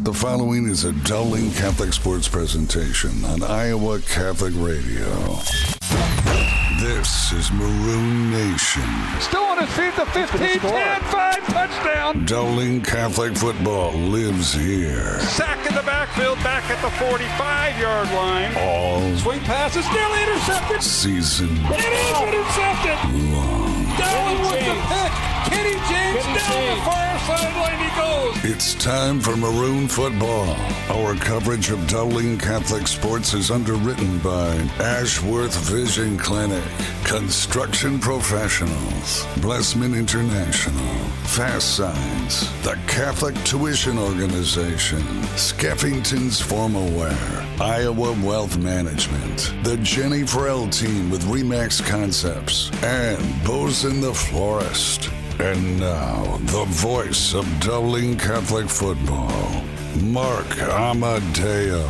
The following is a Dowling Catholic Sports presentation on Iowa Catholic Radio. This is Maroon Nation. Still on his feet, the 15, 10, 5, touchdown. Dowling Catholic football lives here. Sack in the backfield, back at the 45-yard line. All Swing pass is nearly intercepted. season It is intercepted. long. Dowling with the pick. Kenny James down the far sideline he goes. It's time for Maroon Football. Our coverage of Dowling Catholic sports is underwritten by Ashworth Vision Clinic, Construction Professionals, Blessman International, Fast Signs, the Catholic Tuition Organization, Skeffington's Formal Wear, Iowa Wealth Management, the Jenny Farrell Team with Remax Concepts, and Bosun the Florist. And now, the voice of Dowling Catholic football, Mark Amadeo.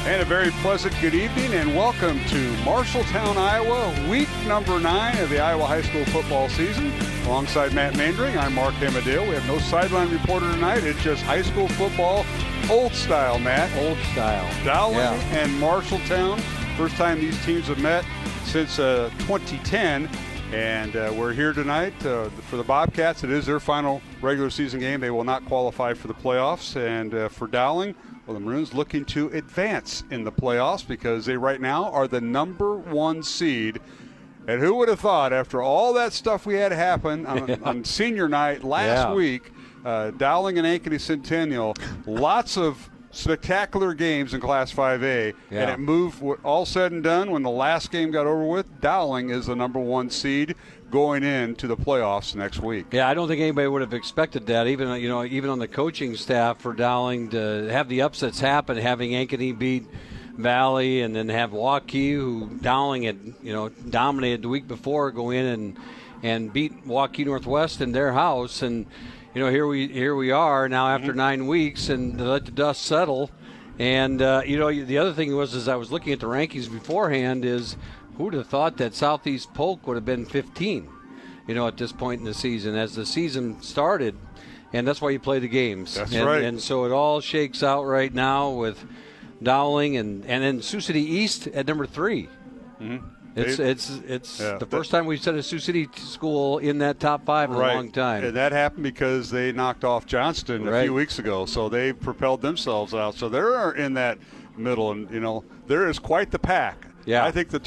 And a very pleasant good evening and welcome to Marshalltown, Iowa, week number 9 of the Iowa high school football season. Alongside Matt Mandring, I'm Mark Amadeo. We have no sideline reporter tonight. It's just high school football, old style, Matt. Old style. Dowling and Marshalltown. First time these teams have met since 2010, and we're here tonight for the Bobcats. It is their final regular season game. They will not qualify for the playoffs, and for Dowling, well, the Maroons looking to advance in the playoffs because they right now are the number 1 seed. And who would have thought, after all that stuff we had happen on senior night last week, Dowling and Ankeny Centennial, lots of spectacular games in Class 5A, and it moved, all said and done, when the last game got over with, Dowling is the number 1 seed going into the playoffs next week. Yeah, I don't think anybody would have expected that, even on the coaching staff for Dowling to have the upsets happen, having Ankeny beat Valley and then have Waukee, who Dowling had dominated the week before, go in and beat Waukee Northwest in their house. And here we are now after 9 weeks, and let the dust settle. And the other thing was, as I was looking at the rankings beforehand, is who would have thought that Southeast Polk would have been 15, at this point in the season, as the season started, and that's why you play the games. That's right. And so it all shakes out right now with Dowling and then Sioux City East at number 3. Mm-hmm. It's the first time we've set a Sioux City school in that top 5 in a long time. And that happened because they knocked off Johnston a few weeks ago, so they propelled themselves out. So they're in that middle, and there is quite the pack. Yeah, I think the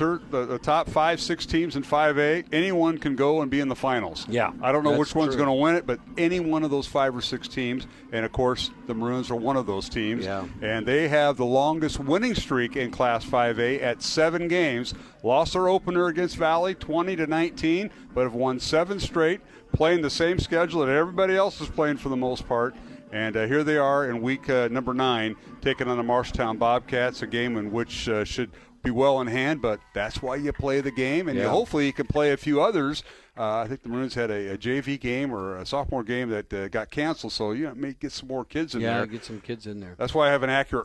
top 5-6 teams in 5A, anyone can go and be in the finals. Yeah, I don't know which one's going to win it, but any one of those 5 or 6 teams, and of course the Maroons are one of those teams. Yeah. And they have the longest winning streak in Class 5A at 7 games. Lost their opener against Valley 20-19, but have won 7 straight, playing the same schedule that everybody else is playing for the most part. And here they are in week number 9, taking on the Marshalltown Bobcats, a game in which should be well in hand, but that's why you play the game, and hopefully you can play a few others. I think the Maroons had a JV game or a sophomore game that got canceled, so may get some more kids in there. Yeah, get some kids in there. That's why I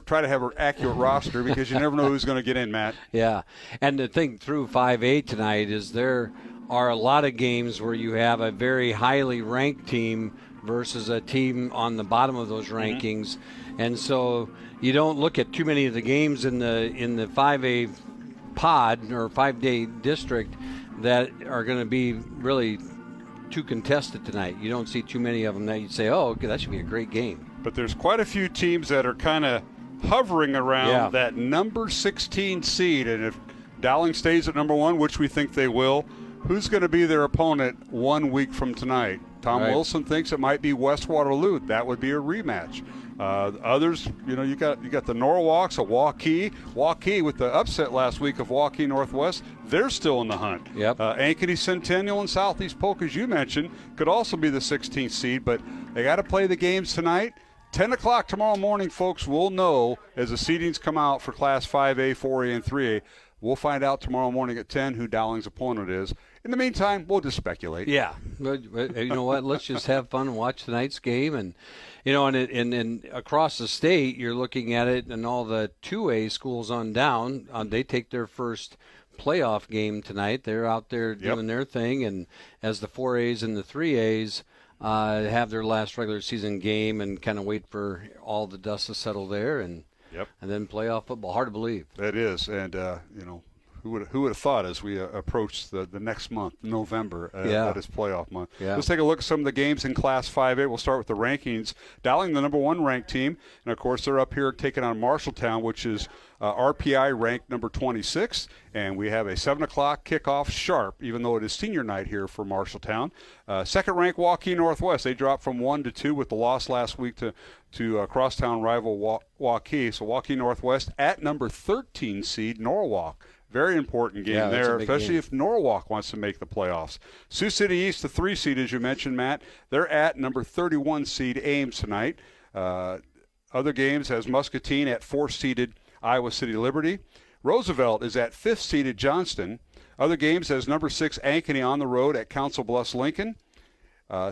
try to have an accurate roster, because you never know who's going to get in, Matt. Yeah, and the thing through 5A tonight is there are a lot of games where you have a very highly ranked team versus a team on the bottom of those rankings, and so you don't look at too many of the games in the 5A pod or 5-day district that are going to be really too contested tonight. You don't see too many of them that you'd say, oh, okay, that should be a great game. But there's quite a few teams that are kind of hovering around that number 16 seed, and if Dowling stays at number 1, which we think they will, who's going to be their opponent 1 week from tonight? Tom Wilson thinks it might be West Waterloo. That would be a rematch. Others, you got the Norwalks, Waukee with the upset last week of Waukee Northwest. They're still in the hunt. Yep. Ankeny Centennial and Southeast Polk, as you mentioned, could also be the 16th seed, but they got to play the games tonight. 10 o'clock tomorrow morning, folks, we'll know as the seedings come out for Class 5A, 4A, and 3A. We'll find out tomorrow morning at 10 who Dowling's opponent is. In the meantime, we'll just speculate. Yeah. But you know what? Let's just have fun and watch tonight's game. And, and across the state, you're looking at it, and all the 2A schools on down, they take their first playoff game tonight. They're out there doing their thing. And as the 4As and the 3As, have their last regular season game and kind of wait for all the dust to settle there, and then playoff football. Hard to believe. It is, and who would have thought as we approach the next month, November, that is playoff month. Yeah. Let's take a look at some of the games in Class 5A. We'll start with the rankings. Dowling, the number 1 ranked team, and of course they're up here taking on Marshalltown, which is RPI ranked number 26, and we have a 7 o'clock kickoff sharp, even though it is senior night here for Marshalltown. Second ranked Waukee Northwest. They dropped from 1 to 2 with the loss last week to crosstown rival Waukee. So Waukee Northwest at number 13 seed Norwalk. Very important game there, especially if Norwalk wants to make the playoffs. Sioux City East, the 3 seed, as you mentioned, Matt. They're at number 31 seed Ames tonight. Other games has Muscatine at 4-seeded Iowa City Liberty. Roosevelt is at 5th-seeded Johnston. Other games has number 6 Ankeny on the road at Council Bluffs Lincoln.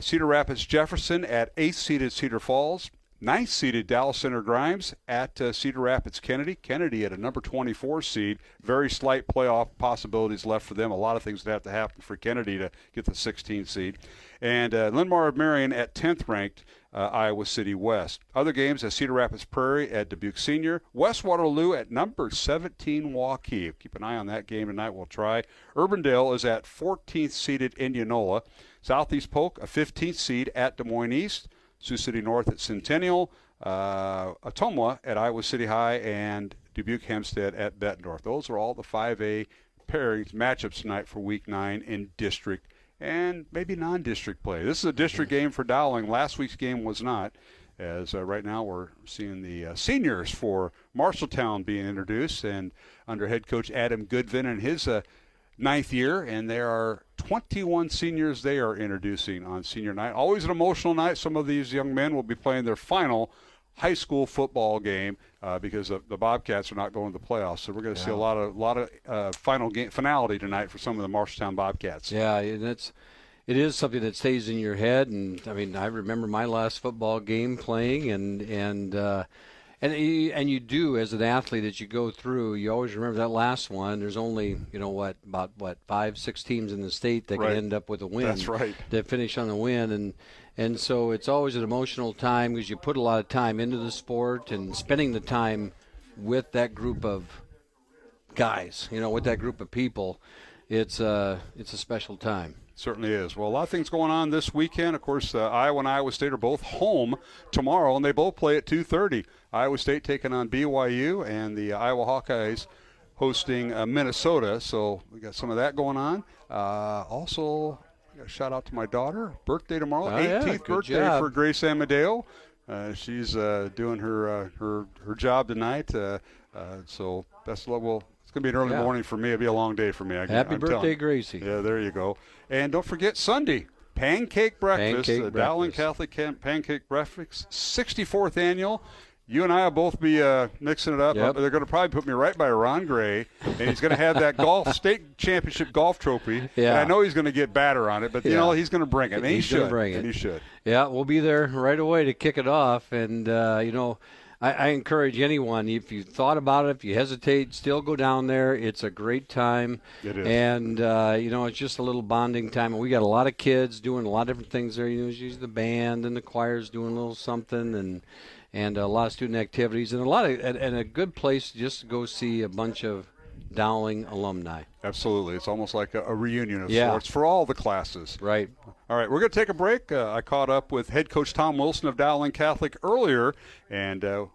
Cedar Rapids Jefferson at 8th-seeded Cedar Falls. 9th-seeded Dallas Center Grimes at Cedar Rapids Kennedy. Kennedy at a number 24 seed. Very slight playoff possibilities left for them. A lot of things would have to happen for Kennedy to get the 16th seed. And Linn-Mar Marion at 10th ranked Iowa City West. Other games at Cedar Rapids Prairie at Dubuque Senior. West Waterloo at number 17 Waukee. Keep an eye on that game tonight. We'll try. Urbandale is at 14th seeded Indianola. Southeast Polk, a 15th seed at Des Moines East. Sioux City North at Centennial, Ottumwa at Iowa City High, and Dubuque Hempstead at Bettendorf. Those are all the 5A pairings matchups tonight for Week 9 in district and maybe non-district play. This is a district game for Dowling. Last week's game was not, as right now we're seeing the seniors for Marshalltown being introduced, and under head coach Adam Goodvin and his 9th year, and there are 21 seniors they are introducing on senior night. Always an emotional night. Some of these young men will be playing their final high school football game because the Bobcats are not going to the playoffs. So we're going to see a lot of final game finality tonight for some of the Marshalltown Bobcats. Yeah, and it is something that stays in your head. And I mean, I remember my last football game playing, and you do, as an athlete, as you go through, you always remember that last one. There's only, about 5-6 teams in the state that can end up with a win. That's right. That finish on the win. And so it's always an emotional time because you put a lot of time into the sport, and spending the time with that group of guys, with that group of people, it's a special time. Certainly is. Well, a lot of things going on this weekend. Of course, Iowa and Iowa State are both home tomorrow, and they both play at 2:30. Iowa State taking on BYU, and the Iowa Hawkeyes hosting Minnesota. So we got some of that going on. Also, a shout out to my daughter. Birthday tomorrow, 18th birthday for Grace Amadeo. She's doing her job tonight. So best of luck. It's going to be an early morning for me. It'll be a long day for me. Happy birthday, Gracie. Yeah, there you go. And don't forget Sunday, Pancake Breakfast, Dowling Catholic Pancake Breakfast, 64th annual. You and I will both be mixing it up. Yep. They're going to probably put me right by Ron Gray, and he's going to have that state championship golf trophy. Yeah. And I know he's going to get batter on it, but he's going to bring it. And he should. Yeah, we'll be there right away to kick it off. And I encourage anyone, if you thought about it, if you hesitate, still go down there. It's a great time. It is. And, it's just a little bonding time. And we got a lot of kids doing a lot of different things there. There's usually the band and the choir's doing a little something, and a lot of student activities, and a good place just to go see a bunch of Dowling alumni. Absolutely. It's almost like a reunion of sorts for all the classes. Right. All right, we're going to take a break. I caught up with head coach Tom Wilson of Dowling Catholic earlier, and we're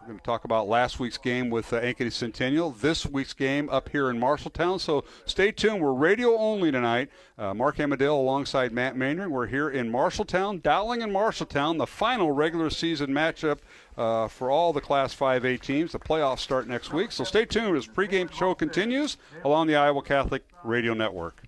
going to talk about last week's game with Ankeny Centennial, this week's game up here in Marshalltown. So stay tuned. We're radio only tonight. Mark Amadale alongside Matt Mainring. We're here in Marshalltown, Dowling and Marshalltown, the final regular season matchup for all the Class 5A teams. The playoffs start next week. So stay tuned as pregame show continues along the Iowa Catholic Radio Network.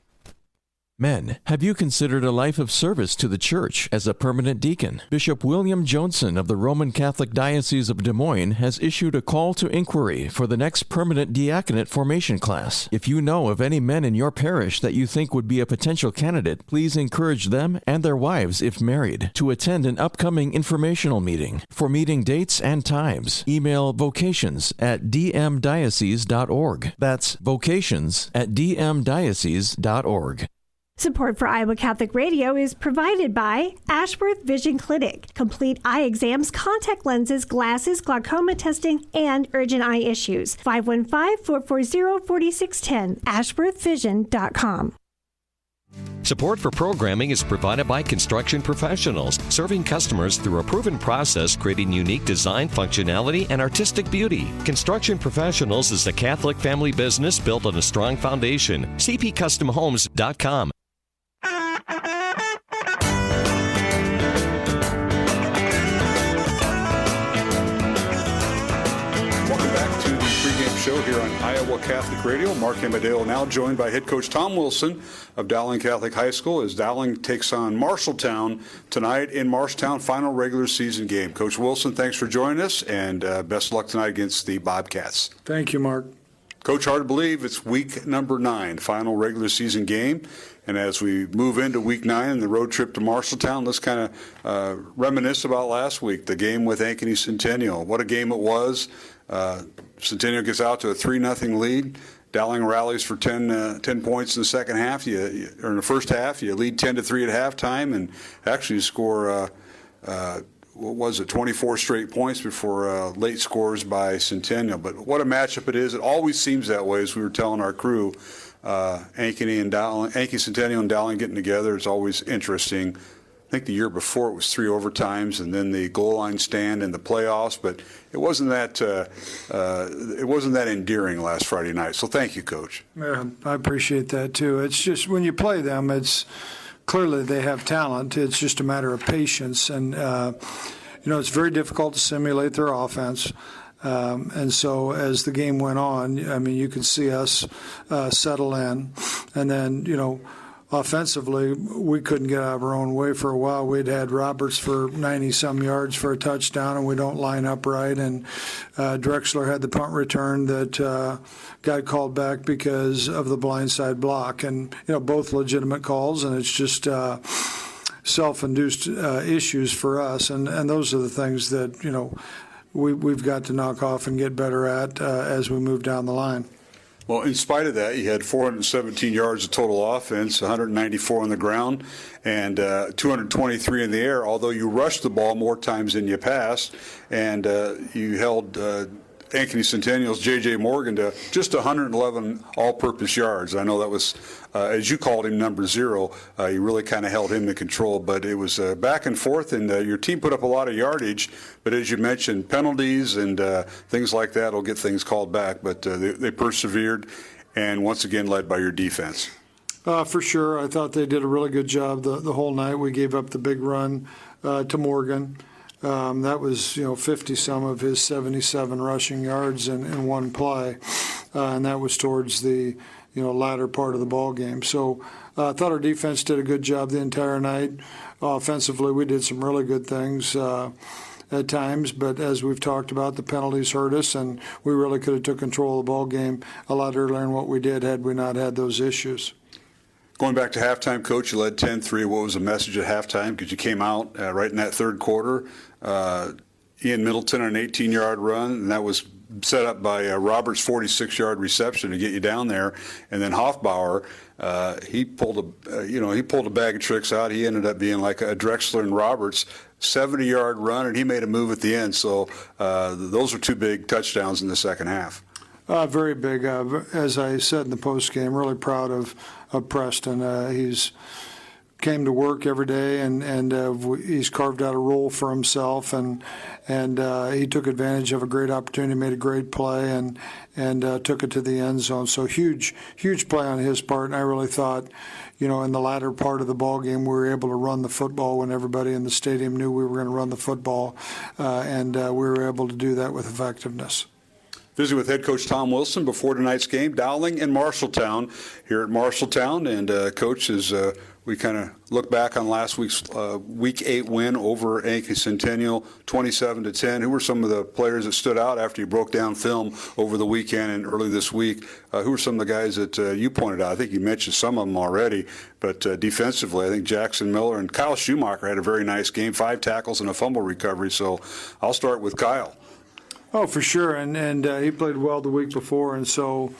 Men, have you considered a life of service to the church as a permanent deacon? Bishop William Joensen of the Roman Catholic Diocese of Des Moines has issued a call to inquiry for the next permanent diaconate formation class. If you know of any men in your parish that you think would be a potential candidate, please encourage them and their wives, if married, to attend an upcoming informational meeting. For meeting dates and times, email vocations@dmdiocese.org. That's vocations@dmdiocese.org. Support for Iowa Catholic Radio is provided by Ashworth Vision Clinic. Complete eye exams, contact lenses, glasses, glaucoma testing, and urgent eye issues. 515-440-4610. AshworthVision.com. Support for programming is provided by Construction Professionals, serving customers through a proven process, creating unique design, functionality, and artistic beauty. Construction Professionals is a Catholic family business built on a strong foundation. CPCustomHomes.com. Show here on Iowa Catholic Radio. Mark Amadale now joined by head coach Tom Wilson of Dowling Catholic High School as Dowling takes on Marshalltown tonight in Marshalltown, final regular season game. Coach Wilson, thanks for joining us, and best of luck tonight against the Bobcats. Thank you, Mark. Coach, hard to believe it's week number 9, final regular season game. And as we move into week 9 and the road trip to Marshalltown, let's kind of reminisce about last week, the game with Ankeny Centennial. What a game it was. Centennial gets out to a 3-0 lead. Dowling rallies for 10 points in the second half. Or in the first half, you lead 10-3 at halftime, and actually score 24 straight points before late scores by Centennial. But what a matchup it is! It always seems that way. As we were telling our crew, Ankeny Centennial and Dowling getting together, it's always interesting. I think the year before it was 3 overtimes and then the goal line stand in the playoffs, but it wasn't that endearing last Friday night. So thank you, Coach. Yeah, I appreciate that too. It's just when you play them, it's clearly they have talent. It's just a matter of patience, and it's very difficult to simulate their offense. And so as the game went on, I mean, you could see us settle in, and then offensively, we couldn't get out of our own way for a while. We'd had Roberts for 90-some yards for a touchdown, and we don't line up right. And Drexler had the punt return that got called back because of the blindside block. And, both legitimate calls, and it's just self-induced issues for us. And those are the things that, we've got to knock off and get better at as we move down the line. Well, in spite of that, you had 417 yards of total offense, 194 on the ground, and 223 in the air, although you rushed the ball more times than you passed, and you held Ankeny Centennial's J.J. Morgan to just 111 all-purpose yards. I know that was, as you called him, number 0. You really kind of held him in control, but it was back and forth, and your team put up a lot of yardage. But as you mentioned, penalties and things like that will get things called back. But they persevered, and once again led by your defense. For sure. I thought they did a really good job the whole night. We gave up the big run to Morgan. That was, 50-some of his 77 rushing yards in one play, and that was towards the, latter part of the ball game. So I thought our defense did a good job the entire night. Offensively, we did some really good things at times, but as we've talked about, the penalties hurt us, and we really could have took control of the ball game a lot earlier than what we did had we not had those issues. Going back to halftime, Coach, you led 10-3. What was the message at halftime? Because you came out right in that third quarter. Ian Middleton on an 18-yard run, and that was set up by Roberts' 46-yard reception to get you down there. And then Hoffbauer, he pulled a bag of tricks out. He ended up being like a Drexler and Roberts, 70-yard run, and he made a move at the end. So those were 2 big touchdowns in the second half. Very big. As I said in the post game, really proud of Preston. He's came to work every day, and he's carved out a role for himself, and he took advantage of a great opportunity, made a great play, and took it to the end zone. So huge play on his part, and I really thought, in the latter part of the ball game, we were able to run the football when everybody in the stadium knew we were going to run the football, and we were able to do that with effectiveness. Visiting with head coach Tom Wilson before tonight's game, Dowling and Marshalltown here at Marshalltown. And Coach, as we kind of look back on last week's Week 8 win over Ankeny Centennial, 27-10. Who were some of the players that stood out after you broke down film over the weekend and early this week? Who were some of the guys that you pointed out? I think you mentioned some of them already, but defensively, I think Jackson Miller and Kyle Schumacher had a very nice game, 5 tackles and a fumble recovery. So I'll start with Kyle. Oh, for sure, and he played well the week before, and so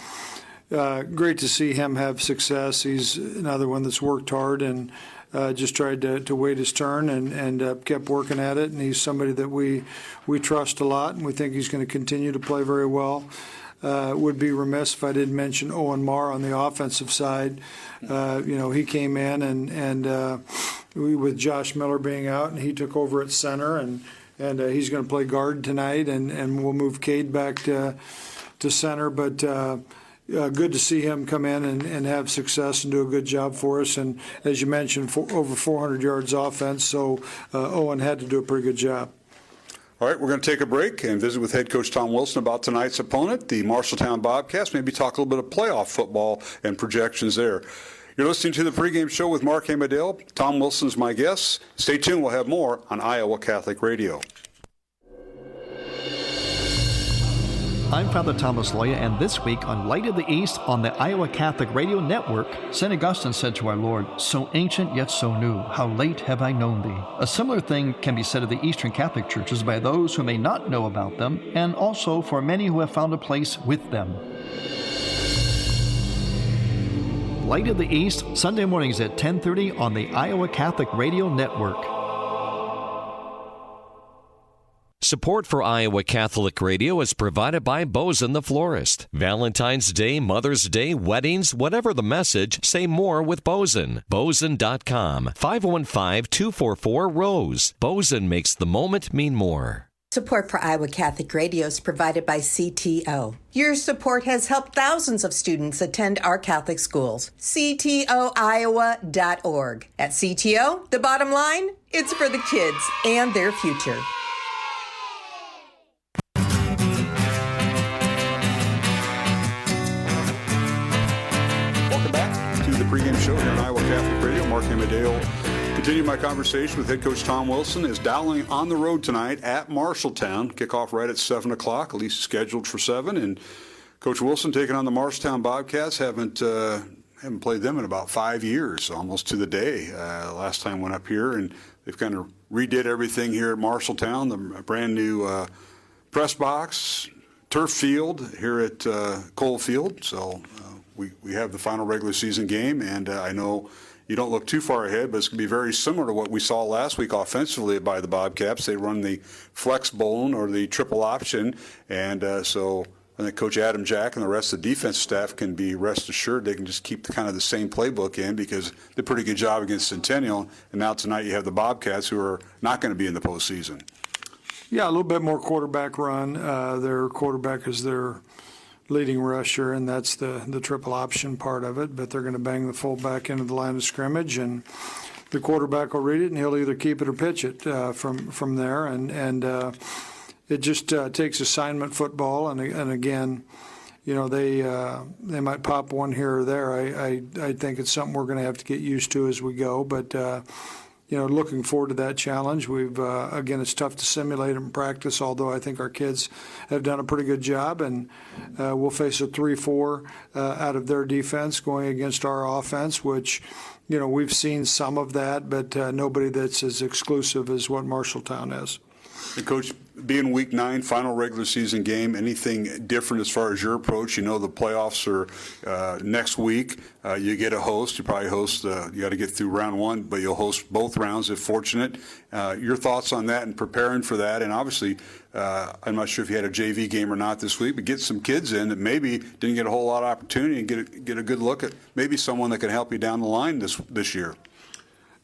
great to see him have success. He's another one that's worked hard and just tried to wait his turn and kept working at it. And he's somebody that we trust a lot, and we think he's going to continue to play very well. Would be remiss if I didn't mention Owen Marr on the offensive side. He came in and with Josh Miller being out, and he took over at center, and he's going to play guard tonight, and we'll move Cade back to center. But good to see him come in and have success and do a good job for us. And as you mentioned, over 400 yards offense, so Owen had to do a pretty good job. All right, we're going to take a break and visit with head coach Tom Wilson about tonight's opponent, the Marshalltown Bobcats, maybe talk a little bit of playoff football and projections there. You're listening to the pregame show with Mark Amadale. Tom Wilson's my guest. Stay tuned. We'll have more on Iowa Catholic Radio. I'm Father Thomas Loya, and this week on Light of the East on the Iowa Catholic Radio Network, St. Augustine said to our Lord, "So ancient yet so new, how late have I known thee." A similar thing can be said of the Eastern Catholic churches by those who may not know about them, and also for many who have found a place with them. Light of the East, Sunday mornings at 10:30 on the Iowa Catholic Radio Network. Support for Iowa Catholic Radio is provided by Bozen the Florist. Valentine's Day, Mother's Day, weddings, whatever the message, say more with Bozen. Bozen.com, 515-244-ROSE. Bozen makes the moment mean more. Support for Iowa Catholic Radio is provided by CTO. Your support has helped thousands of students attend our Catholic schools. CTOiowa.org. At CTO, the bottom line, it's for the kids and their future. The pregame show here on Iowa Catholic Radio. Mark Amadale. Continue my conversation with head coach Tom Wilson. Is Dowling on the road tonight at Marshalltown. Kickoff right at 7 o'clock, at least scheduled for 7. And Coach Wilson taking on the Marshalltown Bobcats. Haven't played them in about 5 years, almost to the day. Last time went up here, and they've kind of redid everything here at Marshalltown. The brand new press box, turf field here at Cole Field. So we have the final regular season game, and I know you don't look too far ahead, but it's going to be very similar to what we saw last week offensively by the Bobcats. They run the flex bone or the triple option, and so I think Coach Adam Jack and the rest of the defense staff can be rest assured they can just keep kind of the same playbook in because they did a pretty good job against Centennial, and now tonight you have the Bobcats who are not going to be in the postseason. Yeah, a little bit more quarterback run. Their quarterback is their leading rusher, and that's the triple option part of it, but they're going to bang the fullback into the line of scrimmage, and the quarterback will read it, and he'll either keep it or pitch it from there, and it just takes assignment football, and again, they might pop one here or there. I think it's something we're going to have to get used to as we go, but looking forward to that challenge. Again, it's tough to simulate in practice, although I think our kids have done a pretty good job, and we'll face a 3-4 out of their defense going against our offense, which, we've seen some of that, but nobody that's as exclusive as what Marshalltown is. And Coach, being Week 9, final regular season game, anything different as far as your approach? The playoffs are next week. You get a host. You probably host. You got to get through round 1, but you'll host both rounds if fortunate. Your thoughts on that and preparing for that? And obviously, I'm not sure if you had a JV game or not this week, but get some kids in that maybe didn't get a whole lot of opportunity and get a good look at maybe someone that can help you down the line this year.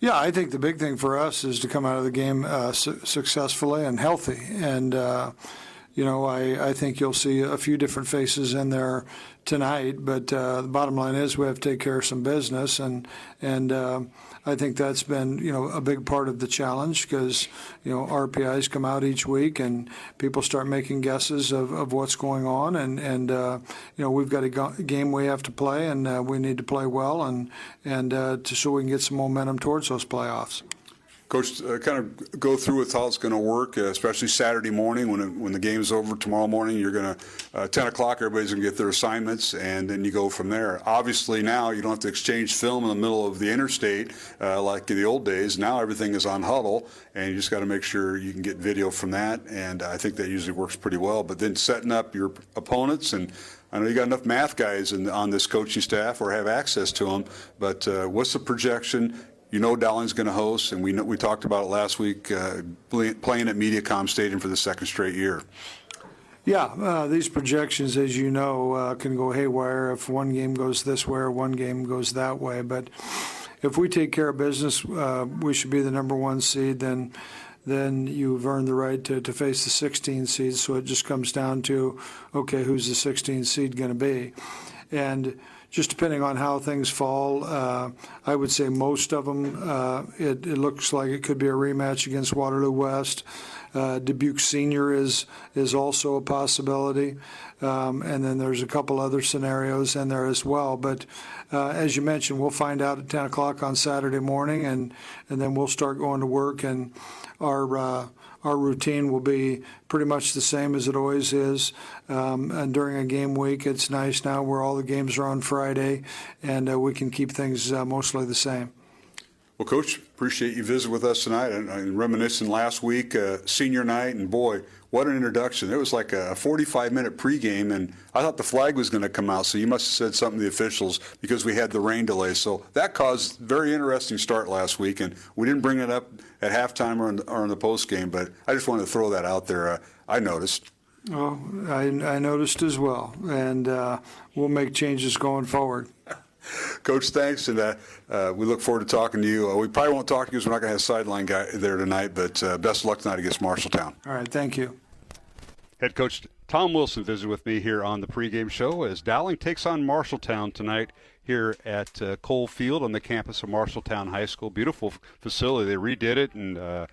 Yeah, I think the big thing for us is to come out of the game successfully and healthy. And, I think you'll see a few different faces in there tonight. But the bottom line is we have to take care of some business. And I think that's been, a big part of the challenge because, RPIs come out each week and people start making guesses of what's going on. And we've got a game we have to play, and we need to play well and so we can get some momentum towards those playoffs. Coach, kind of go through with how it's going to work, especially Saturday morning when the game's over. Tomorrow morning, you're going to 10 o'clock. Everybody's going to get their assignments, and then you go from there. Obviously, now you don't have to exchange film in the middle of the interstate like in the old days. Now everything is on Huddle, and you just got to make sure you can get video from that. And I think that usually works pretty well. But then setting up your opponents, and I know you got enough math guys on this coaching staff or have access to them. But what's the projection? You know Dowling's going to host, and we talked about it last week, playing at Mediacom Stadium for the second straight year. Yeah, these projections, as you know, can go haywire if one game goes this way or one game goes that way. But if we take care of business, we should be the number one seed. Then you've earned the right to face the 16 seed. So it just comes down to, okay, who's the 16 seed going to be? And just depending on how things fall, I would say most of them, it looks like it could be a rematch against Waterloo West. Dubuque Senior is also a possibility. And then there's a couple other scenarios in there as well. But as you mentioned, we'll find out at 10 o'clock on Saturday morning, and then we'll start going to work. And our routine will be pretty much the same as it always is. And during a game week, it's nice now where all the games are on Friday, and we can keep things mostly the same. Well, Coach, appreciate you visiting with us tonight. And reminiscing last week, senior night, and boy, what an introduction. It was like a 45-minute pregame, and I thought the flag was going to come out, so you must have said something to the officials because we had the rain delay. So that caused a very interesting start last week, and we didn't bring it up at halftime or in the postgame, but I just wanted to throw that out there. I noticed. Oh, I noticed as well, and we'll make changes going forward. Coach, thanks, and we look forward to talking to you. We probably won't talk to you because we're not going to have a sideline guy there tonight, but best of luck tonight against Marshalltown. All right, thank you. Head coach Tom Wilson visited with me here on the pregame show as Dowling takes on Marshalltown tonight here at Cole Field on the campus of Marshalltown High School. Beautiful facility. They redid it, and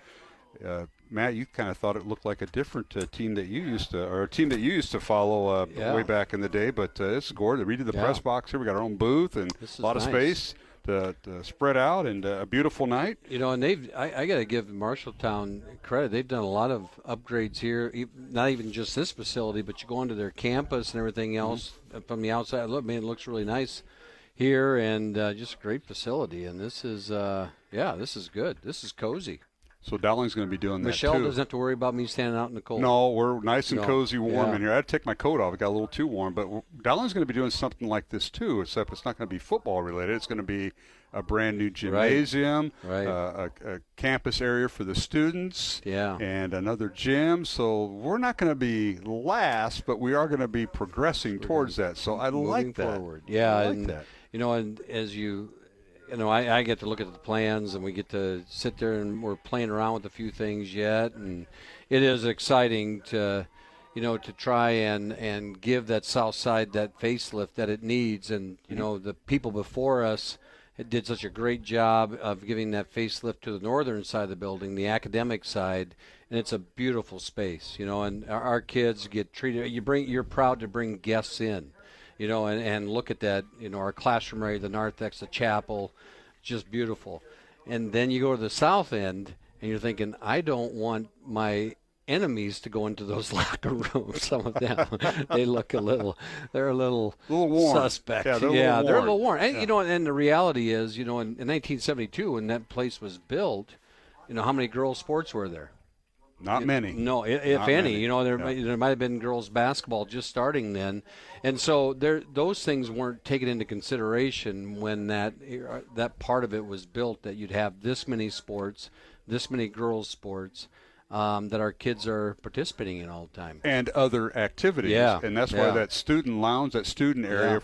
Matt, you kind of thought it looked like a different team that you used to, or a team that you used to follow way back in the day. But it's gorgeous. They redid the press box here. We got our own booth and a lot of space to spread out, and a beautiful night. You know, and I got to give Marshalltown credit. They've done a lot of upgrades here. Not even just this facility, but you go into their campus and everything else from the outside. Look, man, it looks really nice here, and just a great facility. And this is, this is good. This is cozy. So Dowling's going to be doing that, Michelle too. doesn't have to worry about me standing out in the cold. No, we're nice and cozy, warm in here. I had to take my coat off. It got a little too warm. But Dowling's going to be doing something like this, too, except it's not going to be football-related. It's going to be a brand-new gymnasium, a campus area for the students, and another gym. So we're not going to be last, but we are going to be progressing towards that. So I like that. Forward. Yeah, I like that. You know, and as I get to look at the plans, and we get to sit there, and we're playing around with a few things yet, and it is exciting to try and give that south side that facelift that it needs. And the people before us did such a great job of giving that facelift to the northern side of the building, the academic side, and it's a beautiful space. And our kids get treated. You're proud to bring guests in. And look at that, our classroom area, the narthex, the chapel, just beautiful. And then you go to the south end, and you're thinking, I don't want my enemies to go into those locker rooms. Some of them, they're a little warm. Suspect. Yeah, they're a little warm. And, and the reality is, in 1972, when that place was built, how many girls' sports were there? Not many. No, if any. There might have been girls' basketball just starting then. And so those things weren't taken into consideration when that part of it was built, that you'd have this many sports, this many girls' sports, that our kids are participating in all the time. And other activities. Yeah. And that's why that student lounge, that student area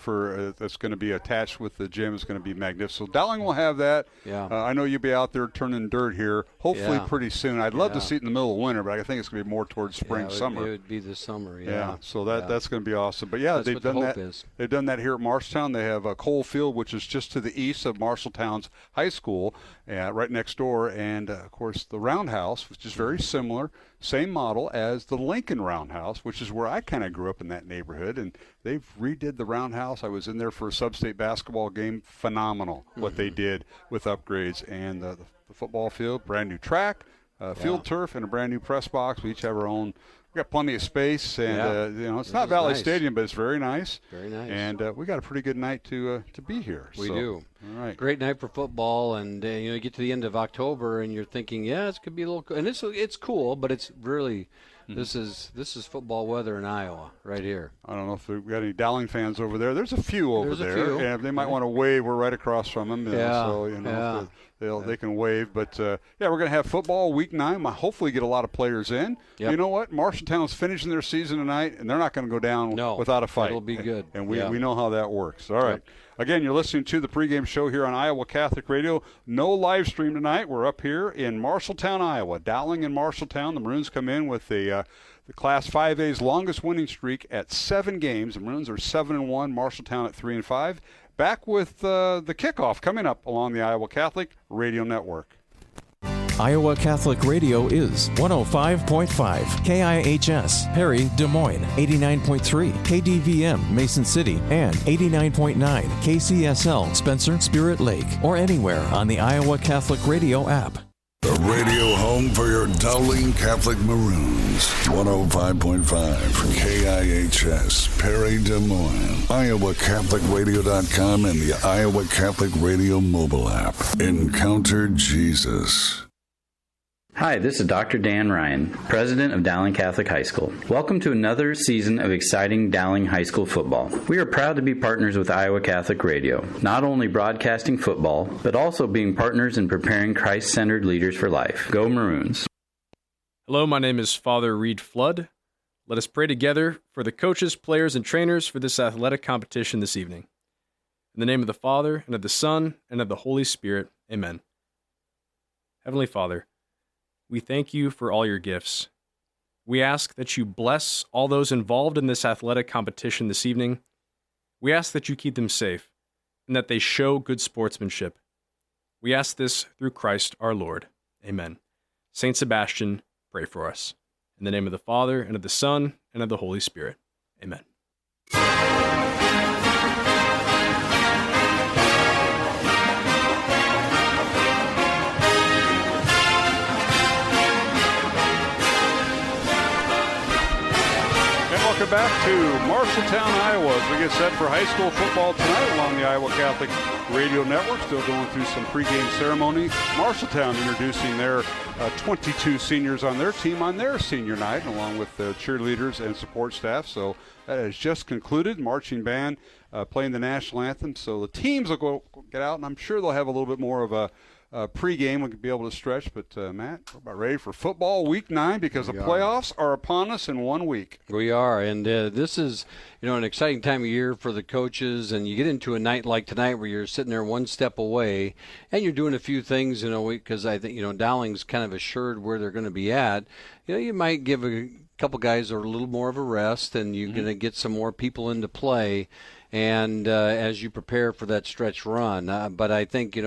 that's going to be attached with the gym is going to be magnificent. Dowling will have that. Yeah. I know you'll be out there turning dirt here, hopefully pretty soon. I'd love to see it in the middle of winter, but I think it's going to be more towards spring, summer. It would be the summer, So that's going to be awesome. But they've done that. They've done that here at Marshalltown. They have Cole Field, which is just to the east of Marshalltown's high school, right next door, and of course the Roundhouse, which is very similar, same model as the Lincoln Roundhouse, which is where I kind of grew up in that neighborhood. And they've redid the Roundhouse. I was in there for a sub-state basketball game. Phenomenal what they did with upgrades. And the football field, brand new track, field turf, and a brand new press box. We each have our own. We got plenty of space, and it's not Valley Stadium, but it's very nice. Very nice. And we got a pretty good night to be here. We do. All right. Great night for football, and you get to the end of October, and you're thinking, this could be a little. And it's cool, but it's really. This is football weather in Iowa right here. I don't know if we've got any Dowling fans over there. There's a few over there, and they might want to wave. We're right across from them, so they can wave. But we're going to have football week 9. Hopefully, get a lot of players in. Yep. You know what? Marshalltown's finishing their season tonight, and they're not going to go down without a fight. It'll be good, and we know how that works. All right. Again, you're listening to the pregame show here on Iowa Catholic Radio. No live stream tonight. We're up here in Marshalltown, Iowa. Dowling and Marshalltown. The Maroons come in with the Class 5A's longest winning streak at 7 games. The Maroons are 7-1. Marshalltown at 3-5. Back with the kickoff coming up along the Iowa Catholic Radio Network. Iowa Catholic Radio is 105.5 KIHS, Perry, Des Moines, 89.3 KDVM, Mason City, and 89.9 KCSL, Spencer, Spirit Lake, or anywhere on the Iowa Catholic Radio app. The radio home for your Dowling Catholic Maroons. 105.5 KIHS, Perry, Des Moines, IowaCatholicRadio.com, and the Iowa Catholic Radio mobile app. Encounter Jesus. Hi, this is Dr. Dan Ryan, president of Dowling Catholic High School. Welcome to another season of exciting Dowling High School football. We are proud to be partners with Iowa Catholic Radio, not only broadcasting football, but also being partners in preparing Christ-centered leaders for life. Go Maroons. Hello, my name is Father Reed Flood. Let us pray together for the coaches, players, and trainers for this athletic competition this evening. In the name of the Father, and of the Son, and of the Holy Spirit, amen. Heavenly Father, we thank you for all your gifts. We ask that you bless all those involved in this athletic competition this evening. We ask that you keep them safe and that they show good sportsmanship. We ask this through Christ our Lord. Amen. Saint Sebastian, pray for us. In the name of the Father, and of the Son, and of the Holy Spirit. Amen. Welcome back to Marshalltown, Iowa, as we get set for high school football tonight along the Iowa Catholic Radio Network. Still going through some pregame ceremony. Marshalltown introducing their 22 seniors on their team on their senior night, along with cheerleaders and support staff. So that has just concluded. Marching band playing the national anthem. So the teams will go get out, and I'm sure they'll have a little bit more of a pregame. We could be able to stretch, but Matt, we're about ready for football week 9 because the playoffs are upon us in 1 week. We are, and this is an exciting time of year for the coaches, and you get into a night like tonight where you're sitting there one step away, and you're doing a few things, because I think Dowling's kind of assured where they're going to be at. You might give a couple guys a little more of a rest, and you're going to get some more people into play, and as you prepare for that stretch run. But I think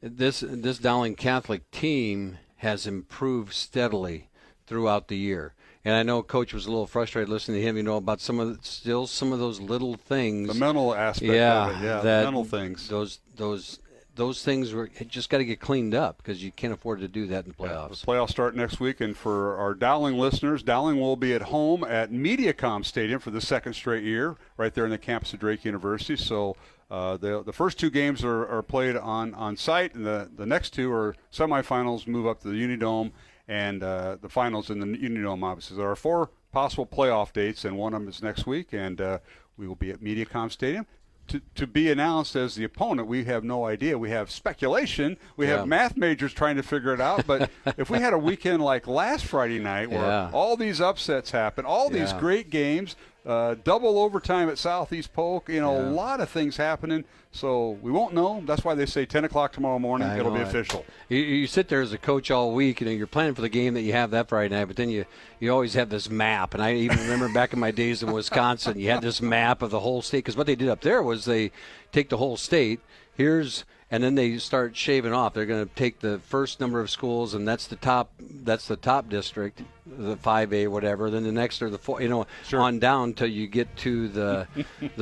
This Dowling Catholic team has improved steadily throughout the year. And I know Coach was a little frustrated listening to him, about some of those little things. The mental aspect of it, the mental things. Those things just got to get cleaned up because you can't afford to do that in the playoffs. The playoffs start next week, and for our Dowling listeners, Dowling will be at home at MediaCom Stadium for the second straight year, right there in the campus of Drake University. So the first 2 games are played on site, and the next 2 are semifinals, move up to the Unidome, and the finals in the Unidome, obviously. There are 4 possible playoff dates, and one of them is next week, and we will be at MediaCom Stadium. To be announced as the opponent, we have no idea. We have speculation. We have math majors trying to figure it out. But if we had a weekend like last Friday night where all these upsets happen, all these great games, double overtime at Southeast Polk. A lot of things happening. So we won't know. That's why they say 10 o'clock tomorrow morning. It'll be official. You sit there as a coach all week. You're planning for the game that you have that Friday night, but then you always have this map. And I even remember back in my days in Wisconsin, you had this map of the whole state. Because what they did up there was they take the whole state. And then they start shaving off. They're going to take the first number of schools, and that's the top district, the 5A, whatever. Then the next are the 4, on down till you get to the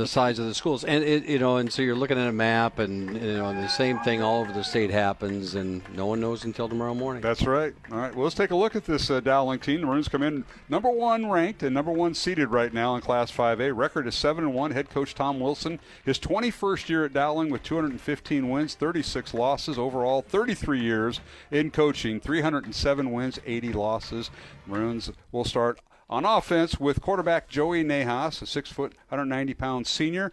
size of the schools. And and so you're looking at a map, and and the same thing all over the state happens, and no one knows until tomorrow morning. That's right. All right. Well, let's take a look at this Dowling team. The Maroons come in number 1 ranked and number 1 seeded right now in Class 5A. Record is 7-1. Head coach Tom Wilson, his 21st year at Dowling with 215 wins, 36 losses overall, 33 years in coaching, 307 wins, 80 losses. Maroons will start on offense with quarterback Joey Nahas, a 6-foot, 190-pound senior.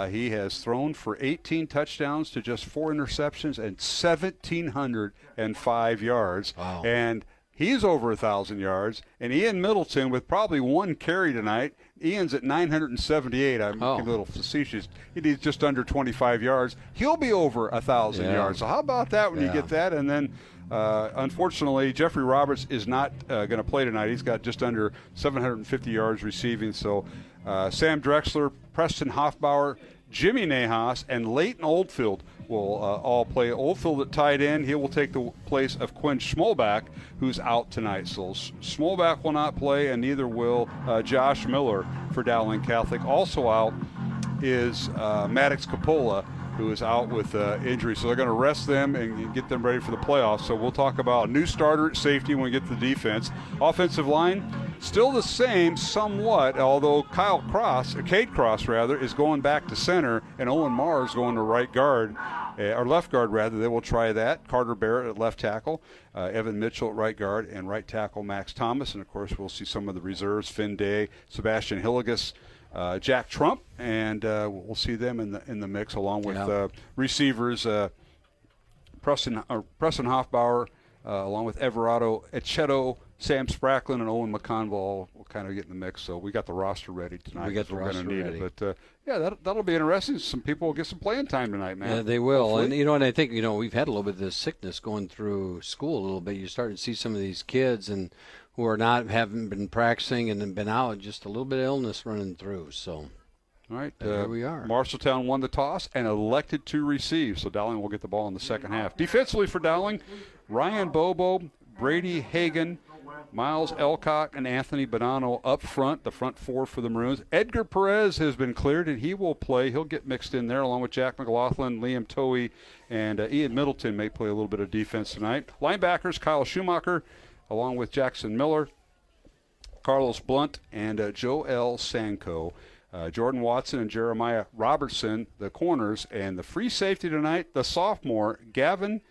He has thrown for 18 touchdowns to just 4 interceptions and 1,705 yards. Wow. And he's over 1,000 yards. And Ian Middleton with probably 1 carry tonight. Ian's at 978. I'm a little facetious. He's just under 25 yards. He'll be over 1,000 yards. So how about that when you get that? And then, unfortunately, Jeffrey Roberts is not going to play tonight. He's got just under 750 yards receiving. So Sam Drexler, Preston Hoffbauer, Jimmy Nahas, and Leighton Oldfield will all play. Oldfield at tight end. He will take the place of Quinn Schmolbach, who's out tonight. So Schmolbach will not play, and neither will Josh Miller for Dowling Catholic. Also out is Maddox Coppola, who is out with injury. So they're going to rest them and get them ready for the playoffs. So we'll talk about a new starter at safety when we get to the defense. Offensive line, still the same somewhat, although Cade Cross, is going back to center, and Owen Marr is going to right guard, or left guard rather. They will try that. Carter Barrett at left tackle, Evan Mitchell at right guard, and right tackle Max Thomas. And, of course, we'll see some of the reserves, Finn Day, Sebastian Hilligus, Jack Trump, and we'll see them in the mix along with receivers Preston Hoffbauer, along with Everardo Echeto, Sam Spracklin, and Owen McConville will kind of get in the mix. So we got the roster ready tonight. We got the roster ready. But that'll be interesting. Some people will get some playing time tonight, man. Yeah, they will. Hopefully. And I think we've had a little bit of this sickness going through school a little bit. You're starting to see some of these kids and who haven't been practicing and have been out, just a little bit of illness running through. So, all right, here we are. Marshalltown won the toss and elected to receive, so Dowling will get the ball in the second half. Defensively for Dowling, Ryan Bobo, Brady Hagan, Miles Elcott, and Anthony Bonanno up front, the front 4 for the Maroons. Edgar Perez has been cleared, and he will play. He'll get mixed in there along with Jack McLaughlin, Liam Towie, and Ian Middleton may play a little bit of defense tonight. Linebackers, Kyle Schumacher, along with Jackson Miller, Carlos Blunt, and Joel Sanko. Jordan Watson and Jeremiah Robertson, the corners, and the free safety tonight, the sophomore, Gavin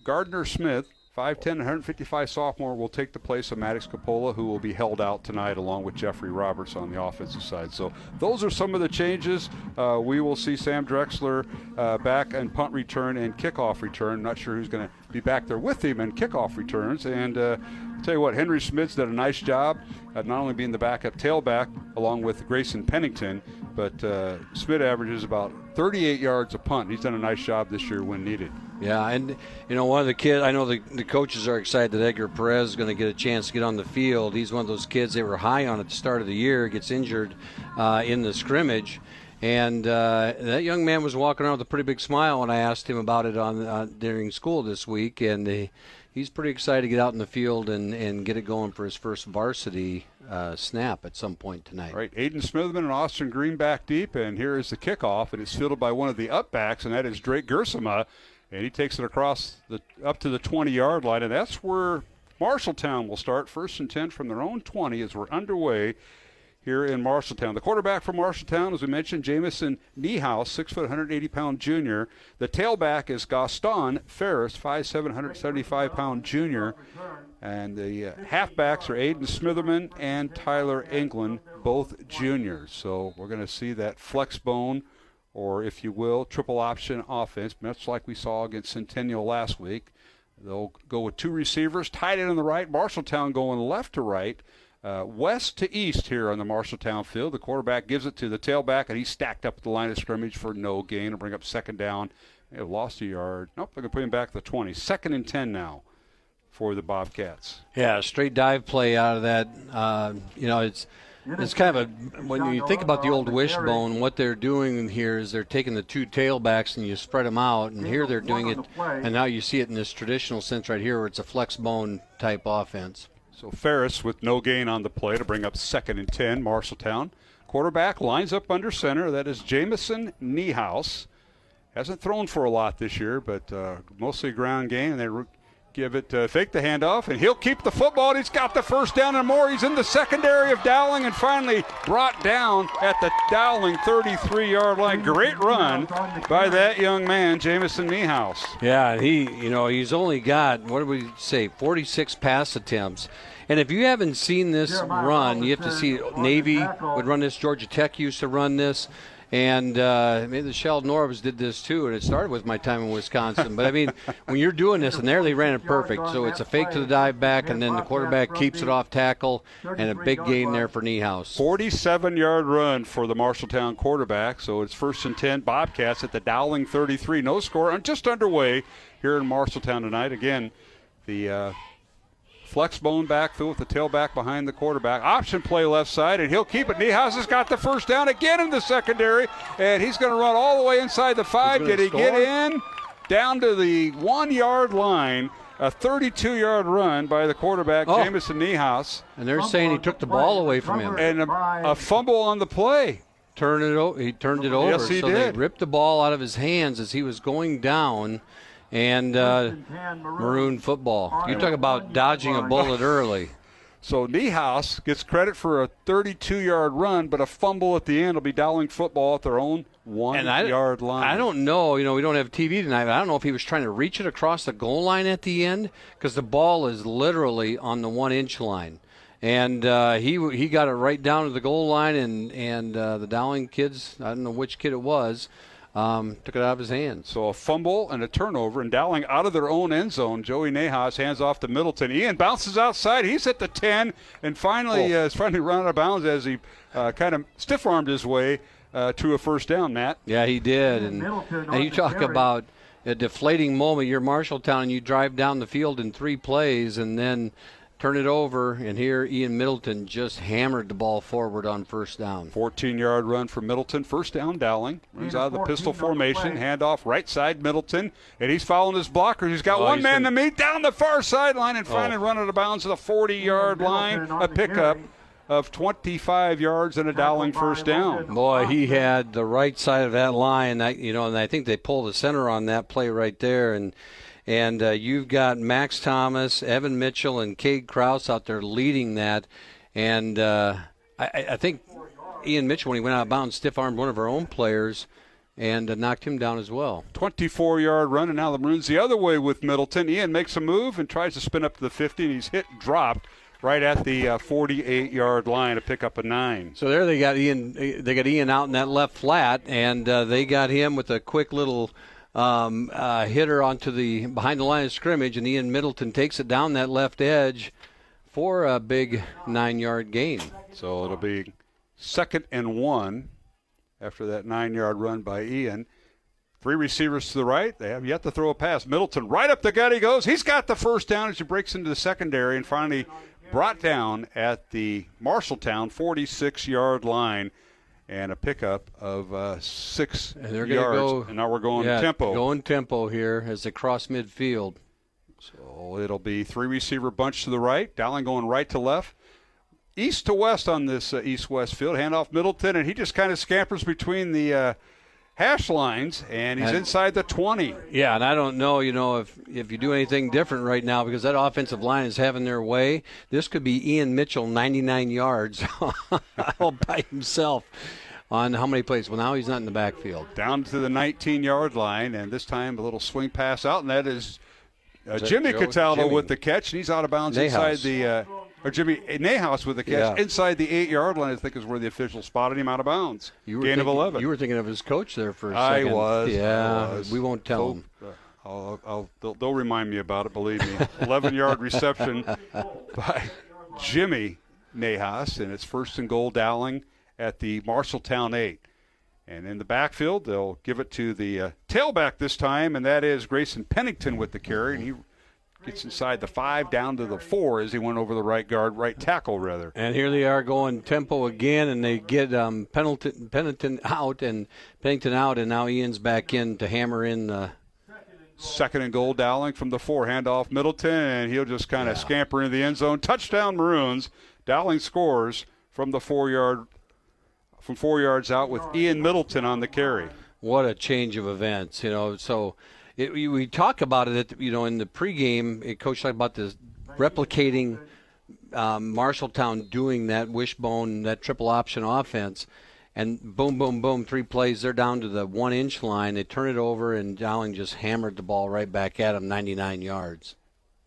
Gardner-Smith, 5'10", 155 sophomore, will take the place of Maddox Coppola, who will be held out tonight along with Jeffrey Roberts on the offensive side. So those are some of the changes. We will see Sam Drexler back in punt return and kickoff return. Not sure who's going to be back there with him in kickoff returns. And I'll tell you what, Henry Smith's done a nice job at not only being the backup tailback along with Grayson Pennington, but Smith averages about 38 yards a punt. He's done a nice job this year when needed. Yeah, and one of the kids, I know the coaches are excited that Edgar Perez is going to get a chance to get on the field. He's one of those kids they were high on at the start of the year, gets injured in the scrimmage. And that young man was walking around with a pretty big smile when I asked him about it during school this week. And he's pretty excited to get out in the field and get it going for his first varsity snap at some point tonight. All right, Aiden Smitherman and Austin Green back deep. And here is the kickoff. And it's fielded by one of the upbacks, and that is Drake Gersema. And he takes it across up to the 20-yard line. And that's where Marshalltown will start. 1st and 10 from their own 20 as we're underway here in Marshalltown. The quarterback for Marshalltown, as we mentioned, Jamison Niehaus, 6', 180-pound junior. The tailback is Gaston Ferris, 5'7", 175-pound junior. And the halfbacks are Aiden Smitherman and Tyler England, both juniors. So we're going to see that flex bone, or if you will, triple option offense, much like we saw against Centennial last week. They'll go with 2 receivers, tight end on the right, Marshalltown going left to right. west to east here on the Marshalltown field. The quarterback gives it to the tailback, and he's stacked up at the line of scrimmage for no gain. It'll bring up second down. They have lost a yard. Nope, they're going to put him back at the 20. 2nd and 10 now for the Bobcats. Yeah, straight dive play out of that. It's kind of a, when you think about the old wishbone, what they're doing here is they're taking the two tailbacks and you spread them out, and here they're doing it, and now you see it in this traditional sense right here where it's a flex bone type offense. So Ferris with no gain on the play to bring up 2nd and 10, Marshalltown. Quarterback lines up under center. That is Jamison Niehaus. Hasn't thrown for a lot this year, but mostly ground game, and they give it, fake the handoff, and he'll keep the football, and he's got the first down and more. He's in the secondary of Dowling and finally brought down at the Dowling 33-yard line. Great run by that young man, Jamison Niehaus. Yeah, he's only got, what did we say, 46 pass attempts. And if you haven't seen this run, you have to see Navy would run this, Georgia Tech used to run this. And maybe the Sheldon Norris did this too, and it started with my time in Wisconsin. But, I mean, when you're doing this, and there they ran it perfect. So it's a fake to the dive back, and then the quarterback keeps it off tackle, and a big gain there for Niehaus. 47-yard run for the Marshalltown quarterback. So it's 1st and 10, Bobcats at the Dowling 33. No score, just underway here in Marshalltown tonight. Again, the flex bone backfield with the tailback behind the quarterback. Option play left side, and he'll keep it. Niehaus has got the first down again in the secondary, and he's going to run all the way inside the 5. Did he get in? Down to the 1-yard line. A 32-yard run by the quarterback, Jamison Niehaus. And they're saying he took the ball away from him. And a fumble on the play. He turned it over. Yes, he did. They ripped the ball out of his hands as he was going down. And Maroon football. You talk about dodging a bullet early. So Niehaus gets credit for a 32-yard run, but a fumble at the end will be Dowling football at their own 1-yard line. I don't know. We don't have TV tonight, but I don't know if he was trying to reach it across the goal line at the end, because the ball is literally on the 1-inch line. And he got it right down to the goal line, and the Dowling kids, I don't know which kid it was, took it out of his hands. So a fumble and a turnover, and Dowling out of their own end zone. Joey Niehaus hands off to Middleton. Ian bounces outside. He's at the 10, and finally run out of bounds as he kind of stiff-armed his way to a first down, Matt. Yeah, he did. And you talk about a deflating moment. You're Marshalltown, and you drive down the field in 3 plays, and then turn it over, and here Ian Middleton just hammered the ball forward on first down. 14-yard run for Middleton. First down, Dowling. Runs out of the pistol formation. Handoff right side, Middleton. And he's following his blockers. He's got one man to meet down the far sideline and finally run out of bounds to the 40-yard line. A pickup of 25 yards and a Dowling first down. Boy, he had the right side of that line. And I think they pulled the center on that play right there. And you've got Max Thomas, Evan Mitchell, and Cade Krause out there leading that. And I think Ian Mitchell, when he went out of bounds, stiff-armed one of our own players and knocked him down as well. 24-yard run, and now the Maroons the other way with Middleton. Ian makes a move and tries to spin up to the 50, and he's dropped right at the 48-yard line to pick up a 9. So there they got Ian. They got Ian out in that left flat, and they got him with a quick little hitter onto the behind the line of scrimmage, and Ian Middleton takes it down that left edge for a big 9-yard gain. So it'll be 2nd and 1 after that 9-yard run by Ian. 3 receivers to the right. They have yet to throw a pass. Middleton right up the gut he goes. He's got the first down as he breaks into the secondary and finally brought down at the Marshalltown 46-yard line. And a pickup of 6 yards. And now we're going tempo. Going tempo here as they cross midfield. So it'll be 3 receiver bunch to the right. Dowling going right to left. East to west on this east-west field. Handoff Middleton, and he just kind of scampers between the hash lines, and he's inside the 20. Yeah, and I don't know, if you do anything different right now, because that offensive line is having their way. This could be Ian Mitchell, 99 yards all by himself on how many plays? Well, now he's not in the backfield. Down to the 19-yard line, and this time a little swing pass out, and that is Jimmy Cataldo with the catch, and he's out of bounds inside the Jimmy Niehaus with the catch inside the 8-yard line. I think is where the official spotted him out of bounds. Gain of 11. You were thinking of his coach there for a second. I was. Yeah, we won't tell him. They'll remind me about it, believe me. 11-yard reception by Jimmy Nahas, and it's first and goal Dowling at the Marshalltown 8. And in the backfield, they'll give it to the tailback this time, and that is Grayson Pennington with the carry, and he gets inside the 5 down to the 4 as he went over the right tackle rather. And here they are going tempo again, and they get Pennington out, and now Ian's back in to hammer in the second and goal Dowling from the 4. Handoff Middleton, and he'll just kind of scamper into the end zone. Touchdown Maroons. Dowling scores from the 4 yards out with Ian Middleton on the carry. What a change of events, So we talk about it, in the pregame. Coach talked about this replicating Marshalltown doing that wishbone, that triple option offense, and boom, boom, boom, 3 plays. They're down to the 1-inch line. They turn it over, and Dowling just hammered the ball right back at them, 99 yards.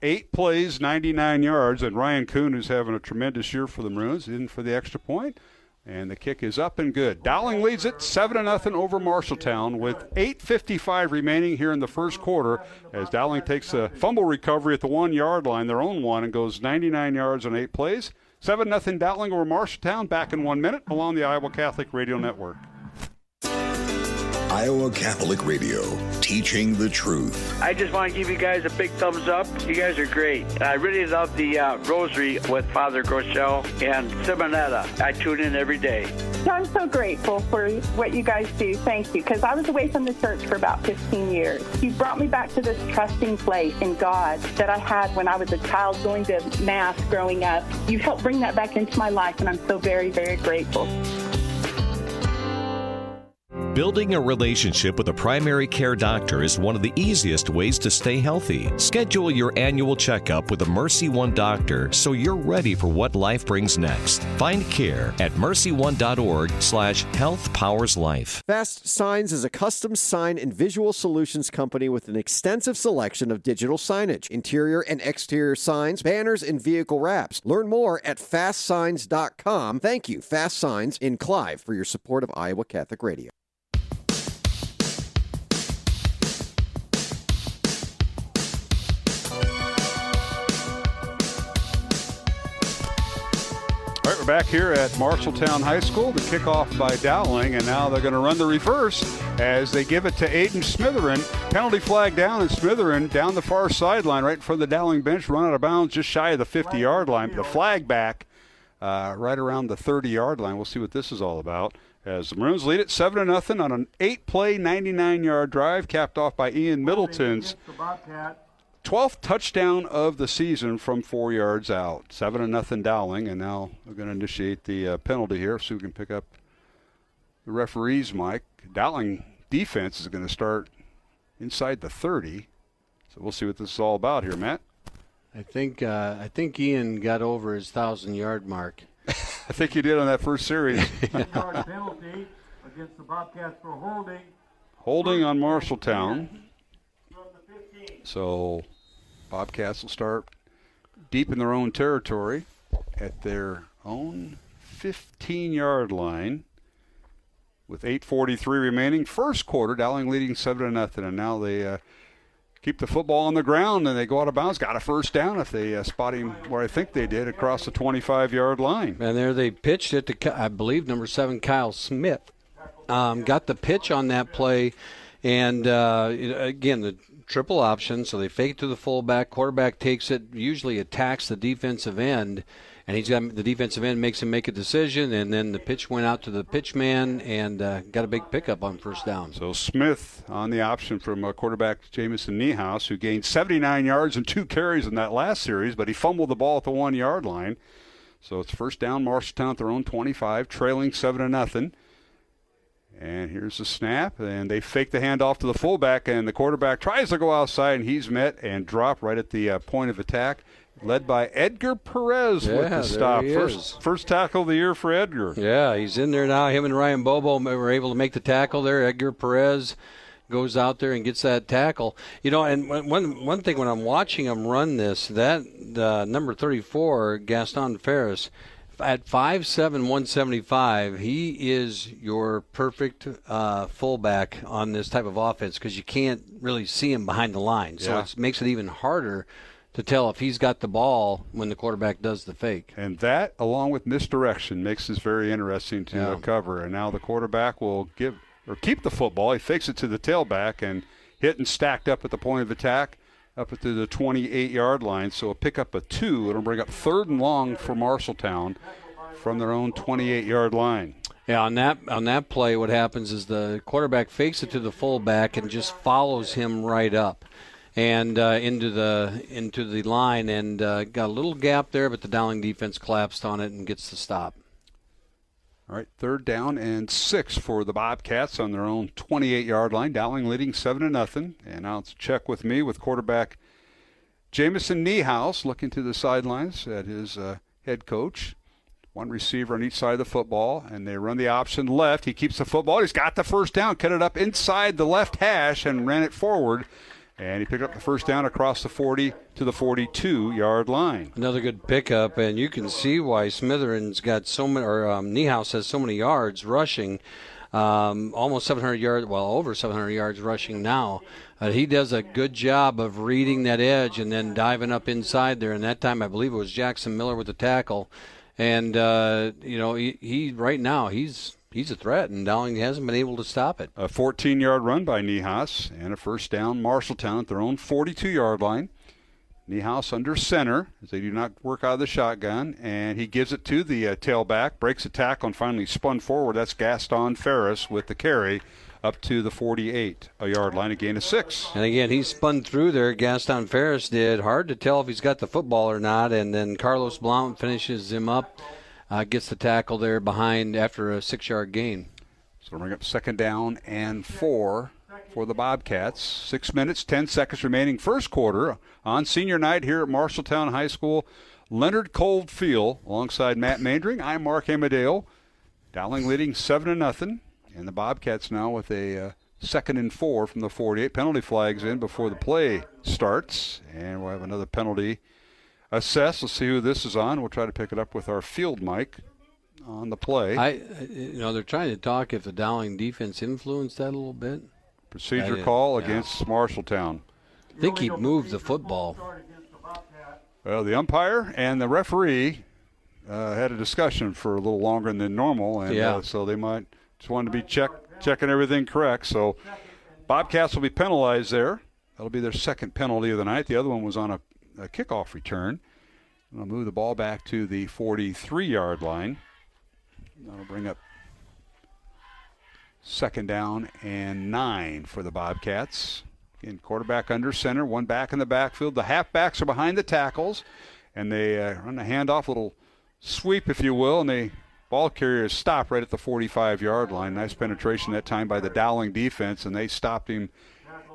8 plays, 99 yards, and Ryan Kuhn, who's having a tremendous year for the Maroons, in for the extra point. And the kick is up and good. Dowling leads it 7-0 over Marshalltown with 8:55 remaining here in the first quarter as Dowling takes a fumble recovery at the 1-yard line, their own one, and goes 99 yards on 8 plays. 7-0 Dowling over Marshalltown. Back in 1 minute along the Iowa Catholic Radio Network. Iowa Catholic Radio, teaching the truth. I just want to give you guys a big thumbs up. You guys are great. I really love the Rosary with Father Groeschel and Simonetta. I tune in every day. I'm so grateful for what you guys do. Thank you, because I was away from the church for about 15 years. You brought me back to this trusting place in God that I had when I was a child going to Mass growing up. You helped bring that back into my life, and I'm so very, very grateful. Building a relationship with a primary care doctor is one of the easiest ways to stay healthy. Schedule your annual checkup with a Mercy One doctor so you're ready for what life brings next. Find care at mercyone.org/healthpowerslife. Fast Signs is a custom sign and visual solutions company with an extensive selection of digital signage, interior and exterior signs, banners, and vehicle wraps. Learn more at fastsigns.com. Thank you, Fast Signs in Clive, for your support of Iowa Catholic Radio. All right, we're back here at Marshalltown High School. The kickoff by Dowling, and now they're going to run the reverse as they give it to Aiden Smitherin. Penalty flag down, and Smitherin down the far sideline right in front of the Dowling bench, run out of bounds just shy of the 50-yard line. The flag back right around the 30-yard line. We'll see what this is all about as the Maroons lead it 7-0 on an 8-play, 99-yard drive capped off by Ian Middleton's 12th touchdown of the season from 4 yards out. 7-0 Dowling, and now we're going to initiate the penalty here so we can pick up the referee's mic. Dowling defense is going to start inside the 30, so we'll see what this is all about here, Matt. I think Ian got over his 1,000-yard mark. I think he did on that first series. 10-yard penalty against the Bobcats for holding. Holding on Marshalltown. So Bobcats will start deep in their own territory at their own 15-yard line with 8:43 remaining. First quarter, Dowling leading 7-0, and now they keep the football on the ground and they go out of bounds. Got a first down if they spot him where I think they did, across the 25-yard line. And there they pitched it to, I believe, number 7, Kyle Smith. Got the pitch on that play, and again, the triple option, so they fake it to the fullback. Quarterback takes it, usually attacks the defensive end, and the defensive end makes him make a decision, and then the pitch went out to the pitch man and got a big pickup on first down. So Smith on the option from quarterback Jamison Niehaus, who gained 79 yards and 2 carries in that last series, but he fumbled the ball at the 1-yard line. So it's first down, Marshalltown at their own 25, trailing 7-0. And here's the snap, and they fake the handoff to the fullback, and the quarterback tries to go outside, and he's met and dropped right at the point of attack, led by Edgar Perez with the stop. First tackle of the year for Edgar. Yeah, he's in there now. Him and Ryan Bobo were able to make the tackle there. Edgar Perez goes out there and gets that tackle. You know, and one thing when I'm watching him run this, that number 34, Gaston Ferris, at 5'7", 175, he is your perfect fullback on this type of offense because you can't really see him behind the line. So it makes it even harder to tell if he's got the ball when the quarterback does the fake. And that, along with misdirection, makes this very interesting to cover. And now the quarterback will keep the football. He fakes it to the tailback and hit and stacked up at the point of attack up to the 28-yard line. So a pick up a 2. It'll bring up 3rd and long for Marshalltown from their own 28-yard line. Yeah, on that play, what happens is the quarterback fakes it to the fullback and just follows him right up and into the line, and got a little gap there, but the Dowling defense collapsed on it and gets the stop. All right, 3rd down and 6 for the Bobcats on their own 28-yard line. Dowling leading 7-0. And now it's check with me with quarterback Jamison Niehaus looking to the sidelines at his head coach. One receiver on each side of the football, and they run the option left. He keeps the football. He's got the first down, cut it up inside the left hash and ran it forward. And he picked up the first down across the 40 to the 42-yard line. Another good pickup, and you can see why Smitheren's got so many, or Niehaus has so many yards rushing, almost 700 yards, well, over 700 yards rushing now. He does a good job of reading that edge and then diving up inside there. And that time, I believe it was Jackson Miller with the tackle. And, he right now, he's a threat, and Dowling hasn't been able to stop it. A 14-yard run by Niehaus and a first down. Marshalltown at their own 42-yard line. Niehaus under center as they do not work out of the shotgun, and he gives it to the tailback, breaks a tackle, and finally spun forward. That's Gaston Ferris with the carry up to the 48-yard line, a gain of 6. And again, he spun through there. Gaston Ferris did. Hard to tell if he's got the football or not, and then Carlos Blount finishes him up. Gets the tackle there behind after a 6-yard gain. So we'll bring up 2nd down and 4 for the Bobcats. 6 minutes, 10 seconds remaining first quarter on senior night here at Marshalltown High School. Leonard Coldfield alongside Matt Mandring. I'm Mark Amadeo. Dowling leading 7-0. And the Bobcats now with a 2nd and 4 from the 48. Penalty flags in before the play starts. And we'll have another penalty assess. Let's see who this is on. We'll try to pick it up with our field mic on the play. They're trying to talk if the Dowling defense influenced that a little bit. Procedure call against Marshalltown. I think he moved the football. Well, the umpire and the referee had a discussion for a little longer than normal, and so they might just wanted to be checking everything correct. So Bobcats will be penalized there. That'll be their 2nd penalty of the night. The other one was on a kickoff return. They'll move the ball back to the 43-yard line. That'll bring up 2nd down and 9 for the Bobcats. Again, quarterback under center, one back in the backfield. The halfbacks are behind the tackles, and they run a handoff, little sweep, if you will, and the ball carrier stopped right at the 45-yard line. Nice penetration that time by the Dowling defense, and they stopped him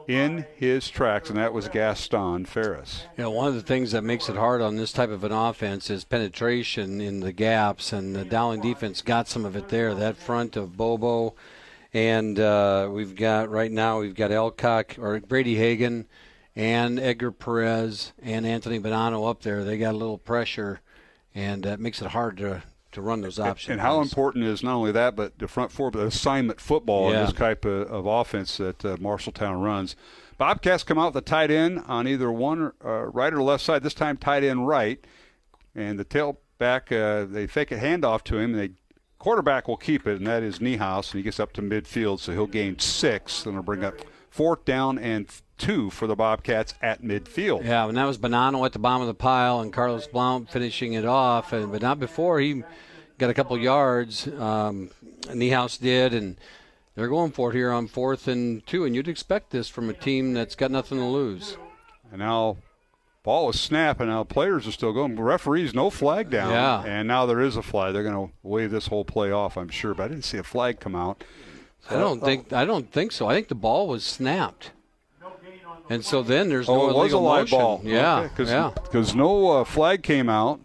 in his tracks, and that was Gaston Ferris. One of the things that makes it hard on this type of an offense is penetration in the gaps, and the Dowling defense got some of it there. That front of Bobo, and we've got Elcock or Brady Hagan and Edgar Perez and Anthony Bonanno up there. They got a little pressure, and that makes it hard to run those options. And how important is not only that, but the front four, but assignment football in this type of offense that Marshalltown runs. Bobcats come out with a tight end on either one right or left side, this time tight end right. And the tailback, they fake a handoff to him, and the quarterback will keep it, and that is Niehaus, and he gets up to midfield, so he'll gain 6. Then he'll bring up 4th down and 2 for the Bobcats at midfield. Yeah, and that was Bonanno at the bottom of the pile and Carlos Blount finishing it off, but not before he got a couple yards. Niehaus did, and they're going for it here on 4th and 2, and you'd expect this from a team that's got nothing to lose. And now ball is snapping. Now players are still going. Referees, no flag down, and now there is a flag. They're going to wave this whole play off, I'm sure, but I didn't see a flag come out. So, I don't think so. I think the ball was snapped. And so then there's no illegal motion. It was a live ball. Yeah, because no flag came out,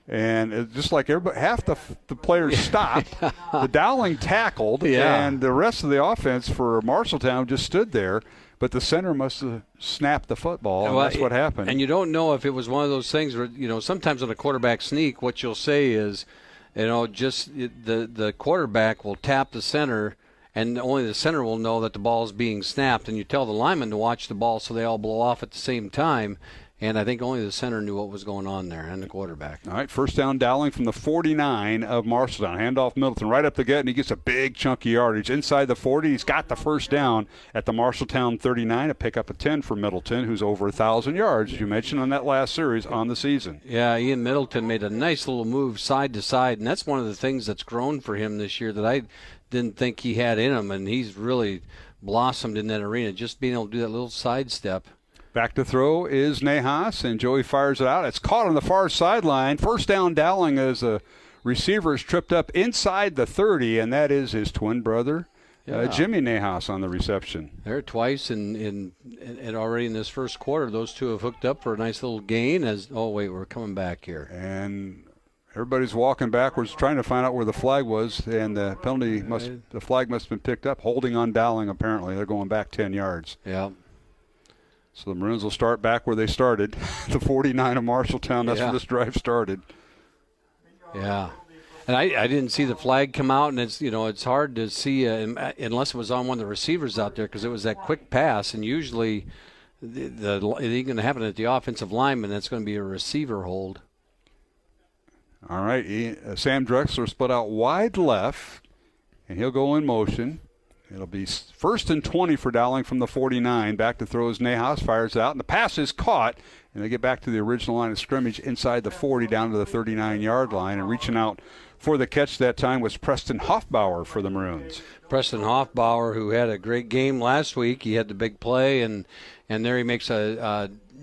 and it, just like everybody, half the players stopped. The Dowling tackled, and the rest of the offense for Marshalltown just stood there. But the center must have snapped the football, and that's what happened. And you don't know if it was one of those things where, sometimes on a quarterback sneak, what you'll say is, just the quarterback will tap the center, and only the center will know that the ball is being snapped, and you tell the lineman to watch the ball so they all blow off at the same time. And I think only the center knew what was going on there, and the quarterback. All right, first down Dowling from the 49 of Marshalltown. Handoff Middleton right up the gut, and he gets a big chunky yardage. Inside the 40, he's got the first down at the Marshalltown 39, a pickup of 10 for Middleton, who's over 1,000 yards, as you mentioned on that last series on the season. Yeah, Ian Middleton made a nice little move side to side, and that's one of the things that's grown for him this year that I didn't think he had in him, and he's really blossomed in that arena, just being able to do that little sidestep. Back to throw is Nejas, and Joey fires it out. It's caught on the far sideline. First down Dowling as a receiver is tripped up inside the 30, and that is his twin brother, Jimmy Nejas, on the reception. There twice, and already in this first quarter, those two have hooked up for a nice little gain. We're coming back here. And everybody's walking backwards trying to find out where the flag was, and the flag must have been picked up, holding on Dowling apparently. They're going back 10 yards. Yeah. So the Maroons will start back where they started, the 49 of Marshalltown. That's where this drive started. Yeah. And I didn't see the flag come out, and it's hard to see unless it was on one of the receivers out there, because it was that quick pass, and usually it ain't going to happen at the offensive lineman. That's going to be a receiver hold. All right, Sam Drexler split out wide left, and he'll go in motion. It'll be first and 20 for Dowling from the 49. Back to throws Nejas, fires out, and the pass is caught. And they get back to the original line of scrimmage inside the 40 down to the 39-yard line. And reaching out for the catch that time was Preston Hoffbauer for the Maroons. Preston Hoffbauer, who had a great game last week. He had the big play, and there he makes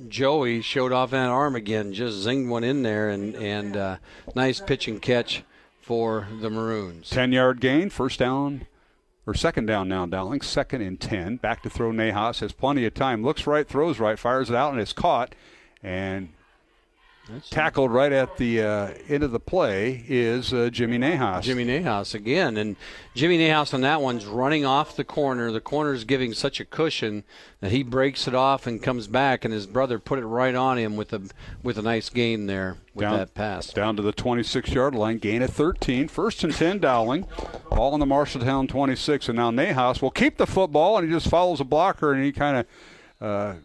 Joey showed off that arm again, just zinged one in there, and nice pitch and catch for the Maroons. 10-yard gain, second down now, Dowling, 2nd and 10. Back to throw Nejas, has plenty of time. Looks right, throws right, fires it out, and it's caught. And tackled right at the end of the play is Jimmy Nejas. Jimmy Nejas again. And Jimmy Nejas on that one's running off the corner. The corner's giving such a cushion that he breaks it off and comes back, and his brother put it right on him with a nice gain there with that pass. Down to the 26-yard line, gain of 13. 1st and 10, Dowling. Ball on the Marshalltown 26, and now Nejas will keep the football, and he just follows a blocker, and he kind of,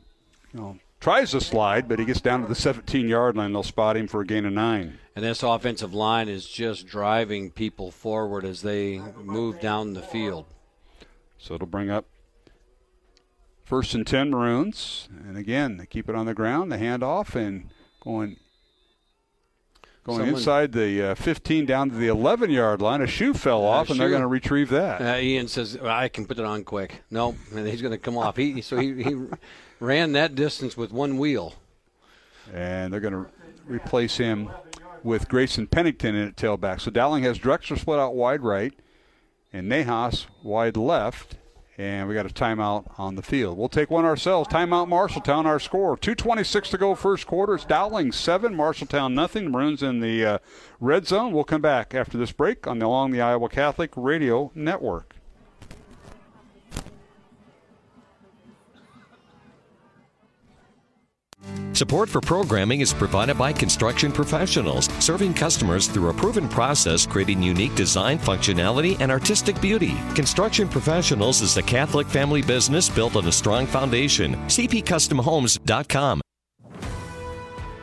tries to slide, but he gets down to the 17-yard line. They'll spot him for a gain of 9. And this offensive line is just driving people forward as they move down the field. So it'll bring up 1st and 10 Maroons. And again, they keep it on the ground, the handoff, and going inside the 15 down to the 11-yard line. A shoe fell off, and they're going to retrieve that. Ian says, I can put it on quick. Nope, and he's going to come off. He ran that distance with one wheel. And they're going to replace him with Grayson Pennington in at tailback. So Dowling has Drexler split out wide right and Nejas wide left. And we got a timeout on the field. We'll take one ourselves. Timeout Marshalltown, our score. 2:26 to go first quarter. It's Dowling 7, Marshalltown nothing. Maroons in the red zone. We'll come back after this break along the Iowa Catholic Radio Network. Support for programming is provided by Construction Professionals, serving customers through a proven process, creating unique design, functionality, and artistic beauty. Construction Professionals is a Catholic family business built on a strong foundation. CPCustomHomes.com.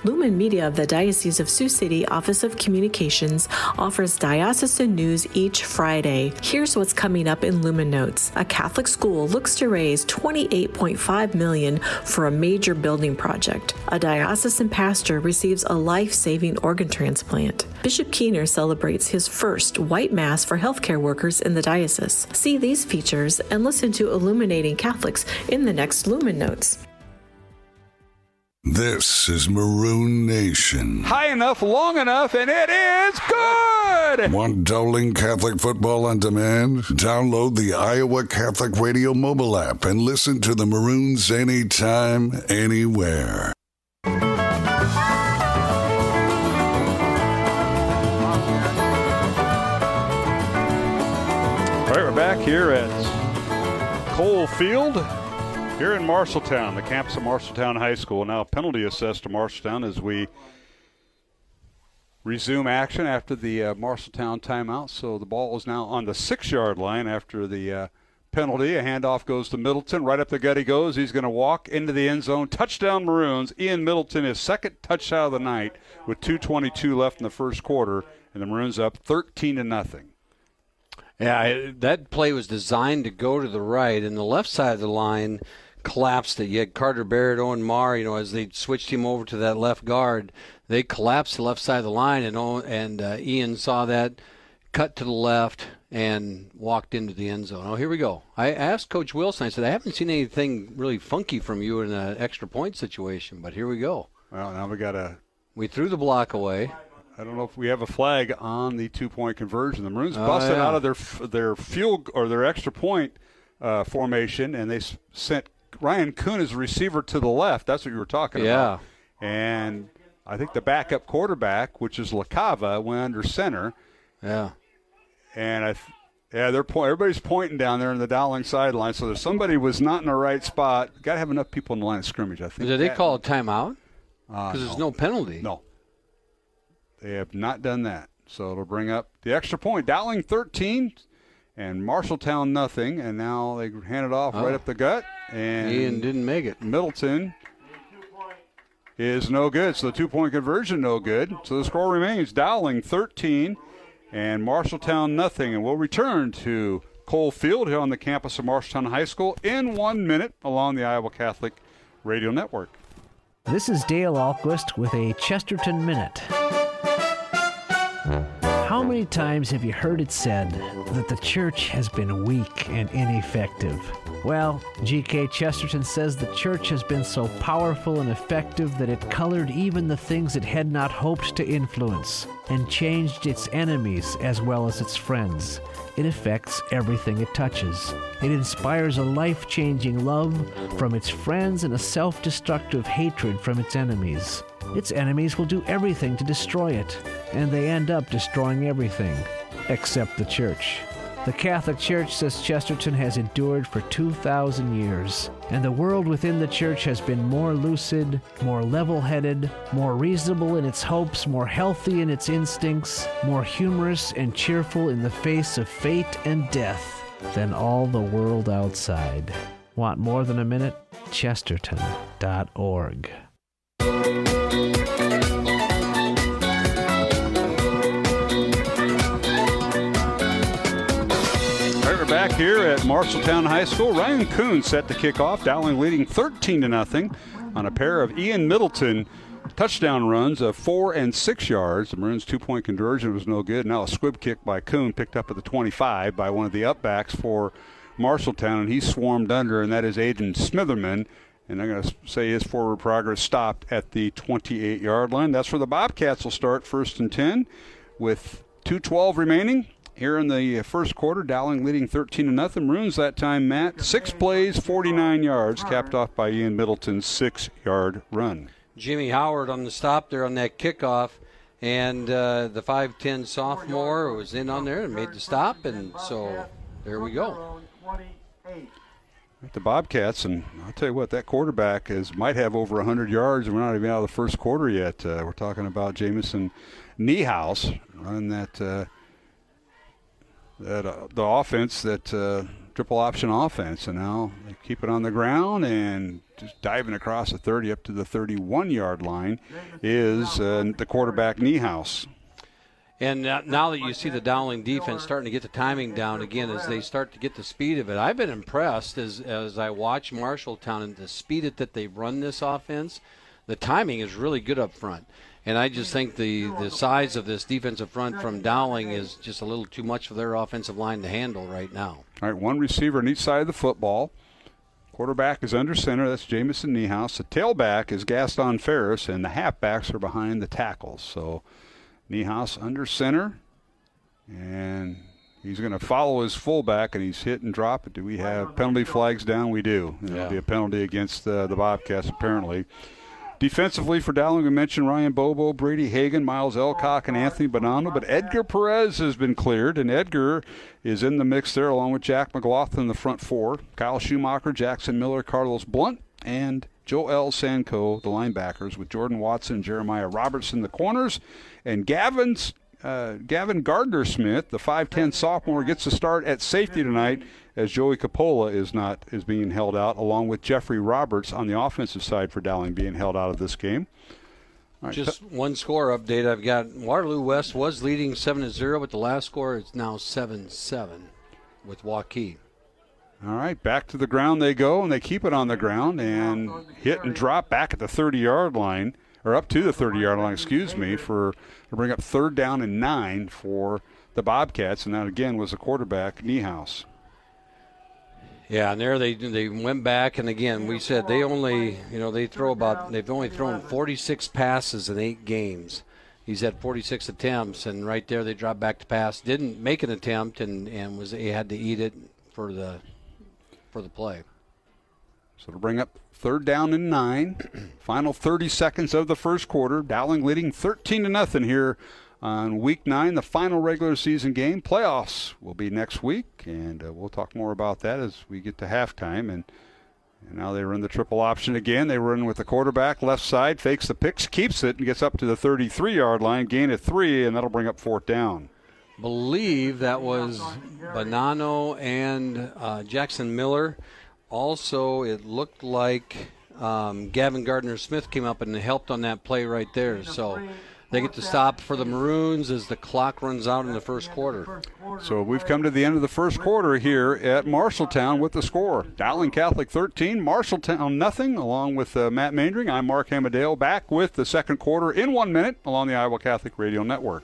Lumen Media of the Diocese of Sioux City Office of Communications offers diocesan news each Friday. Here's what's coming up in Lumen Notes. A Catholic school looks to raise $28.5 million for a major building project. A diocesan pastor receives a life-saving organ transplant. Bishop Keener celebrates his first white mass for healthcare workers in the diocese. See these features and listen to Illuminating Catholics in the next Lumen Notes. This is Maroon Nation. High enough, long enough, and it is good! Want Dowling Catholic football on demand? Download the Iowa Catholic Radio mobile app and listen to the Maroons anytime, anywhere. All right, we're back here at Cole Field. Here in Marshalltown, the campus of Marshalltown High School. Now a penalty assessed to Marshalltown as we resume action after the Marshalltown timeout. So the ball is now on the 6-yard line after the penalty. A handoff goes to Middleton. Right up the gut he goes. He's going to walk into the end zone. Touchdown Maroons. Ian Middleton, his second touchdown of the night with 2:22 left in the first quarter, and the Maroons up 13-0. Yeah, that play was designed to go to the right, and the left side of the line collapsed it. You had Carter Barrett, Owen Marr, as they switched him over to that left guard, they collapsed the left side of the line, and Ian saw that, cut to the left, and walked into the end zone. Oh, here we go. I asked Coach Wilson, I said, I haven't seen anything really funky from you in an extra point situation, but here we go. Well, now we threw the block away. I don't know if we have a flag on the 2-point conversion. The Maroons busted out of their field or their extra point formation, and they sent Ryan Kuhn as a receiver to the left. That's what you were talking about. And I think the backup quarterback, which is LaCava, went under center. Yeah. And everybody's pointing down there in the Dowling sideline. So there's somebody was not in the right spot. Got to have enough people in the line of scrimmage, I think. Did they call a timeout? Because there's no penalty. No. They have not done that. So it'll bring up the extra point. Dowling 13 and Marshalltown nothing. And now they hand it off right up the gut. And Ian didn't make it. Middleton is no good. So the 2-point conversion no good. So the score remains Dowling 13 and Marshalltown nothing. And we'll return to Cole Field here on the campus of Marshalltown High School in 1 minute along the Iowa Catholic Radio Network. This is Dale Ahlquist with a Chesterton Minute. How many times have you heard it said that the church has been weak and ineffective? Well, G.K. Chesterton says the church has been so powerful and effective that it colored even the things it had not hoped to influence, and changed its enemies as well as its friends. It affects everything it touches. It inspires a life-changing love from its friends and a self-destructive hatred from its enemies. Its enemies will do everything to destroy it, and they end up destroying everything, except the church. The Catholic Church, says Chesterton, has endured for 2,000 years, and the world within the church has been more lucid, more level-headed, more reasonable in its hopes, more healthy in its instincts, more humorous and cheerful in the face of fate and death than all the world outside. Want more than a minute? Chesterton.org. Back here at Marshalltown High School, Ryan Kuhn set to kick off. Dowling leading 13-0 on a pair of Ian Middleton touchdown runs of 4 and 6 yards. The Maroons' 2-point conversion was no good. Now a squib kick by Kuhn picked up at the 25 by one of the upbacks for Marshalltown, and he swarmed under, and that is Aiden Smitherman. And I'm going to say his forward progress stopped at the 28-yard line. That's where the Bobcats will start, 1st and 10, with 2:12 remaining. Here in the first quarter, Dowling leading 13-0. Maroons that time, Matt, 6 plays, 49 yards, capped off by Ian Middleton's 6-yard run. Jimmy Howard on the stop there on that kickoff, and the 5'10 sophomore was in on there and made the stop, and so there we go. The Bobcats, and I'll tell you what, that quarterback might have over 100 yards, and we're not even out of the first quarter yet. We're talking about Jamison Niehaus running that the offense, that triple option offense, and now they keep it on the ground and just diving across the 30 up to the 31-yard line is the quarterback Niehaus. And now that you see the Dowling defense starting to get the timing down again as they start to get the speed of it, I've been impressed as I watch Marshalltown and the speed that they run this offense. The timing is really good up front. And I just think the size of this defensive front from Dowling is just a little too much for their offensive line to handle right now. All right, one receiver on each side of the football. Quarterback is under center. That's Jamison Niehaus. The tailback is Gaston Ferris, and the halfbacks are behind the tackles. So Niehaus under center, and he's going to follow his fullback, and he's hit and drop it. Do we have penalty flags down? We do. It'll be a penalty against the Bobcats, apparently. Defensively for Dowling, we mentioned Ryan Bobo, Brady Hagan, Miles Elcock, and Anthony Bonanno, but Edgar Perez has been cleared, and Edgar is in the mix there along with Jack McLaughlin in the front four, Kyle Schumacher, Jackson Miller, Carlos Blunt, and Joel Sanko, the linebackers, with Jordan Watson and Jeremiah Robertson, the corners, and Gavin Gavin Gardner-Smith, the 5'10 sophomore, gets the start at safety tonight as Joey Coppola is being held out, along with Jeffrey Roberts on the offensive side for Dowling being held out of this game. Right. Just one score update I've got. Waterloo West was leading 7-0, but the last score is now 7-7 with Waukee. All right, back to the ground they go, and they keep it on the ground and hit and drop back at the 30-yard line, or up to the 30-yard line, to bring up 3rd down and 9 for the Bobcats, and that again was the quarterback, Niehaus. Yeah, and there they went back, and again we said they've only thrown 46 passes in 8 games. He's had 46 attempts, and right there they dropped back to pass. Didn't make an attempt, and he had to eat it for the play. So to bring up 3rd down and 9, final 30 seconds of the first quarter. Dowling leading 13-0 here on Week 9, the final regular season game. Playoffs will be next week, and we'll talk more about that as we get to halftime. And now they run the triple option again. They run with the quarterback, left side, fakes the picks, keeps it, and gets up to the 33-yard line, gain of 3, and that'll bring up 4th down. Believe that was Bonanno and Jackson Miller. Also, it looked like Gavin Gardner-Smith came up and helped on that play right there. So they get to stop for the Maroons as the clock runs out in the first quarter. So we've come to the end of the first quarter here at Marshalltown with the score. Dowling Catholic 13, Marshalltown nothing, along with Matt Maindring. I'm Mark Hamadale, back with the second quarter in 1 minute along the Iowa Catholic Radio Network.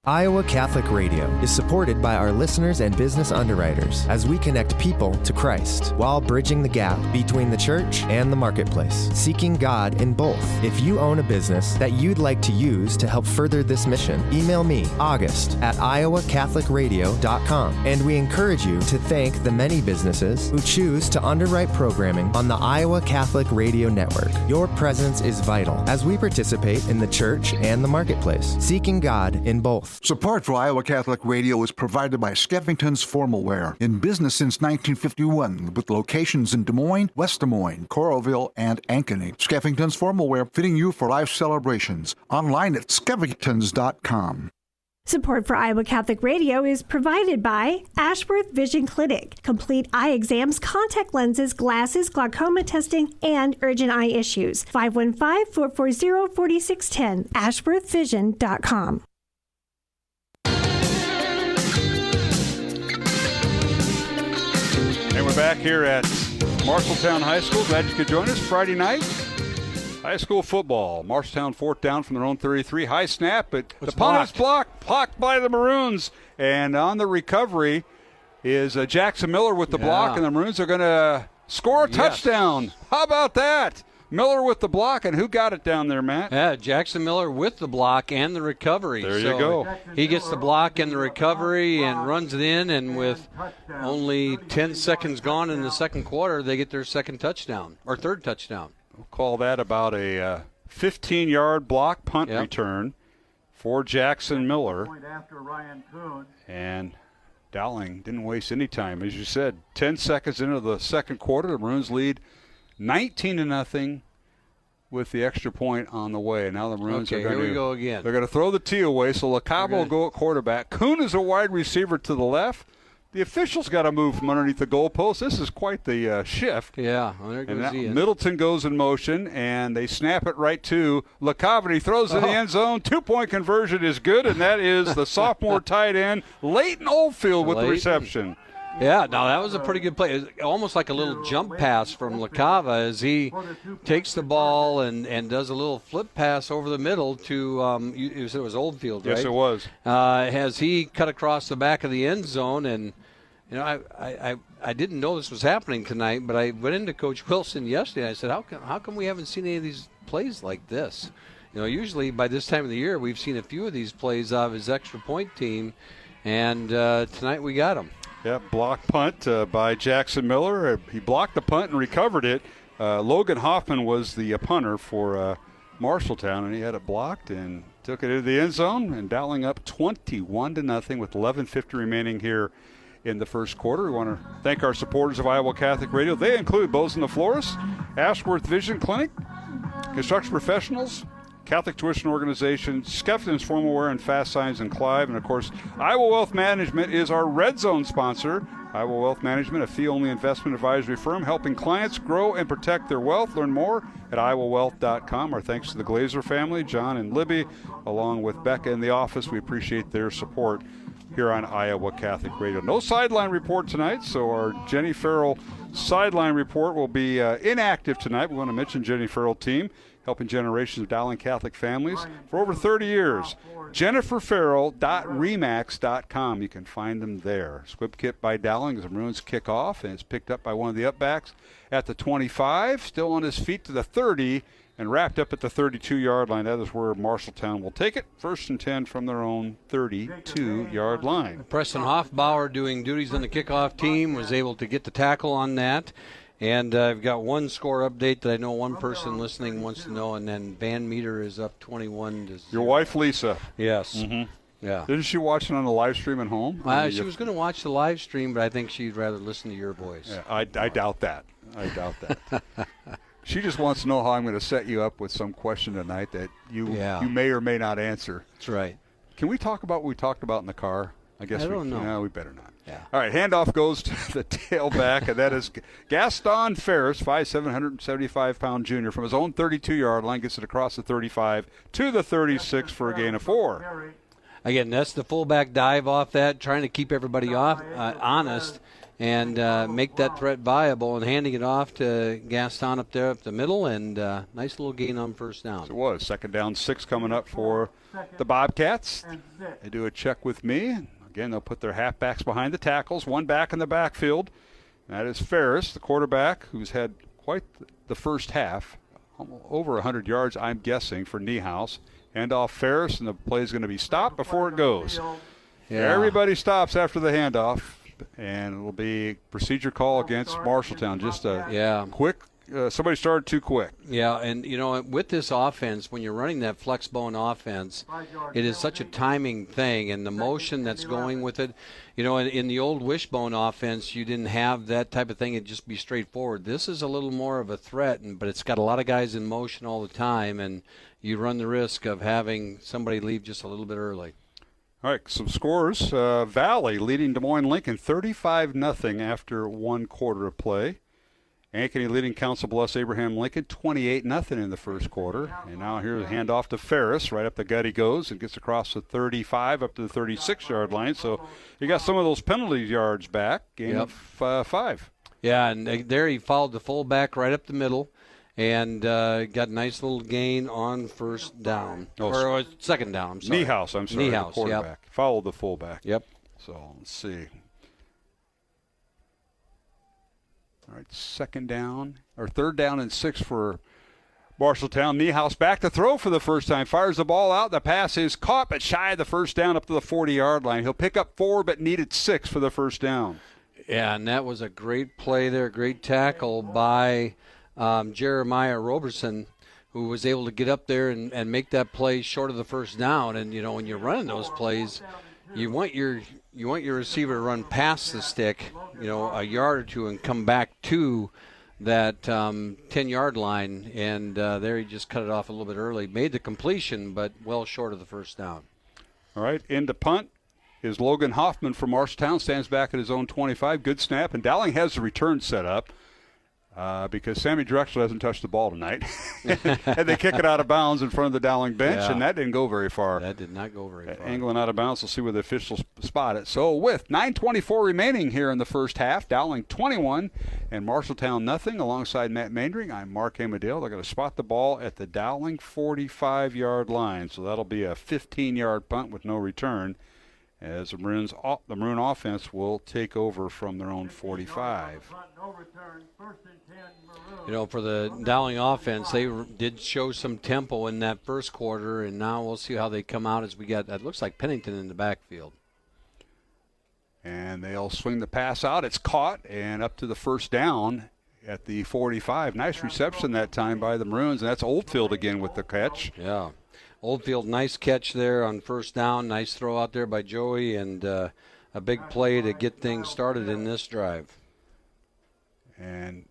Iowa Catholic Radio is supported by our listeners and business underwriters as we connect people to Christ while bridging the gap between the church and the marketplace, seeking God in both. If you own a business that you'd like to use to help further this mission, email me, august@iowacatholicradio.com, and we encourage you to thank the many businesses who choose to underwrite programming on the Iowa Catholic Radio Network. Your presence is vital as we participate in the church and the marketplace, seeking God in both. Support for Iowa Catholic Radio is provided by Skeffington's Formal Wear, in business since 1951, with locations in Des Moines, West Des Moines, Coralville, and Ankeny. Skeffington's Formal Wear, fitting you for life celebrations. Online at skeffingtons.com. Support for Iowa Catholic Radio is provided by Ashworth Vision Clinic. Complete eye exams, contact lenses, glasses, glaucoma testing, and urgent eye issues. 515-440-4610. ashworthvision.com. And we're back here at Marshalltown High School. Glad you could join us Friday night. High school football. Marshalltown 4th down from their own 33. High snap, but the punt is blocked by the Maroons. And on the recovery is Jackson Miller with the block, and the Maroons are going to score a touchdown. How about that? Miller with the block, and who got it down there, Matt? Yeah, Jackson Miller with the block and the recovery. There you go. He gets the block and the recovery and runs it in, and with only 10 seconds gone in the second quarter, they get their second touchdown, or third touchdown. We'll call that about a 15-yard block punt return for Jackson Miller. And Dowling didn't waste any time. As you said, 10 seconds into the second quarter, the Maroons lead 19-0 with the extra point on the way. Now the Maroons are going to go again. They're going to throw the tee away, so LaCava will go at quarterback. Kuhn is a wide receiver to the left. The officials got to move from underneath the goalpost. This is quite the shift. Yeah, well, there goes Ian. Middleton goes in motion, and they snap it right to LaCava. He throws in the end zone. 2-point conversion is good, and that is the sophomore tight end, Leighton Oldfield, with the reception. Yeah, no, that was a pretty good play. It was almost like a little jump pass from LaCava as he takes the ball and does a little flip pass over the middle to, you said it was Oldfield, right? Yes, it was. As he cut across the back of the end zone, and you know, I didn't know this was happening tonight, but I went into Coach Wilson yesterday. I said, how come we haven't seen any of these plays like this? You know, usually by this time of the year, we've seen a few of these plays out of his extra point team, and tonight we got them. Yeah, block punt by Jackson Miller. He blocked the punt and recovered it. Logan Hoffman was the punter for Marshalltown, and he had it blocked and took it into the end zone, and Dowling up 21-0 with 11:50 remaining here in the first quarter. We want to thank our supporters of Iowa Catholic Radio. They include Bozen the Florist, Ashworth Vision Clinic, Construction Professionals, Catholic Tuition Organization, Skeffington's Formal Wear and Fast Signs in Clive. And, of course, Iowa Wealth Management is our Red Zone sponsor. Iowa Wealth Management, a fee-only investment advisory firm helping clients grow and protect their wealth. Learn more at iowawealth.com. Our thanks to the Glazer family, John and Libby, along with Becca in the office. We appreciate their support here on Iowa Catholic Radio. No sideline report tonight, so our Jenny Farrell sideline report will be inactive tonight. We want to mention Jenny Farrell team, helping generations of Dowling Catholic families for over 30 years. JenniferFarrell.remax.com. You can find them there. Squib kit by Dowling as the Maroons kick off, and it's picked up by one of the upbacks at the 25, still on his feet to the 30, and wrapped up at the 32-yard line. That is where Marshalltown will take it. 1st and 10 from their own 32-yard line. Preston Hoffbauer, doing duties on the kickoff team, was able to get the tackle on that. And I've got one score update that I know one person listening wants to know, and then Van Meter is up 21-0. Your wife, Lisa. Yes. Mm-hmm. Yeah. Didn't she watch it on the live stream at home? She was going to watch the live stream, but I think she'd rather listen to your voice. Yeah, I doubt that. I doubt that. She just wants to know how I'm going to set you up with some question tonight that you may or may not answer. That's right. Can we talk about what we talked about in the car? I guess I don't know. No, we better not. Yeah. All right, handoff goes to the tailback, and that is Gaston Ferris, 5'7", 175-pound junior, from his own 32-yard line, gets it across the 35 to the 36 for a gain of 4. Again, that's the fullback dive off that, trying to keep everybody honest and make that threat viable, and handing it off to Gaston up there up the middle, and nice little gain on first down. It was. 2nd down, 6 coming up for the Bobcats. They do a check with me. Again, they'll put their halfbacks behind the tackles, one back in the backfield. That is Ferris, the quarterback, who's had quite the first half, over 100 yards, I'm guessing, for Niehaus. Hand off Ferris, and the play is going to be stopped before it goes. Yeah. Everybody stops after the handoff, and it will be procedure call against Marshalltown. Just a quick. Somebody started too quick. Yeah, and, with this offense, when you're running that flex bone offense, it is such a timing thing, and the motion that's going with it. In the old wishbone offense, you didn't have that type of thing. It'd just be straightforward. This is a little more of a threat, but it's got a lot of guys in motion all the time, and you run the risk of having somebody leave just a little bit early. All right, some scores. Valley leading Des Moines Lincoln 35-0 after 1 quarter of play. Ankeny leading Council Bluffs Abraham Lincoln 28-0 in the first quarter. And now here's a handoff to Ferris. Right up the gut he goes and gets across the 35 up to the 36-yard line. So you got some of those penalty yards back. Gain of 5. Yeah, and there he followed the fullback right up the middle and got a nice little gain on first down. Or second down, I'm sorry. Niehaus, the quarterback. Yep. Followed the fullback. Yep. So let's see. All right, 3rd down and 6 for Marshalltown. Niehaus back to throw for the first time. Fires the ball out. The pass is caught, but shy of the first down up to the 40-yard line. He'll pick up 4, but needed 6 for the first down. Yeah, and that was a great play there. Great tackle by Jeremiah Roberson, who was able to get up there and make that play short of the first down. And, when you're running those plays, you want your receiver to run past the stick, a yard or two and come back to that 10-yard line. And there he just cut it off a little bit early. Made the completion, but well short of the first down. All right, into punt is Logan Hoffman from Marshalltown. Stands back at his own 25. Good snap. And Dowling has the return set up. Because Sammy Drexler hasn't touched the ball tonight. And they kick it out of bounds in front of the Dowling bench, and that didn't go very far. That did not go very far. Angling out of bounds. We'll see where the officials spot it. So with 9:24 remaining here in the first half, Dowling 21 and Marshalltown nothing. Alongside Matt Maindring, I'm Mark Amadale. They're going to spot the ball at the Dowling 45-yard line. So that'll be a 15-yard punt with no return, as the Maroon offense will take over from their own 45. For the Dowling offense, they did show some tempo in that first quarter, and now we'll see how they come out as we got, it looks like Pennington in the backfield. And they'll swing the pass out. It's caught and up to the first down at the 45. Nice reception that time by the Maroons, and that's Oldfield again with the catch. Yeah. Oldfield, nice catch there on first down. Nice throw out there by Joey, and a big play to get things started in this drive. And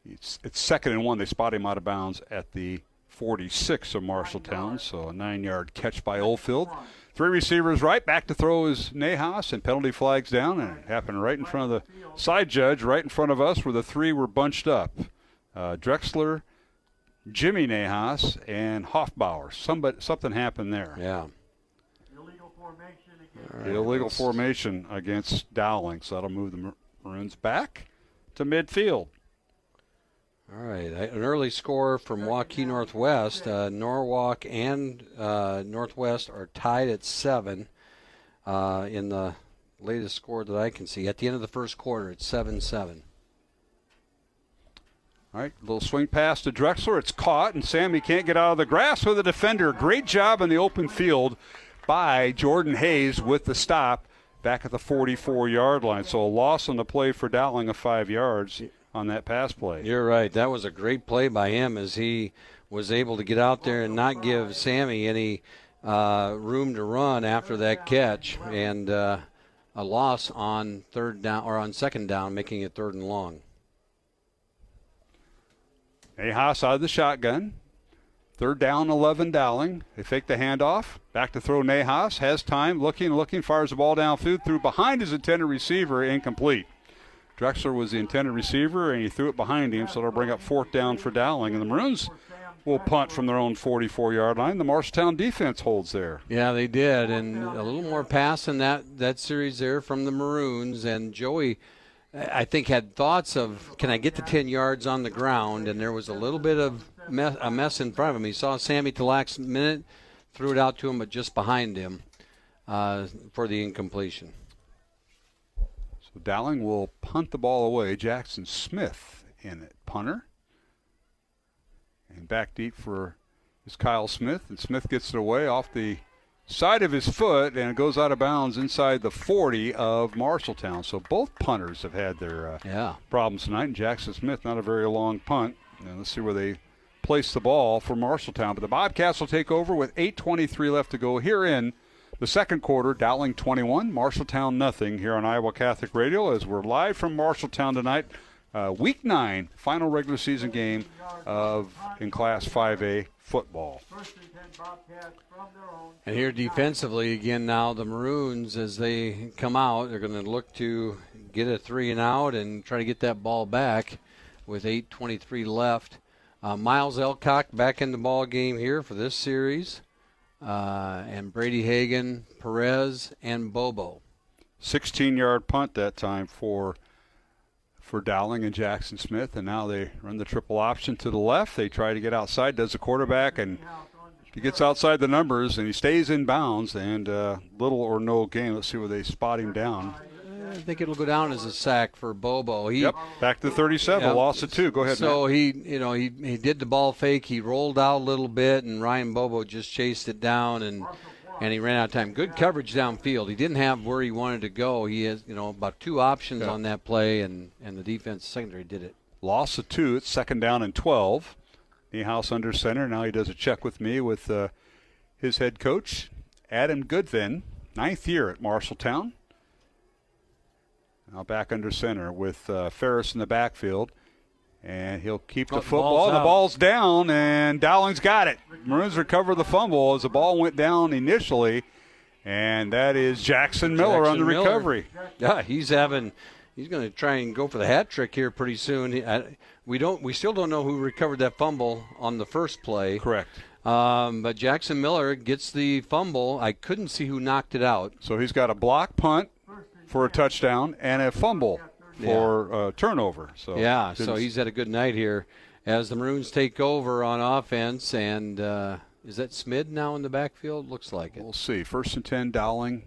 it's 2nd and 1. They spot him out of bounds at the 46 of Marshalltown, so a 9-yard catch by Oldfield. 3 receivers right, back to throw is Nahas, and penalty flags down, and it happened right in front of the side judge, right in front of us, where the 3 were bunched up. Drexler, Jimmy Nahas, and Hoffbauer. Something happened there. Yeah. Illegal formation against Dowling, so that'll move the Maroons back to midfield. All right, an early score from Waukee Northwest. Norwalk and Northwest are tied at 7 in the latest score that I can see. At the end of the first quarter, it's 7-7. All right, little swing pass to Drexler. It's caught, and Sammy can't get out of the grass with a defender. Great job in the open field by Jordan Hayes with the stop back at the 44-yard line. So a loss on the play for Dowling of 5 yards on that pass play. You're right. That was a great play by him as he was able to get out there and not give Sammy any room to run after that catch, and a loss on third down or on second down, making it 3rd and long. Nahas out of the shotgun. 3rd down, 11 Dowling. They fake the handoff. Back to throw Nahas. Has time. Looking. Fires the ball downfield. Threw behind his intended receiver. Incomplete. Drexler was the intended receiver, and he threw it behind him, so it'll bring up 4th down for Dowling. And the Maroons will punt from their own 44-yard line. The Marshalltown defense holds there. Yeah, they did. And a little more pass in that series there from the Maroons. And Joey, I think, had thoughts of, can I get to 10 yards on the ground? And there was a little bit of a mess in front of him. He saw Sammy to last minute, threw it out to him, but just behind him for the incompletion. So Dowling will punt the ball away. Jackson Smith in it, punter. And back deep is Kyle Smith. And Smith gets it away off the side of his foot, and it goes out of bounds inside the 40 of Marshalltown. So both punters have had their problems tonight. And Jackson Smith, not a very long punt. And let's see where they place the ball for Marshalltown. But the Bobcats will take over with 8:23 left to go here in the second quarter. Dowling 21, Marshalltown nothing here on Iowa Catholic Radio as we're live from Marshalltown tonight. Week 9, final regular season game in Class 5A football. And here defensively again now, the Maroons, as they come out, they're going to look to get a 3-and-out and try to get that ball back with 8:23 left. Miles Elcock back in the ball game here for this series. And Brady Hagan, Perez, and Bobo. 16-yard punt that time for Dowling and Jackson Smith, and now they run the triple option to the left. They try to get outside, does the quarterback, and he gets outside the numbers, and he stays in bounds, and little or no gain. Let's see where they spot him down. I think it'll go down as a sack for Bobo. Back to 37, loss of 2. Go ahead, So Matt. he did the ball fake. He rolled out a little bit, and Ryan Bobo just chased it down, and he ran out of time. Good coverage downfield. He didn't have where he wanted to go. He has about 2 options on that play, and the defense secondary did it. Loss of 2. It's 2nd down and 12. Niehaus under center. Now he does a check with me with his head coach, Adam Goodvin, 9th year at Marshalltown. Now back under center with Ferris in the backfield. And he'll keep the football. The ball's down, and Dowling's got it. Maroons recover the fumble as the ball went down initially. And that is Jackson Miller on the recovery. Yeah, he's going to try and go for the hat trick here pretty soon. We still don't know who recovered that fumble on the first play. Correct. But Jackson Miller gets the fumble. I couldn't see who knocked it out. So he's got a block punt for a touchdown and a fumble for turnover. So he's had a good night here as the Maroons take over on offense. And is that Smid now in the backfield? Looks like it. We'll see. 1st and 10, Dowling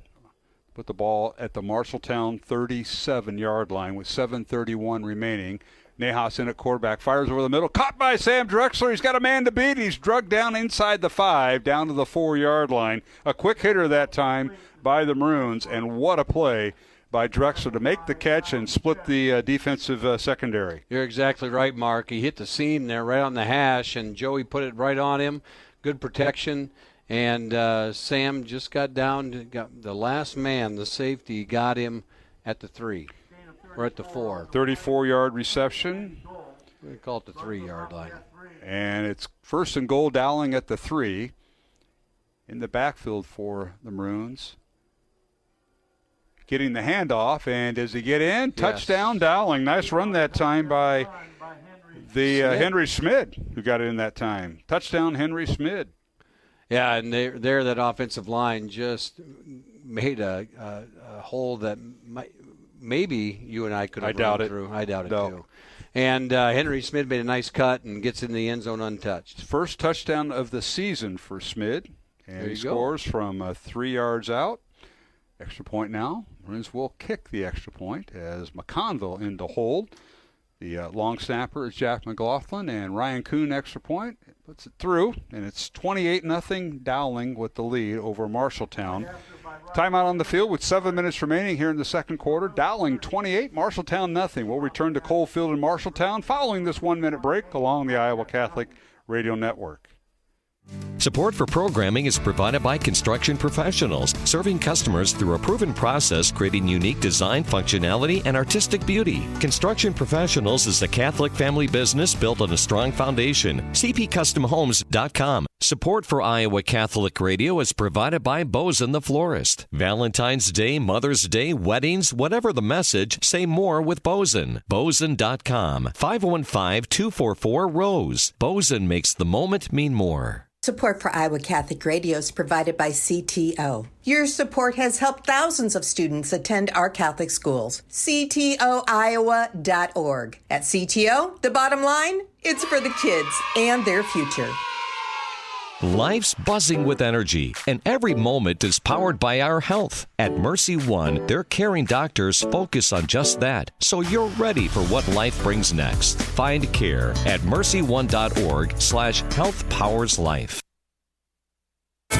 put the ball at the Marshalltown 37-yard line with 7:31 remaining. Nahas in at quarterback, fires over the middle, caught by Sam Drexler. He's got a man to beat. He's drugged down inside the 5, down to the 4-yard line. A quick hitter that time by the Maroons, and what a play by Drexler to make the catch and split the defensive secondary. You're exactly right, Mark. He hit the seam there right on the hash, and Joey put it right on him. Good protection, and Sam just got down. Got the last man, the safety, got him at the 3 or at the 4. 34-yard reception. We call it the 3-yard line. And it's first and goal, Dowling at the 3. In the backfield for the Maroons. Getting the handoff, and does he get in? Touchdown, Dowling. Nice run that time by the Henry Smid, who got it in that time. Touchdown, Henry Smid. Yeah, and there that offensive line just made a hole that maybe you and I could have run through. I doubt it, too. And Henry Smid made a nice cut and gets in the end zone untouched. First touchdown of the season for Smid, and he scores from 3 yards out. Extra point now. Maroons will kick the extra point as McConville in to hold. The long snapper is Jack McLaughlin, and Ryan Kuhn extra point. Puts it through, and it's 28-0 Dowling with the lead over Marshalltown. Timeout on the field with 7 minutes remaining here in the second quarter. Dowling 28, Marshalltown nothing. We'll return to Cole Field in Marshalltown following this 1-minute break along the Iowa Catholic Radio Network. Support for programming is provided by Construction Professionals, serving customers through a proven process, creating unique design, functionality, and artistic beauty. Construction Professionals is a Catholic family business built on a strong foundation. CPCustomHomes.com. Support for Iowa Catholic Radio is provided by Bozen the Florist. Valentine's Day, Mother's Day, weddings, whatever the message, say more with Bozen. Bozen.com. 515-244-ROSE. Bozen makes the moment mean more. Support for Iowa Catholic Radio is provided by CTO. Your support has helped thousands of students attend our Catholic schools. CTOIowa.org. At CTO, the bottom line, it's for the kids and their future. Life's buzzing with energy, and every moment is powered by our health. At Mercy One, their caring doctors focus on just that, so you're ready for what life brings next. Find care at mercyone.org/healthpowerslife. All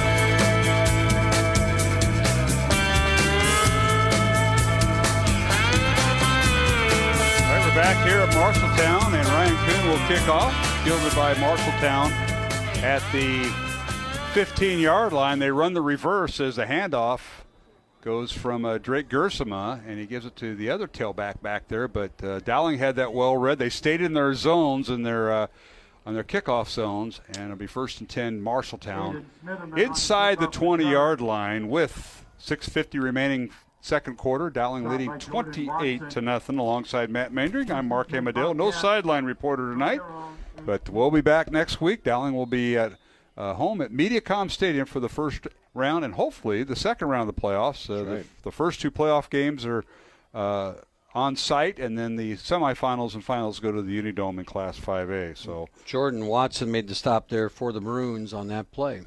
right, we're back here at Marshalltown, and Ryan Kuhn will kick off, fielded by Marshalltown. At the 15-yard line, they run the reverse as the handoff goes from Drake Gersema, and he gives it to the other tailback back there. But Dowling had that well read. They stayed in their zones, in their on their kickoff zones, and it'll be 1st and 10 Marshalltown inside the 20-yard line with 6:50 remaining second quarter. Dowling leading 28-0 alongside Matt Mandring. I'm Mark Amadale. No sideline reporter tonight. But we'll be back next week. Dowling will be at home at Mediacom Stadium for the first round and hopefully the second round of the playoffs. The first two playoff games are on site, and then the semifinals and finals go to the Unidome in Class 5A. So Jordan Watson made the stop there for the Maroons on that play.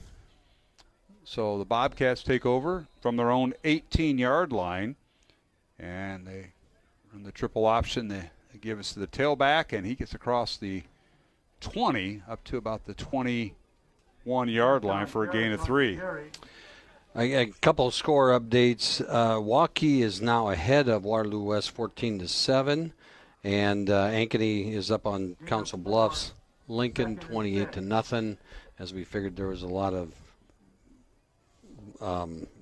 So the Bobcats take over from their own 18-yard line, and they run the triple option. They give us to the tailback, and he gets across the 20 up to about the 21-yard line for a gain of 3. A couple of score updates. Waukee is now ahead of Waterloo West 14-7, and Ankeny is up on Council Bluffs. Lincoln 28-0, as we figured there was a lot of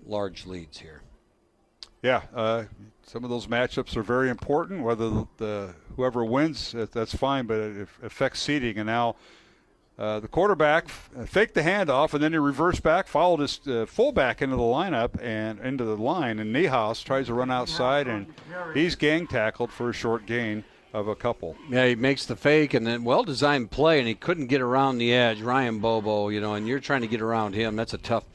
large leads here. Yeah, some of those matchups are very important. Whether whoever wins, that's fine, but it affects seeding. And now the quarterback faked the handoff, and then he reversed back, followed his fullback into the lineup and into the line. And Niehaus tries to run outside, and he's gang tackled for a short gain of a couple. Yeah, he makes the fake, and then well-designed play, and he couldn't get around the edge. Ryan Bobo, and you're trying to get around him. That's a tough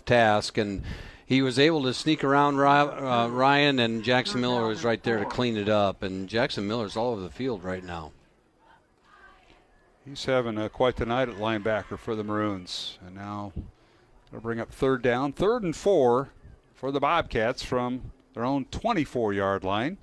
task, and he was able to sneak around Ryan, and Jackson Miller was right there to clean it up. And Jackson Miller's all over the field right now. He's having quite the night at linebacker for the Maroons. And now they'll bring up third down. 3rd and 4 for the Bobcats from their own 24-yard line.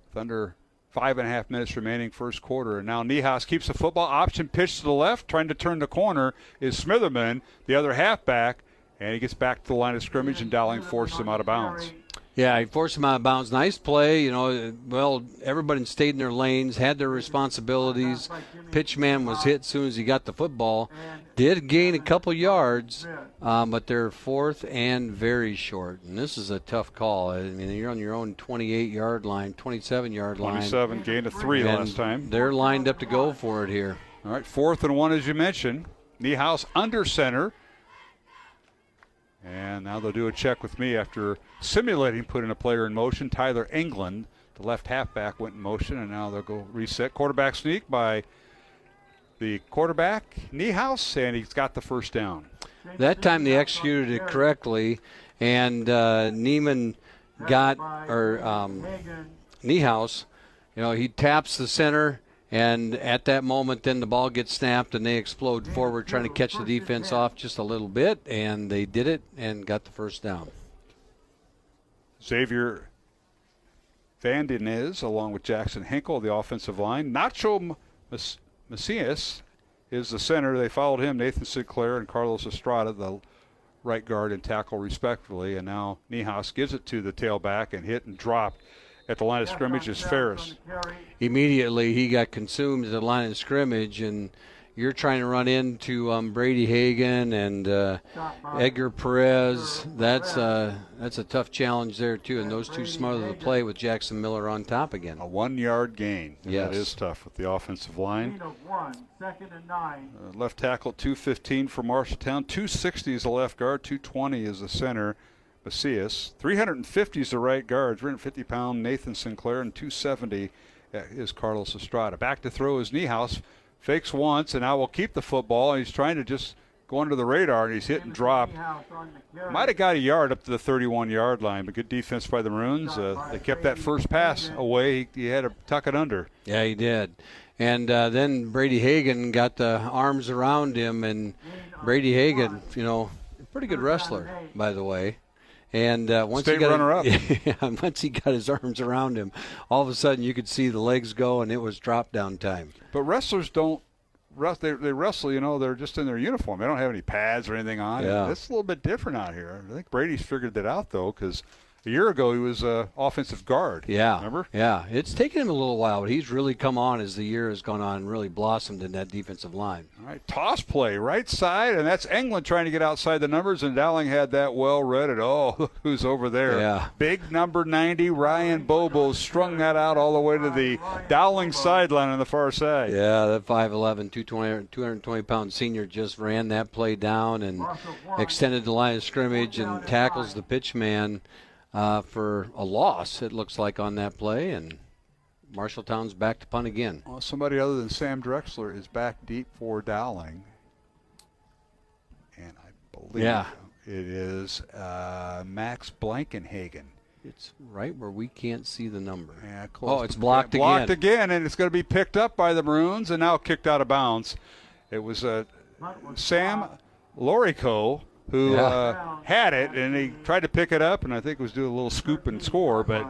With under 5.5 minutes remaining first quarter. And now Niehaus keeps the football. Option pitch to the left. Trying to turn the corner is Smitherman, the other halfback. And he gets back to the line of scrimmage, and Dowling forced him out of bounds. Yeah, he forced him out of bounds. Nice play. Well, everybody stayed in their lanes, had their responsibilities. Pitchman was hit as soon as he got the football. did gain a couple yards, but they're fourth and very short. And this is a tough call. I mean, you're on your own 28-yard line, 27-yard line. 27, gained a 3 last time. They're lined up to go for it here. All right, 4th and 1, as you mentioned. Niehaus under center. And now they'll do a check with me after simulating putting a player in motion. Tyler England, the left halfback, went in motion, and now they'll go reset. Quarterback sneak by the quarterback, Niehaus, and he's got the first down. That time they executed it correctly, and Niehaus, he taps the center, and at that moment then the ball gets snapped and they explode forward trying to catch the defense off just a little bit, and they did it and got the first down. Xavier Van Den Is, along with Jackson Hinkle, the offensive line. Nacho Macias is the center. They followed him, Nathan Sinclair and Carlos Estrada, the right guard and tackle respectively. And now Niehaus gives it to the tailback, and hit and dropped at the line of scrimmage is Ferris. Immediately he got consumed at the line of scrimmage, and you're trying to run into Brady Hagan and Edgar Perez. That's a tough challenge there, too. And those two smother the play with Jackson Miller on top again. A 1-yard gain. Yes. That is tough with the offensive line. 2nd and 9. Left tackle, 215 for Marshalltown. 260 is the left guard. 220 is the center, Macias. 350 is the right guard. 350-pound Nathan Sinclair. And 270 is Carlos Estrada. Back to throw is Niehaus. Fakes once, and now will keep the football. And he's trying to just go under the radar, and he's hit and dropped. Might have got a yard up to the 31-yard line, but good defense by the Maroons. They kept that first pass away. He had to tuck it under. Yeah, he did. And then Brady Hagan got the arms around him, and Brady Hagan, pretty good wrestler, by the way. And once State runner-up. Once he got his arms around him, all of a sudden you could see the legs go, and it was drop-down time. But wrestlers don't wrestle. They wrestle, they're just in their uniform. They don't have any pads or anything on. Yeah. It's a little bit different out here. I think Brady's figured that out, though, because a year ago he was offensive guard. Yeah. Remember? Yeah. It's taken him a little while, but he's really come on as the year has gone on and really blossomed in that defensive line. All right, toss play, right side, and that's England trying to get outside the numbers, and Dowling had that well read. Look who's over there. Yeah. Big number 90, Ryan Bobo, strung that out all the way to the Dowling sideline on the far side. Yeah, that 5'11", 220-pound senior just ran that play down and extended the line of scrimmage and tackles the pitch man for a loss, it looks like, on that play, and Marshalltown's back to punt again. Well, somebody other than Sam Drexler is back deep for Dowling, and I believe it is Max Blankenhagen. It's right where we can't see the number. Yeah, close. Oh, it's blocked again. Blocked again, and it's going to be picked up by the Maroons and now kicked out of bounds. It was Sam Lorico who had it, and he tried to pick it up, and I think was doing a little scoop and score, but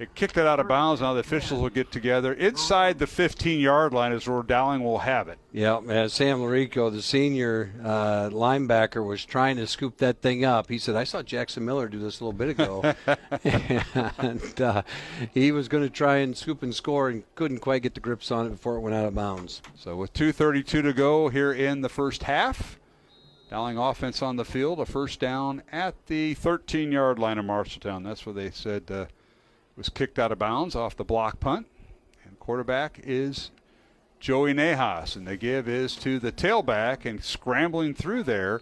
it kicked it out of bounds. Now the officials will get together. Inside the 15-yard line is where Dowling will have it. Yeah, Sam Lorico, the senior linebacker, was trying to scoop that thing up. He said, I saw Jackson Miller do this a little bit ago. And he was going to try and scoop and score and couldn't quite get the grips on it before it went out of bounds. So with 2:32 to go here in the first half, Dowling offense on the field, a first down at the 13-yard line of Marshalltown. That's where they said was kicked out of bounds off the block punt. And quarterback is Joey Niehaus, and the give is to the tailback, and scrambling through there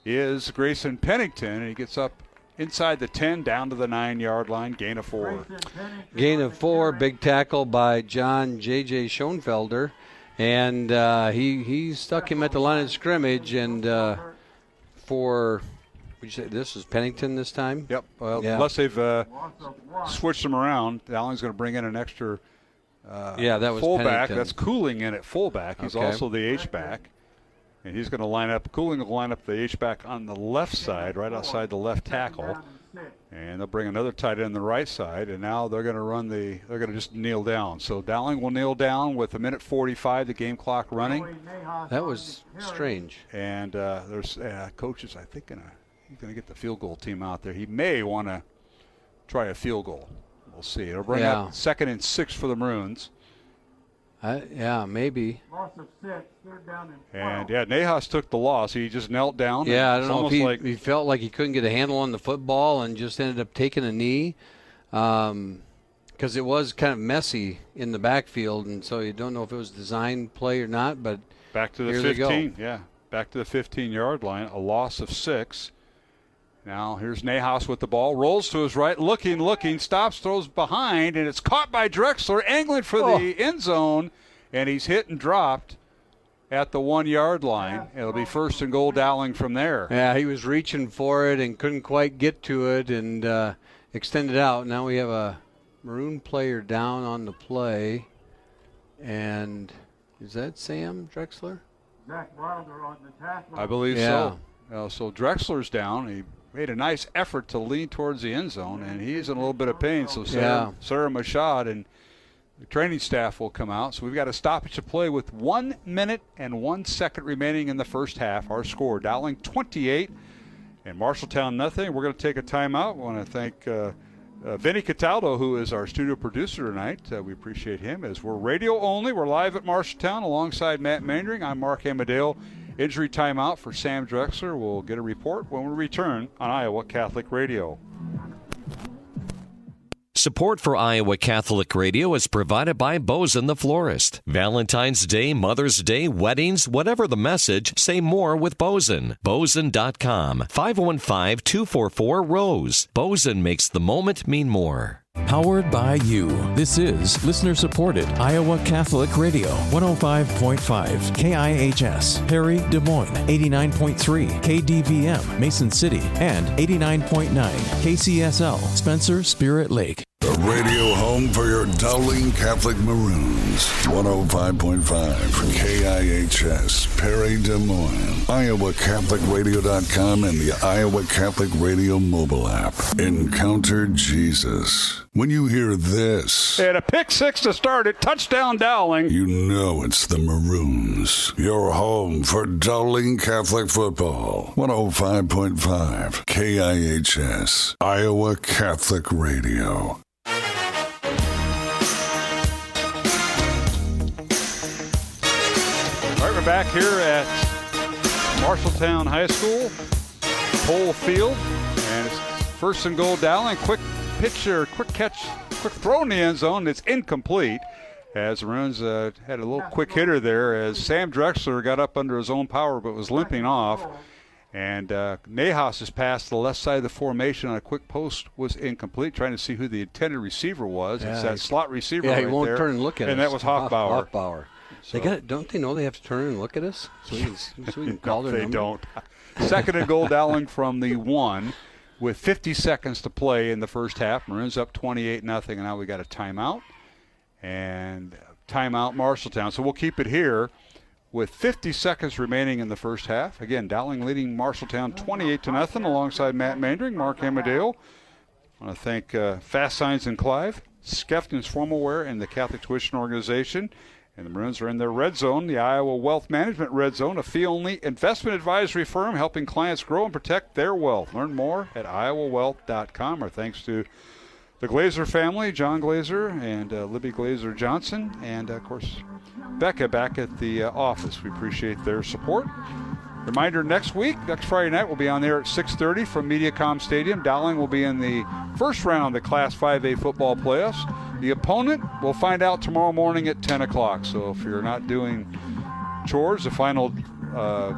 is Grayson Pennington, and he gets up inside the 10, down to the 9-yard line, gain of 4. Gain of 4, big tackle by John J.J. Schoenfelder. And he stuck him at the line of scrimmage, and would you say this is Pennington this time? Yep. Well, unless they've switched them around, Dowling's going to bring in an extra that was fullback. Pennington. That's Cooling in at fullback. He's also the H-back. And he's going to line up, Cooling will line up the H-back on the left side, right outside the left tackle. And they'll bring another tight end on the right side, and now they're going to they're going to just kneel down. So Dowling will kneel down with 1:45, the game clock running. That was strange. And there's coaches, I think, he's going to get the field goal team out there. He may want to try a field goal. We'll see. It'll bring up 2nd and 6 for the Maroons. Yeah, maybe. Loss of 6, third down and 12. And, Nahas took the loss. He just knelt down. Yeah, I don't know if he felt like he couldn't get a handle on the football and just ended up taking a knee. Because it was kind of messy in the backfield, and so you don't know if it was design play or not, but back to the here 15. Yeah, back to the 15-yard line, a loss of 6. Now here's Nahas with the ball, rolls to his right, looking, stops, throws behind, and it's caught by Drexler, angling for the end zone, and he's hit and dropped at the 1-yard line. It'll be first and goal Dowling from there. Yeah, he was reaching for it and couldn't quite get to it and extended out. Now we have a Maroon player down on the play, and is that Sam Drexler? Zach Wilder on the tackle. I believe so. So Drexler's down. He made a nice effort to lean towards the end zone, and he's in a little bit of pain. So Sarah Mashad and the training staff will come out. So we've got a stoppage of play with 1 minute and 1 second remaining in the first half. Our score, Dowling 28 and Marshalltown nothing. We're going to take a timeout. We want to thank Vinny Cataldo, who is our studio producer tonight. We appreciate him, as we're radio only. We're live at Marshalltown alongside Matt Mandring. I'm Mark Amadale. Injury timeout for Sam Drexler. We'll get a report when we return on Iowa Catholic Radio. Support for Iowa Catholic Radio is provided by Bozen the Florist. Valentine's Day, Mother's Day, weddings, whatever the message, say more with Bozen. Bozen.com, 515-244-ROSE. Bozen makes the moment mean more. Powered by you. This is listener-supported Iowa Catholic Radio, 105.5 KIHS, Perry, Des Moines, 89.3 KDVM, Mason City, and 89.9 KCSL, Spencer, Spirit Lake. The radio home for your Dowling Catholic Maroons, 105.5 KIHS, Perry, Des Moines, IowaCatholicRadio.com, and the Iowa Catholic Radio mobile app. Encounter Jesus. When you hear this, and a pick six to start it, touchdown Dowling, you know it's the Maroons. Your home for Dowling Catholic football, 105.5 KIHS, Iowa Catholic Radio. All right, we're back here at Marshalltown High School, Pole Field, and it's first and goal Dowling. Quick pitch or quick catch, quick throw in the end zone. It's incomplete, as the Maroons had a little quick hitter there, as Sam Drexler got up under his own power but was limping off. And Nahas' pass to the left side of the formation on a quick post was incomplete, trying to see who the intended receiver was. It's that slot receiver right there. Yeah, he won't turn and look at us. And that was Hoffbauer. So. Don't they know they have to turn and look at us so we can call their number? They don't. Second and goal Dowling from the 1 with 50 seconds to play in the first half. Maroons up 28-0, and now we got a timeout. And timeout Marshalltown. So we'll keep it here with 50 seconds remaining in the first half. Again, Dowling leading Marshalltown 28-0 alongside Matt Mandring, Mark Amadale. I want to thank Fast Signs and Clive, Skeffton's Formal Wear, and the Catholic Tuition Organization. And the Maroons are in their red zone, the Iowa Wealth Management Red Zone, a fee-only investment advisory firm helping clients grow and protect their wealth. Learn more at iowawealth.com. Our thanks to the Glazer family, John Glazer and Libby Glazer Johnson, and, of course, Becca back at the office. We appreciate their support. Reminder, next Friday night, we'll be on there at 6:30 from Mediacom Stadium. Dowling will be in the first round of the Class 5A football playoffs. The opponent, we'll find out tomorrow morning at 10 o'clock. So if you're not doing chores, the final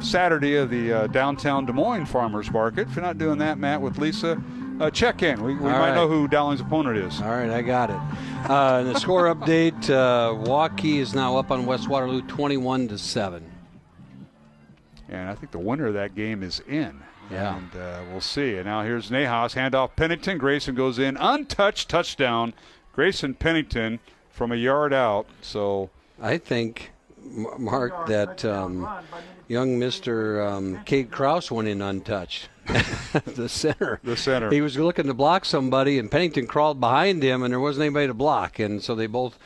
Saturday of the downtown Des Moines Farmers Market, if you're not doing that, Matt, with Lisa, check in. We might know who Dowling's opponent is. All right, I got it. The score update, Waukee is now up on West Waterloo 21-7. And I think the winner of that game is in. Yeah. And we'll see. And now here's Nahas. Handoff Pennington. Grayson goes in. Untouched touchdown. Grayson Pennington from a yard out. So I think, Mark, that young Mr. Cade Krause went in untouched. The center. He was looking to block somebody, and Pennington crawled behind him, and there wasn't anybody to block. And so they both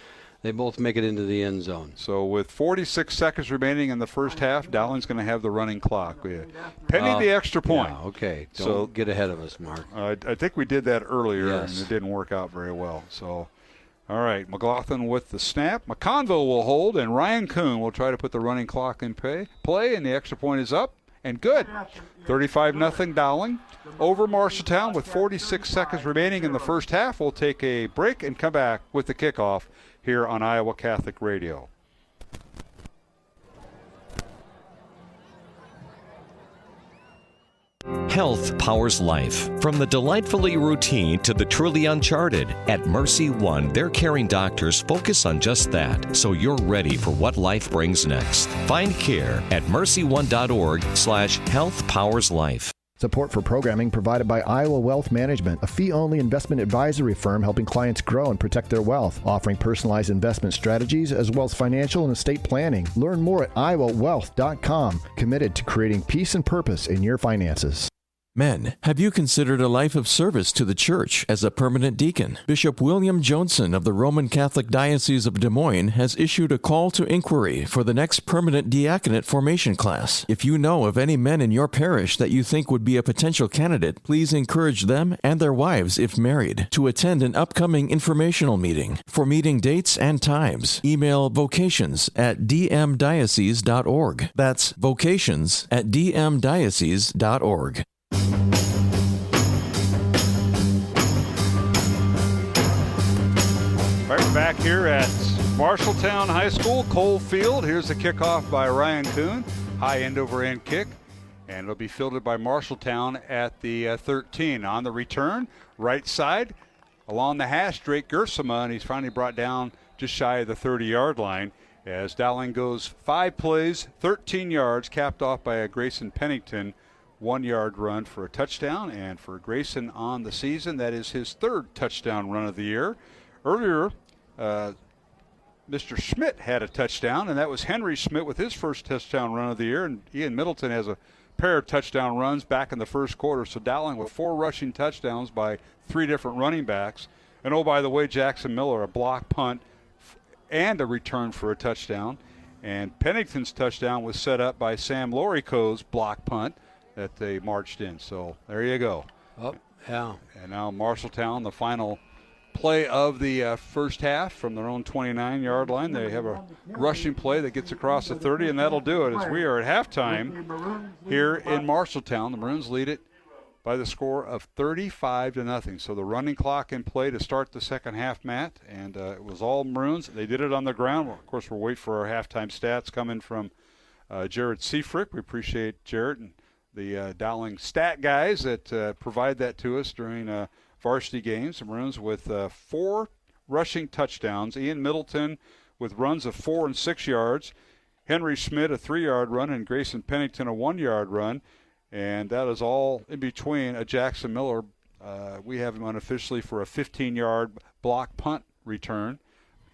make it into the end zone. So with 46 seconds remaining in the first half, Dowling's going to have the running clock. Pending the extra point. Yeah, okay. Don't get ahead of us, Mark. I think we did that earlier, yes. and it didn't work out very well. So All right, McLaughlin with the snap. McConville will hold, and Ryan Kuhn will try to put the running clock in play, and the extra point is up and good. 35-0 Dowling over Marshalltown with 46 seconds remaining in the first half. We'll take a break and come back with the kickoff here on Iowa Catholic Radio. Health powers life. From the delightfully routine to the truly uncharted, at Mercy One, their caring doctors focus on just that, so you're ready for what life brings next. Find care at mercyone.org/healthpowerslife. Support for programming provided by Iowa Wealth Management, a fee-only investment advisory firm helping clients grow and protect their wealth, offering personalized investment strategies as well as financial and estate planning. Learn more at iowawealth.com, committed to creating peace and purpose in your finances. Men, have you considered a life of service to the church as a permanent deacon? Bishop William Joensen of the Roman Catholic Diocese of Des Moines has issued a call to inquiry for the next permanent diaconate formation class. If you know of any men in your parish that you think would be a potential candidate, please encourage them and their wives, if married, to attend an upcoming informational meeting. For meeting dates and times, email vocations@dmdiocese.org. That's vocations@dmdiocese.org. All right, back here at Marshalltown High School, Cole Field. Here's the kickoff by Ryan Kuhn. High end over end kick. And it'll be fielded by Marshalltown at the 13. On the return, right side, along the hash, Drake Gersema, and he's finally brought down just shy of the 30-yard line as Dowling goes 5 plays, 13 yards, capped off by a Grayson Pennington 1-yard run for a touchdown. And for Grayson on the season, that is his 3rd touchdown run of the year. Earlier, Mr. Schmidt had a touchdown, and that was Henry Schmidt with his first touchdown run of the year. And Ian Middleton has a pair of touchdown runs back in the first quarter. So Dowling with 4 rushing touchdowns by 3 different running backs. And oh, by the way, Jackson Miller, a block punt and a return for a touchdown. And Pennington's touchdown was set up by Sam Lorico's block punt that they marched in. So there you go. Oh, yeah. And now Marshalltown, the final play of the first half from their own 29-yard line. They have a rushing play that gets across the 30, and that'll do it as we are at halftime here in Marshalltown. The Maroons lead it by the score of 35-0. So the running clock in play to start the second half, Matt, and it was all Maroons. They did it on the ground. Of course, we'll wait for our halftime stats coming from Jared Seafrick. We appreciate Jared and the Dowling stat guys that provide that to us during varsity games. The Maroons with 4 rushing touchdowns. Ian Middleton with runs of 4 and 6 yards. Henry Schmidt a 3-yard run, and Grayson Pennington a 1-yard run. And that is all in between a Jackson Miller. We have him unofficially for a 15-yard block punt return.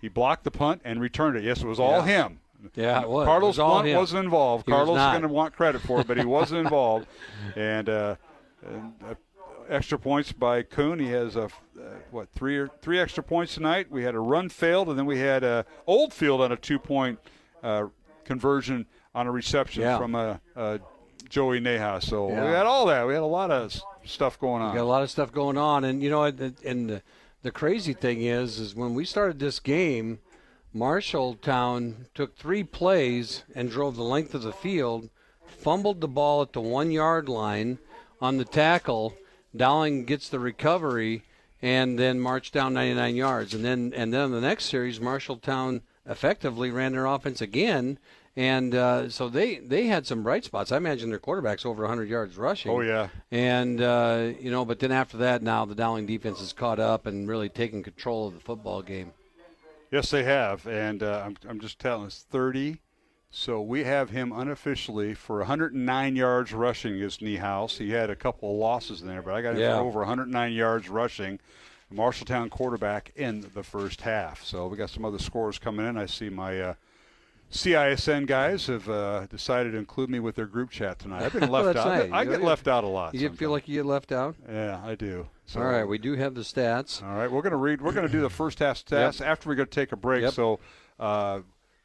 He blocked the punt and returned it. Yes, it was all him. Yeah, it was. Carlos it was Blunt wasn't involved. Carlos is going to want credit for it, but he wasn't involved. And extra points by Kuhn. He has three extra points tonight. We had a run failed, and then we had Oldfield on a 2-point conversion on a reception from Joey Neha. So we had all that. We had a lot of stuff going on. We got a lot of stuff going on, and you know, and the crazy thing is when we started this game, Marshalltown took 3 plays and drove the length of the field, fumbled the ball at the 1-yard line on the tackle. Dowling gets the recovery and then marched down 99 yards. And then in the next series, Marshalltown effectively ran their offense again. And so they had some bright spots. I imagine their quarterback's over 100 yards rushing. Oh, yeah. And, but then after that, now the Dowling defense has caught up and really taken control of the football game. Yes, they have. And I'm just telling us, 30. So we have him unofficially for 109 yards rushing is Niehaus. He had a couple of losses in there, but I got him for over 109 yards rushing. Marshalltown quarterback in the first half. So we got some other scores coming in. I see my CISN guys have decided to include me with their group chat tonight. I've been left out. Nice. I get left out a lot. You feel like you get left out? Yeah, I do. So, all right, we do have the stats. All right, we're going to do the first half stats after we go to take a break. Yep. So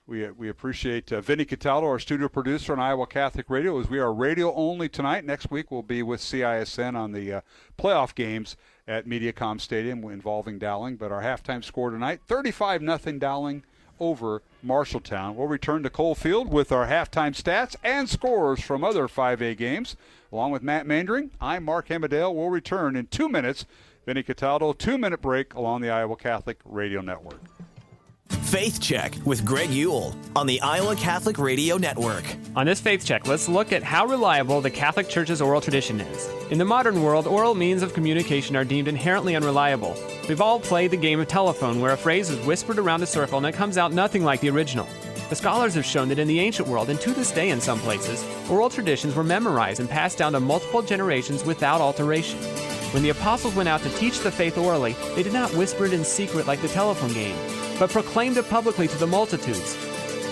we appreciate Vinny Cataldo, our studio producer on Iowa Catholic Radio, as we are radio only tonight. Next week we'll be with CISN on the playoff games at Mediacom Stadium involving Dowling. But our halftime score tonight, 35-0 Dowling over Marshalltown. We'll return to Cole Field with our halftime stats and scores from other 5A games. Along with Matt Mandring, I'm Mark Hamadale. We'll return in 2 minutes. Vinny Cataldo, 2-minute break along the Iowa Catholic Radio Network. Faith Check with Greg Ewell on the Iowa Catholic Radio Network. On this Faith Check, let's look at how reliable the Catholic Church's oral tradition is. In the modern world, oral means of communication are deemed inherently unreliable. We've all played the game of telephone, where a phrase is whispered around a circle and it comes out nothing like the original. The scholars have shown that in the ancient world, and to this day in some places, oral traditions were memorized and passed down to multiple generations without alteration. When the apostles went out to teach the faith orally, they did not whisper it in secret like the telephone game, but proclaimed it publicly to the multitudes.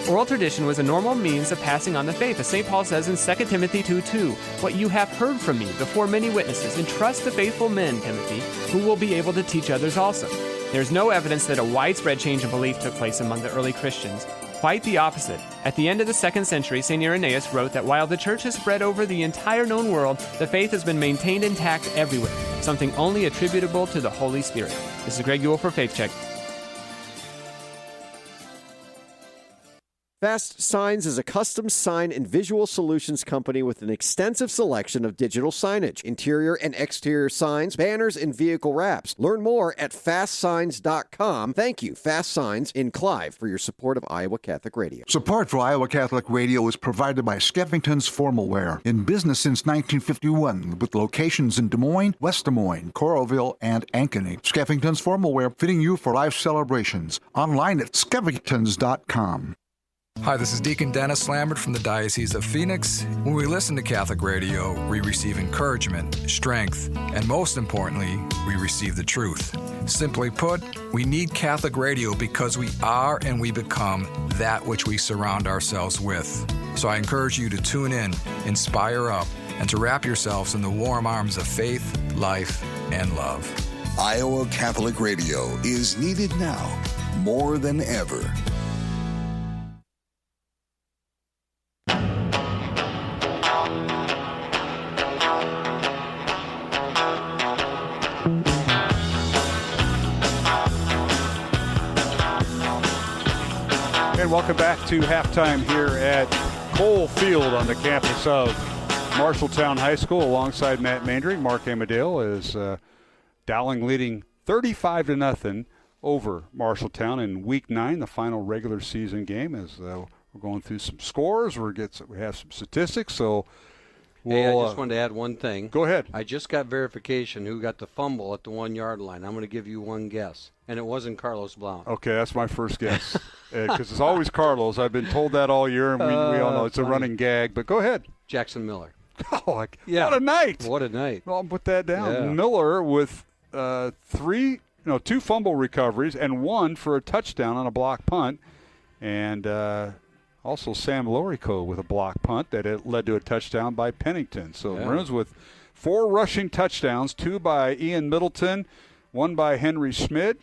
Oral tradition was a normal means of passing on the faith, as St. Paul says in 2 Timothy 2:2, "What you have heard from me before many witnesses, entrust to faithful men, Timothy, who will be able to teach others also." There's no evidence that a widespread change of belief took place among the early Christians. Quite the opposite. At the end of the 2nd century, St. Irenaeus wrote that while the church has spread over the entire known world, the faith has been maintained intact everywhere, something only attributable to the Holy Spirit. This is Greg Ewell for Faith Check. Fast Signs is a custom sign and visual solutions company with an extensive selection of digital signage, interior and exterior signs, banners, and vehicle wraps. Learn more at fastsigns.com. Thank you, Fast Signs in Clive, for your support of Iowa Catholic Radio. Support for Iowa Catholic Radio is provided by Skeffington's Formal Wear, in business since 1951, with locations in Des Moines, West Des Moines, Coralville, and Ankeny. Skeffington's Formal Wear, fitting you for life celebrations. Online at skeffingtons.com. Hi, this is Deacon Dennis Lambert from the Diocese of Phoenix. When we listen to Catholic radio, we receive encouragement, strength, and most importantly, we receive the truth. Simply put, we need Catholic radio because we are and we become that which we surround ourselves with. So I encourage you to tune in, inspire up, and to wrap yourselves in the warm arms of faith, life, and love. Iowa Catholic Radio is needed now more than ever. And welcome back to halftime here at Cole Field on the campus of Marshalltown High School. Alongside Matt Mandring, Mark Amadale is Dowling leading 35-0 over Marshalltown in Week 9, the final regular season game. As we're going through some scores, we have some statistics. So, hey, I just wanted to add one thing. Go ahead. I just got verification who got the fumble at the 1-yard line. I'm going to give you one guess, and it wasn't Carlos Blount. Okay, that's my first guess. Because it's always Carlos. I've been told that all year, and we all know it's a running gag. But go ahead. Jackson Miller. Oh, yeah. What a night. What a night. Well, I'll put that down. Yeah. Miller with 2 fumble recoveries and 1 for a touchdown on a block punt. And also Sam Lorico with a block punt that it led to a touchdown by Pennington. So Maroons with 4 rushing touchdowns, 2 by Ian Middleton, 1 by Henry Schmidt,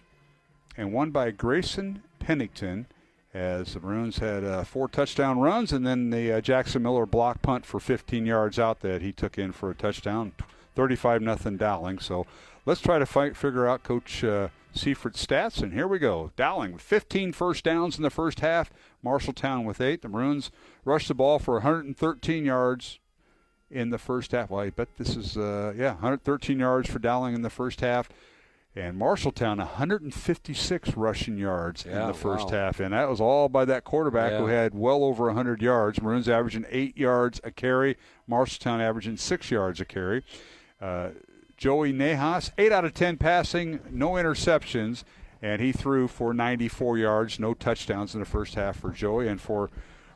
and 1 by Grayson Pennington, as the Maroons had 4 touchdown runs, and then the Jackson Miller block punt for 15 yards out that he took in for a touchdown, 35-0 Dowling. So let's try to figure out Coach Seifert's stats, and here we go. Dowling with 15 first downs in the first half, Marshalltown with 8. The Maroons rushed the ball for 113 yards in the first half. Well, I bet this is, 113 yards for Dowling in the first half. And Marshalltown, 156 rushing yards in the first half. And that was all by that quarterback who had well over 100 yards. Maroons averaging 8 yards a carry. Marshalltown averaging 6 yards a carry. Joey Nahas, 8 out of 10 passing, no interceptions. And he threw for 94 yards, no touchdowns in the first half for Joey. And for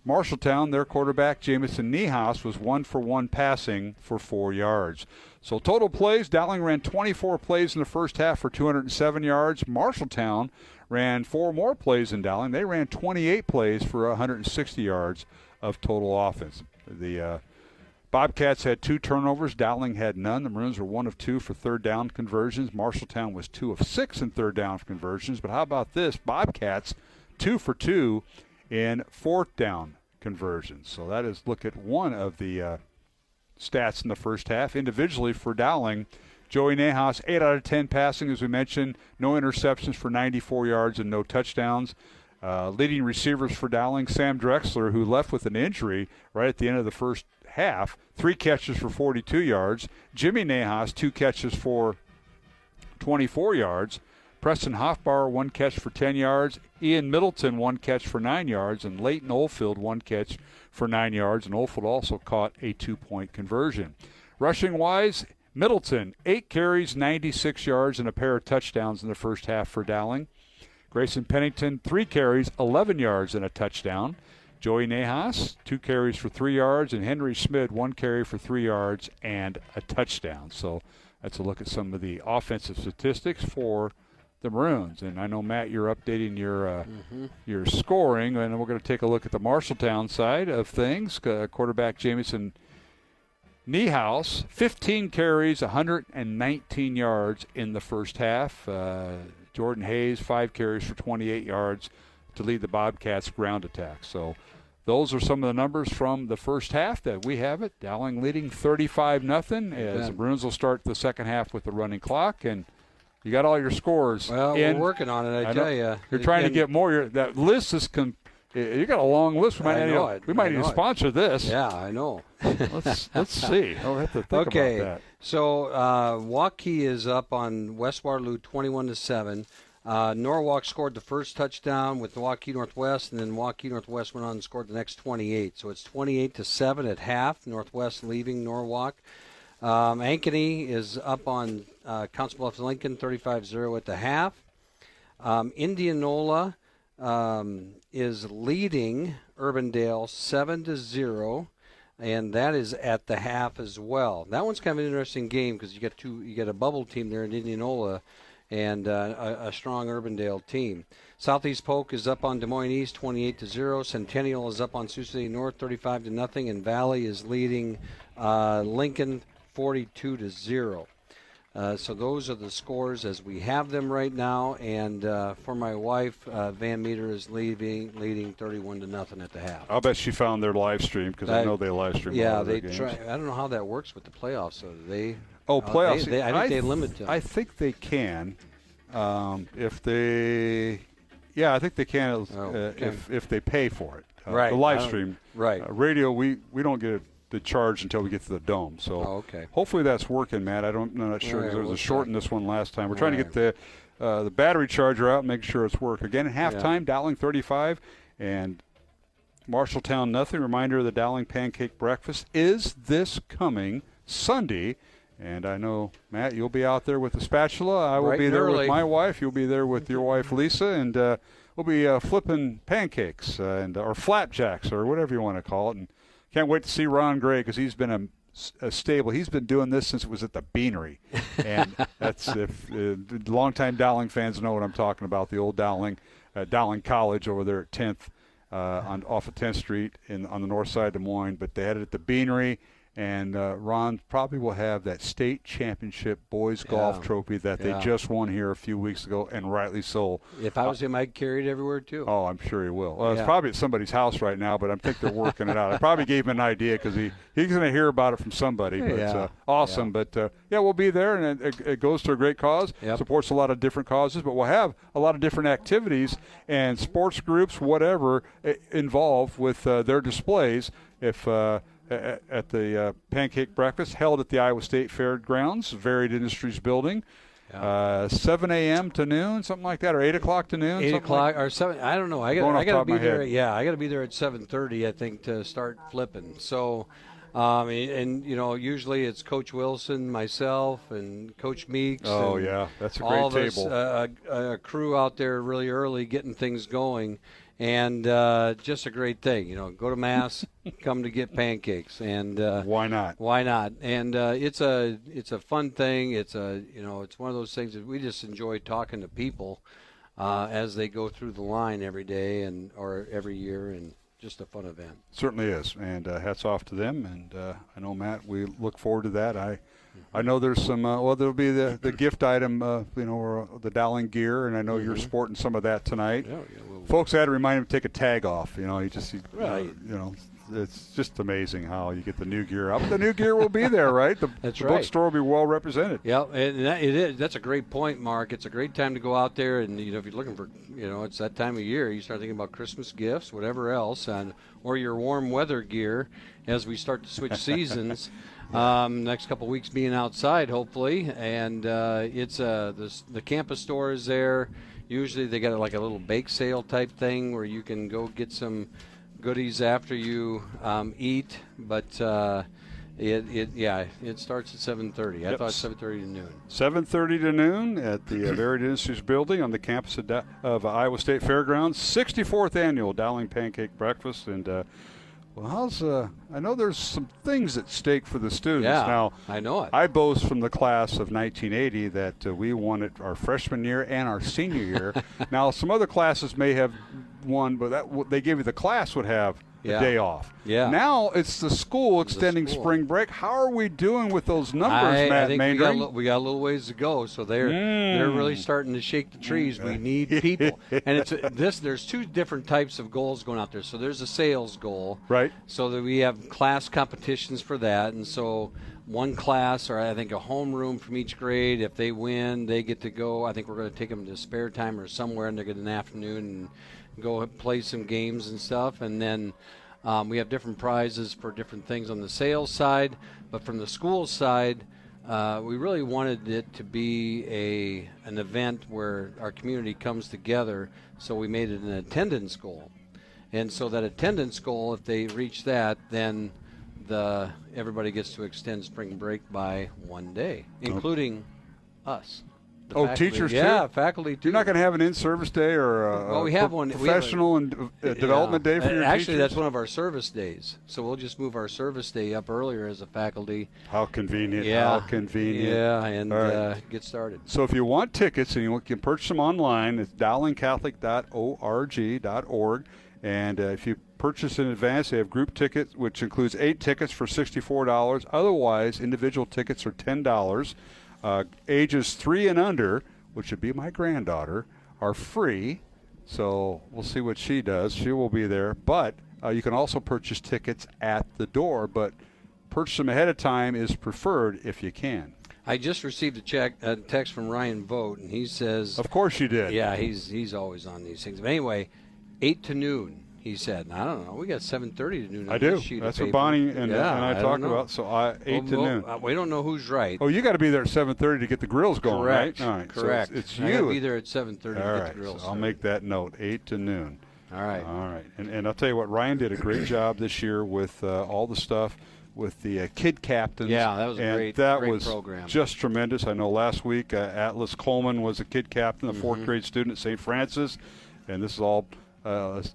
Marshalltown, their quarterback, Jamison Nahas, was 1 for 1 passing for 4 yards. So total plays, Dowling ran 24 plays in the first half for 207 yards. Marshalltown ran 4 more plays than Dowling. They ran 28 plays for 160 yards of total offense. The Bobcats had 2 turnovers. Dowling had none. The Maroons were 1 of 2 for third down conversions. Marshalltown was 2 of 6 in third down conversions. But how about this? Bobcats 2 for 2 in fourth down conversions. So that is, look at one of the stats in the first half. Individually for Dowling, Joey Nahas, 8 out of 10 passing, as we mentioned. No interceptions for 94 yards and no touchdowns. Leading receivers for Dowling, Sam Drexler, who left with an injury right at the end of the first half, 3 catches for 42 yards. Jimmy Nahas, 2 catches for 24 yards. Preston Hoffbauer, 1 catch for 10 yards. Ian Middleton, 1 catch for 9 yards. And Leighton Oldfield, 1 catch for 9 yards. And Oldfield also caught a 2-point conversion. Rushing-wise, Middleton, 8 carries, 96 yards, and a pair of touchdowns in the first half for Dowling. Grayson Pennington, 3 carries, 11 yards, and a touchdown. Joey Nahas, 2 carries for 3 yards. And Henry Schmidt, 1 carry for 3 yards and a touchdown. So that's a look at some of the offensive statistics for the Maroons. And I know, Matt, you're updating your scoring, and we're going to take a look at the Marshalltown side of things. Quarterback Jamison Niehaus, 15 carries, 119 yards in the first half. Jordan Hayes, 5 carries for 28 yards to lead the Bobcats' ground attack. So those are some of the numbers from the first half that we have it. Dowling leading 35-0 as the Maroons will start the second half with the running clock. And you got all your scores. Well, we're working on it, I tell you. You're trying to get more. That list is you got a long list. We might need to sponsor this. Yeah, I know. Let's see. I'll have to think about that. So Waukee is up on West Waterloo 21-7. Norwalk scored the first touchdown with Waukee Northwest, and then Waukee Northwest went on and scored the next 28. So it's 28-7 at half. Northwest leaving Norwalk. Ankeny is up on Council Bluffs Lincoln 35-0 at the half. Indianola is leading Urbandale 7-0, and that is at the half as well. That one's kind of an interesting game because you got a bubble team there in Indianola and a strong Urbandale team. Southeast Polk is up on Des Moines East 28-0. Centennial is up on Sioux City North 35-0, and Valley is leading Lincoln 42-0. So those are the scores as we have them right now. And for my wife, Van Meter is leading 31-0 at the half. I'll bet she found their live stream because I know they live stream. Yeah, all they games. try. I don't know how that works with the playoffs. So they. Oh, playoffs! I think they limit them. I think they can, if they. Yeah, I think they can if they pay for it. Right. The live stream. Right. Radio, we don't get the charge until we get to the dome. So hopefully that's working, Matt. I'm not sure because there was a short in this one last time. We're trying to get the battery charger out and make sure it's working. Again, at halftime, Dowling 35 and Marshalltown nothing. Reminder, the Dowling Pancake Breakfast is this coming Sunday. And I know, Matt, you'll be out there with the spatula. I will be there with my wife. You'll be there with your wife, Lisa. And we'll be flipping pancakes or flapjacks or whatever you want to call it. And can't wait to see Ron Gray because he's been a stable. He's been doing this since it was at the Beanery. And that's if longtime Dowling fans know what I'm talking about, the old Dowling College over there at 10th off of 10th Street on the north side of Des Moines. But they had it at the Beanery. And Ron probably will have that state championship boys golf trophy that they just won here a few weeks ago, and rightly so. If I was him, I'd carry it everywhere, too. Oh, I'm sure he will. Well, it's probably at somebody's house right now, but I think they're working it out. I probably gave him an idea because he's going to hear about it from somebody. But it's awesome. Yeah. But, we'll be there, and it goes to a great cause. Yep. Supports a lot of different causes, but we'll have a lot of different activities and sports groups, whatever, involved with their displays. If at the Pancake Breakfast held at the Iowa State Fairgrounds, Varied Industries Building, 7 a.m. to noon, something like that, or 8 o'clock to noon. 8 o'clock or 7. I don't know. I got to be there. I got to be there at 7:30, I think, to start flipping. So, and usually it's Coach Wilson, myself, and Coach Meeks. Oh and that's a great all table. All a crew out there really early getting things going. And just a great thing, go to Mass, come to get pancakes, and why not? Why not? And it's a fun thing. It's it's one of those things that we just enjoy talking to people as they go through the line every day or every year, and just a fun event. Certainly is, and hats off to them. And I know, Matt, we look forward to that. I know there's some. There'll be the gift item, or the Dowling gear, and I know you're sporting some of that tonight. Yeah, folks, I had to remind him to take a tag off. it's just amazing how you get the new gear up. The new gear will be there, right? That's the right. bookstore will be well represented. Yeah, and it is. That's a great point, Mark. It's a great time to go out there, and if you're looking for, it's that time of year. You start thinking about Christmas gifts, whatever else, or your warm weather gear as we start to switch seasons. Next couple of weeks being outside, hopefully, and it's the campus store is there. Usually they got like a little bake sale type thing where you can go get some goodies after you eat, but it starts at 7:30. Yep. I thought 7:30 to noon. 7:30 to noon at the Varied Industries Building on the campus of Iowa State Fairgrounds. 64th annual Dowling Pancake Breakfast, and I know there's some things at stake for the students. Yeah, now, I know it. I boast from the class of 1980 that we won it our freshman year and our senior year. Now, some other classes may have won, but they gave you the class would have a day off. Yeah. Now it's the school extending spring break. How are we doing with those numbers, Matt? I think we got a little ways to go. So they're really starting to shake the trees. We need people, and there's two different types of goals going out there. So there's a sales goal, right? So that we have class competitions for that, and so one class, or I think a homeroom from each grade, if they win, they get to go. I think we're going to take them to spare time or somewhere, and they get an afternoon and go play some games and stuff, and then we have different prizes for different things on the sales side. But from the school side, we really wanted it to be an event where our community comes together, so we made it an attendance goal. And so that attendance goal, if they reach that, then everybody gets to extend spring break by 1 day, including us. Faculty. Teachers too? Yeah, faculty too. You're not going to have an in-service day or we have one. Professional and development day for your Actually, teachers? that's one of our service days. So we'll just move our service day up earlier as a faculty. How convenient. Yeah. How convenient. Yeah, and right. Get started. So if you want tickets and you can purchase them online, it's dowlingcatholic.org. And if you purchase in advance, they have group tickets, which includes 8 tickets for $64. Otherwise, individual tickets are $10. Ages 3 and under, which would be my granddaughter, are free. So we'll see what she does. She will be there. But you can also purchase tickets at the door. But purchase them ahead of time is preferred if you can. I just received a text from Ryan Vogt, and he says... Of course you did. Yeah, he's always on these things. But anyway, 8 to noon. He said, I don't know, we got 7:30 to noon. I do. That's what Bonnie and I talked about. So 8 to noon. We don't know who's right. Oh, you got to be there at 7:30 to get the grills going, correct. Right? All right. Correct. So it's I you. got to be there at 7:30 to get the grills. So I'll make that note. 8 to noon. All right. All right. And I'll tell you what, Ryan did a great job this year with all the stuff with the kid captains. Yeah, that was a great program. Just tremendous. I know last week Atlas Coleman was a kid captain, a 4th grade student at St. Francis, and this is all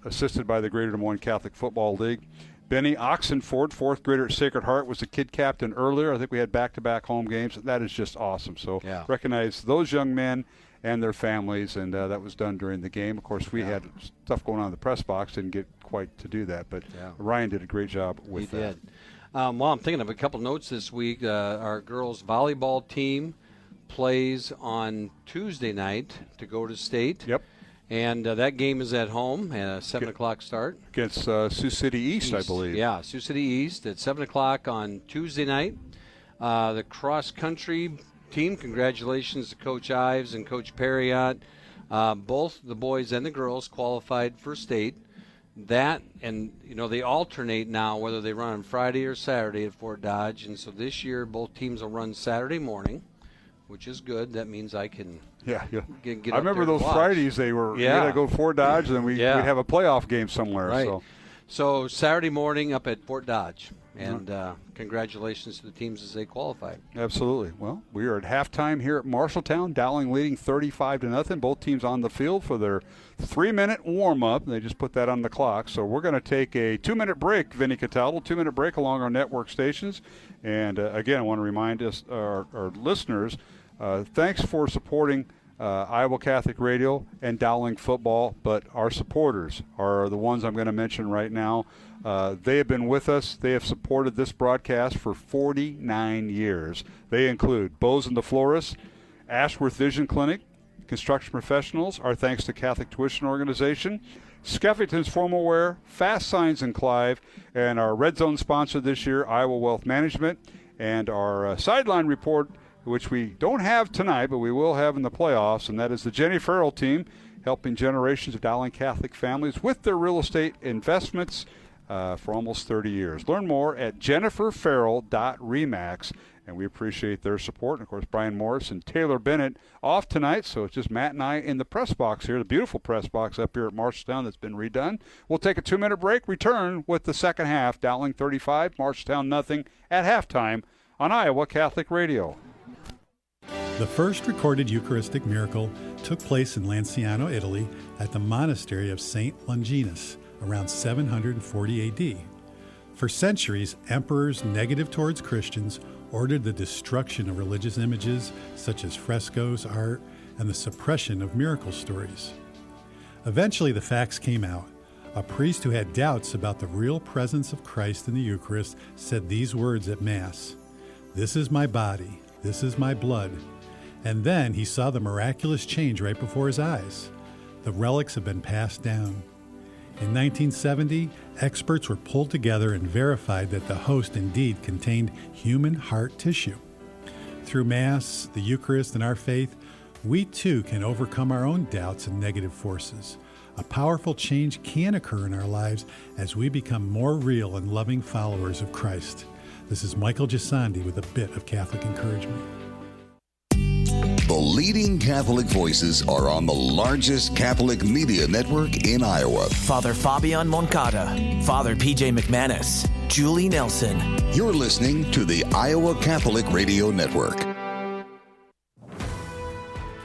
assisted by the Greater Des Moines Catholic Football League. Benny Oxenford, 4th grader at Sacred Heart, was the kid captain earlier. I think we had back-to-back home games. That is just awesome. So recognize those young men and their families, and that was done during the game. Of course, we had stuff going on in the press box, didn't get quite to do that, but Ryan did a great job with that. He did. Well, I'm thinking of a couple notes this week. Our girls' volleyball team plays on Tuesday night to go to state. Yep. And that game is at home at a 7 o'clock start. Against Sioux City East, I believe. Yeah, Sioux City East at 7 o'clock on Tuesday night. The cross-country team, congratulations to Coach Ives and Coach Perriott. Both the boys and the girls qualified for state. That, and, they alternate now whether they run on Friday or Saturday at Fort Dodge. And so this year, both teams will run Saturday morning, which is good. That means I can... Yeah. Get I remember those Fridays they were. You got to go to Fort Dodge, and then we'd have a playoff game somewhere. Right. So Saturday morning up at Fort Dodge, and congratulations to the teams as they qualified. Absolutely. Well, we are at halftime here at Marshalltown. Dowling leading 35-0. Both teams on the field for their 3-minute warm-up. They just put that on the clock. So we're going to take a 2-minute break, Vinny Cataldo, 2-minute break along our network stations. And again, I want to remind our listeners. Thanks for supporting Iowa Catholic Radio and Dowling football, but our supporters are the ones I'm going to mention right now. They have been with us. They have supported this broadcast for 49 years. They include Bose and the Florist, Ashworth Vision Clinic, construction professionals. Our thanks to Catholic Tuition Organization, Skeffington's Formal Wear, Fast Signs in Clive, and our Red Zone sponsor this year, Iowa Wealth Management, and our sideline report, which we don't have tonight, but we will have in the playoffs, and that is the Jenny Farrell team, helping generations of Dowling Catholic families with their real estate investments for almost 30 years. Learn more at jenniferfarrell.remax, and we appreciate their support. And, of course, Brian Morris and Taylor Bennett off tonight, so it's just Matt and I in the press box here, the beautiful press box up here at Marshalltown that's been redone. We'll take a 2-minute break, return with the second half, Dowling 35, Marshalltown nothing at halftime on Iowa Catholic Radio. The first recorded Eucharistic miracle took place in Lanciano, Italy, at the monastery of St. Longinus around 740 AD. For centuries, emperors negative towards Christians ordered the destruction of religious images such as frescoes, art, and the suppression of miracle stories. Eventually, the facts came out. A priest who had doubts about the real presence of Christ in the Eucharist said these words at Mass, "This is my body, this is my blood." And then he saw the miraculous change right before his eyes. The relics have been passed down. In 1970, experts were pulled together and verified that the host indeed contained human heart tissue. Through Mass, the Eucharist, and our faith, we too can overcome our own doubts and negative forces. A powerful change can occur in our lives as we become more real and loving followers of Christ. This is Michael Gisandi with a bit of Catholic encouragement. The leading Catholic voices are on the largest Catholic media network in Iowa. Father Fabian Moncada, Father PJ McManus, Julie Nelson. You're listening to the Iowa Catholic Radio Network.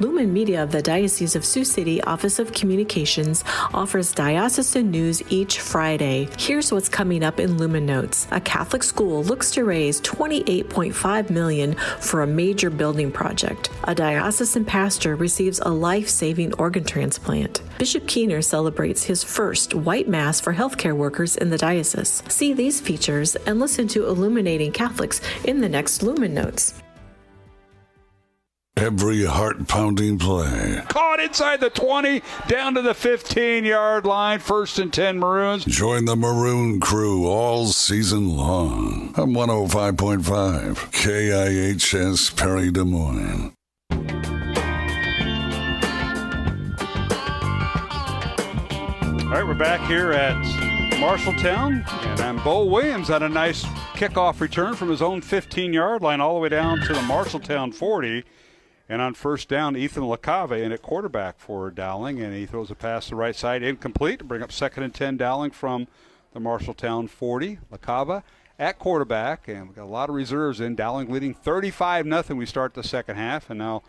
Lumen Media of the Diocese of Sioux City Office of Communications offers diocesan news each Friday. Here's what's coming up in Lumen Notes. A Catholic school looks to raise $28.5 million for a major building project. A diocesan pastor receives a life-saving organ transplant. Bishop Keener celebrates his first white mass for healthcare workers in the diocese. See these features and listen to Illuminating Catholics in the next Lumen Notes. Every heart-pounding play. Caught inside the 20, down to the 15-yard line, 1st and 10 Maroons. Join the Maroon crew all season long on 105.5 KIHS Perry Des Moines. All right, we're back here at Marshalltown, and I'm Bo Williams on a nice kickoff return from his own 15-yard line all the way down to the Marshalltown 40. And on first down, Ethan LaCave in at quarterback for Dowling, and he throws a pass to the right side, incomplete, to bring up 2nd and 10 Dowling from the Marshalltown 40. LaCave at quarterback, and we've got a lot of reserves in. Dowling leading 35-0. We start the second half, and now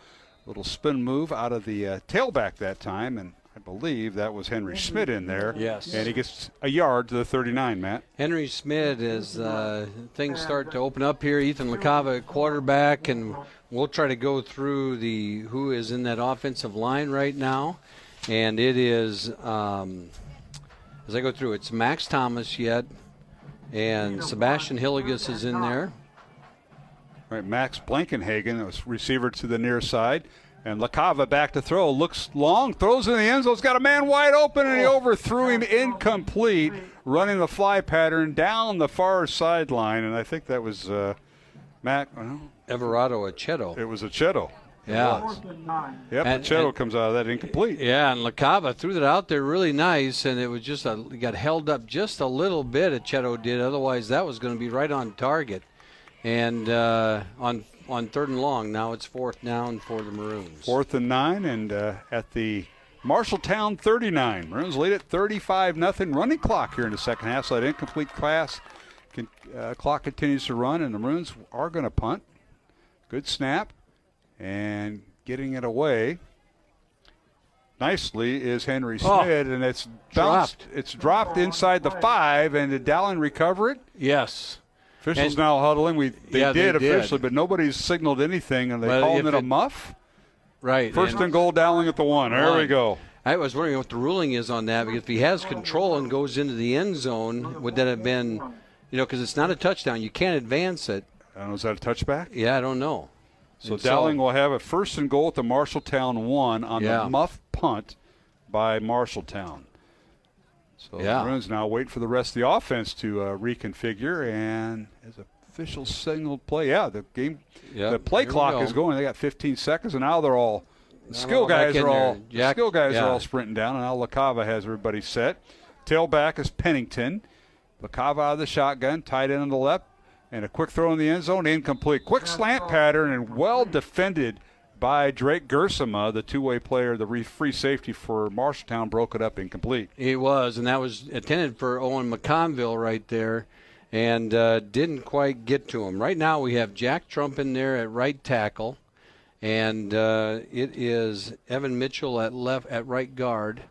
a little spin move out of the tailback that time, and I believe that was Henry Schmidt in there. Yes. And he gets a yard to the 39, Matt. Henry Schmidt, as things start to open up here, Ethan LaCave at quarterback, and we'll try to go through who is in that offensive line right now. And it is, as I go through, it's Max Thomas yet, and Sebastian Hilligus is in there. All right, Max Blankenhagen, was receiver to the near side. And LaCave back to throw, looks long, throws in the end zone. He's got a man wide open, and he overthrew him, incomplete, running the fly pattern down the far sideline. And I think that was Matt. Everardo Aceto. It was Aceto. Yeah. Yep, Aceto comes out of that incomplete. Yeah, and LaCave threw that out there really nice, and it was just he got held up just a little bit, Aceto did. Otherwise, that was going to be right on target. And on 3rd and long, now it's 4th down for the Maroons. 4th and 9, and at the Marshalltown 39. Maroons lead at 35-0. Running clock here in the second half, so that incomplete clock continues to run, and the Maroons are going to punt. Good snap, and getting it away nicely is Henry Schmidt, and it's bounced. It's dropped inside the 5, and did Dowling recover it? Yes. Officials now huddling. They did officially, but nobody's signaled anything, and they called it a muff. Right. 1st and goal, Dowling at the 1. There we go. I was wondering what the ruling is on that, because if he has control and goes into the end zone, would that have been, because it's not a touchdown. You can't advance it. I don't know, is that a touchback? Yeah, I don't know. So Dowling will have a 1st and goal at the Marshalltown 1 on the muff punt by Marshalltown. So the Maroons now wait for the rest of the offense to reconfigure, and as official signaled play, the play clock is going. They got 15 seconds, and now they're all skill guys are all sprinting down, and now LaCava has everybody set. Tailback is Pennington. LaCava out of the shotgun, tight end on the left, and a quick throw in the end zone, incomplete. Quick slant pattern and well defended by Drake Gersema, the two-way player, the free safety for Marshalltown, broke it up incomplete. It was, and that was intended for Owen McConville right there, and didn't quite get to him. Right now we have Jack Trump in there at right tackle, and it is Evan Mitchell at right guard.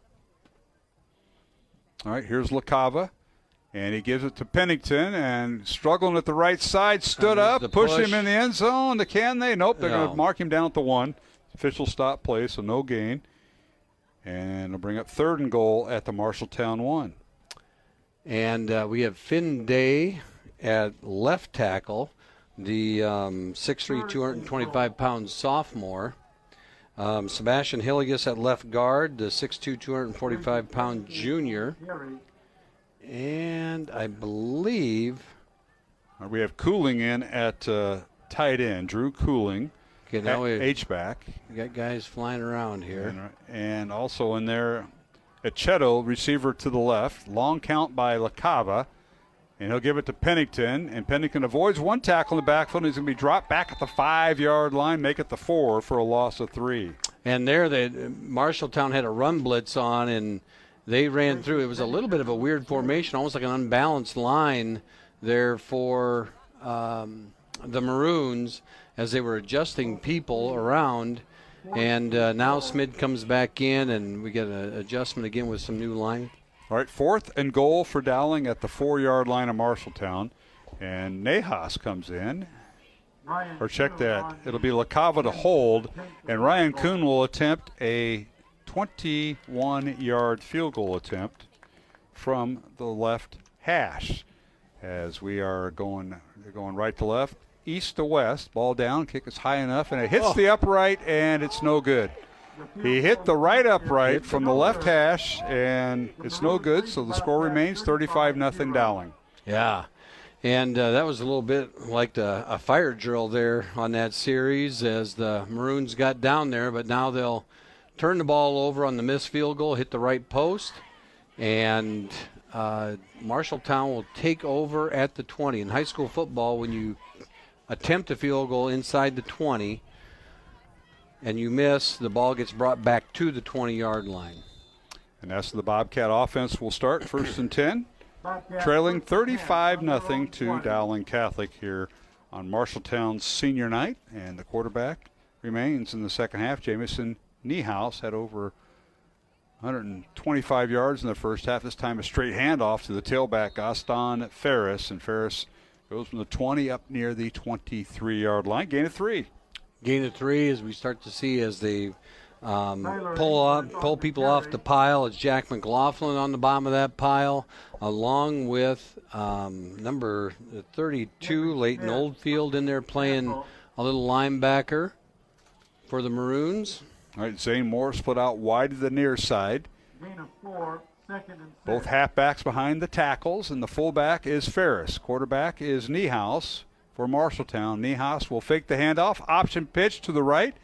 All right, here's LaCava. And he gives it to Pennington, and struggling at the right side, stood up, push him in the end zone. Can they? Nope, they're going to mark him down at the 1. Official stop play, so no gain. And they'll bring up 3rd and goal at the Marshalltown 1. And we have Finn Day at left tackle, the 6'3", 225-pound sophomore. Sebastian Hilligus at left guard, the 6'2", 245-pound junior. And I believe we have Cooling in at tight end. Drew Cooling at H-back. We got guys flying around here. And also in there, Achetto, receiver to the left. Long count by LaCava. And he'll give it to Pennington. And Pennington avoids one tackle in the backfield. He's going to be dropped back at the 5-yard line, make it the 4 for a loss of 3. And there, Marshalltown had a run blitz on, and they ran through. It was a little bit of a weird formation, almost like an unbalanced line there for the Maroons as they were adjusting people around. And now Smid comes back in, and we get an adjustment again with some new line. All right, 4th and goal for Dowling at the 4-yard line of Marshalltown. And Nahas comes in. Or check that. It'll be LaCava to hold, and Ryan Kuhn will attempt a 21-yard field goal attempt from the left hash as they're going right to left, east to west. Ball down, kick is high enough, and it hits the upright, and it's no good. He hit the right upright from the left hash, and it's no good, so the score remains 35-0 Dowling. Yeah, and that was a little bit like a fire drill there on that series as the Maroons got down there, but now they'll turn the ball over on the missed field goal, hit the right post, and Marshalltown will take over at the 20. In high school football, when you attempt a field goal inside the 20 and you miss, the ball gets brought back to the 20-yard line. And that's the Bobcat offense will start, 1st and 10, trailing 35-0 to Dowling Catholic here on Marshalltown's senior night. And the quarterback remains in the second half. Jamison Niehaus had over 125 yards in the first half. This time a straight handoff to the tailback, Gaston Ferris. And Ferris goes from the 20 up near the 23-yard line. Gain of 3. Gain of 3 as we start to see as they pull people off the pile. It's Jack McLaughlin on the bottom of that pile, along with number 32, Leighton Oldfield, in there playing a little linebacker for the Maroons. All right, Zane Moore split out wide to the near side. Gain of 4, 2nd and 6. Both halfbacks behind the tackles, and the fullback is Ferris. Quarterback is Niehaus for Marshalltown. Niehaus will fake the handoff, option pitch to the right,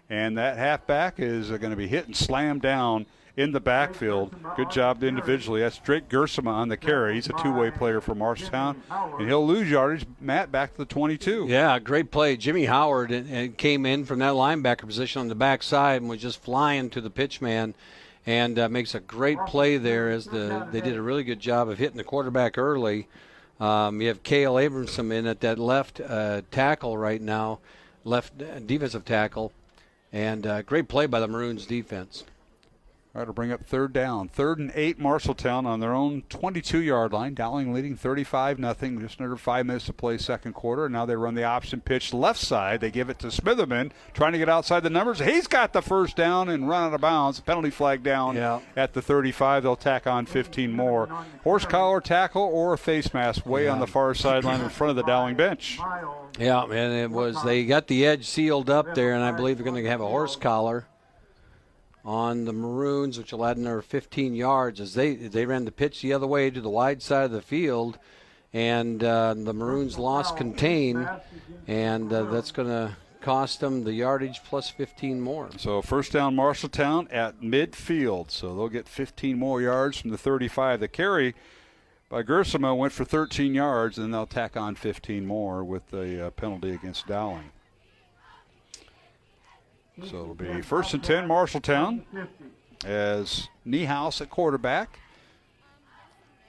and that halfback is going to be hit and slammed down in the backfield. Good job individually. That's Drake Gersema on the carry. He's a two-way player for Marshalltown, and he'll lose yardage, Matt, back to the 22. Yeah, great play. Jimmy Howard came in from that linebacker position on the backside and was just flying to the pitch man, and makes a great play there as they did a really good job of hitting the quarterback early. You have Cale Abramson in at that left tackle right now, left defensive tackle, and great play by the Maroons defense. All right, to bring up 3rd down. 3rd and 8, Marshalltown on their own 22-yard line. Dowling leading 35-0. Just under 5 minutes to play second quarter. Now they run the option pitch left side. They give it to Smitherman, trying to get outside the numbers. He's got the first down and run out of bounds. Penalty flag down at the 35. They'll tack on 15 more. Horse collar tackle or a face mask way on the far sideline in front of the Dowling bench. Yeah, and it was, they got the edge sealed up there, and I believe they're going to have a horse collar on the Maroons, which will add another 15 yards as they ran the pitch the other way to the wide side of the field, and the Maroons lost contain, and that's going to cost them the yardage plus 15 more. So first down Marshalltown at midfield, so they'll get 15 more yards from the 35. The carry by Gersema went for 13 yards, and they'll tack on 15 more with the penalty against Dowling. So it'll be first and 10 Marshalltown as Niehaus at quarterback.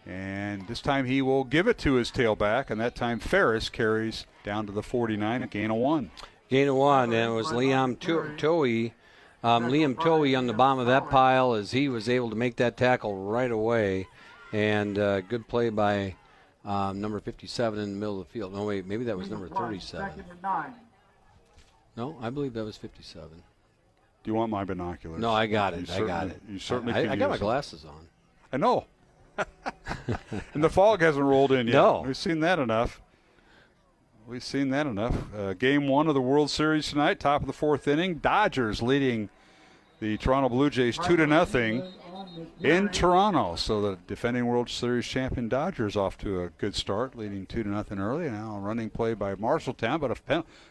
And this time he will give it to his tailback, and that time Ferris carries down to the 49, a gain of 1. Gain of 1, and it was Liam Towie. Liam Towie on the bottom of that pile as he was able to make that tackle right away. And good play by number 57 in the middle of the field. No, wait, maybe that was number 37. No, I believe that was 57. Do you want my binoculars? No, I got it. I got it. You certainly I got my glasses on. I know. And the fog hasn't rolled in yet. No. We've seen that enough. Game 1 of the World Series tonight, top of the 4th inning. Dodgers leading the Toronto Blue Jays 2-0 in Toronto. So the defending World Series champion Dodgers off to a good start, leading 2-0 early. Now a running play by Marshalltown,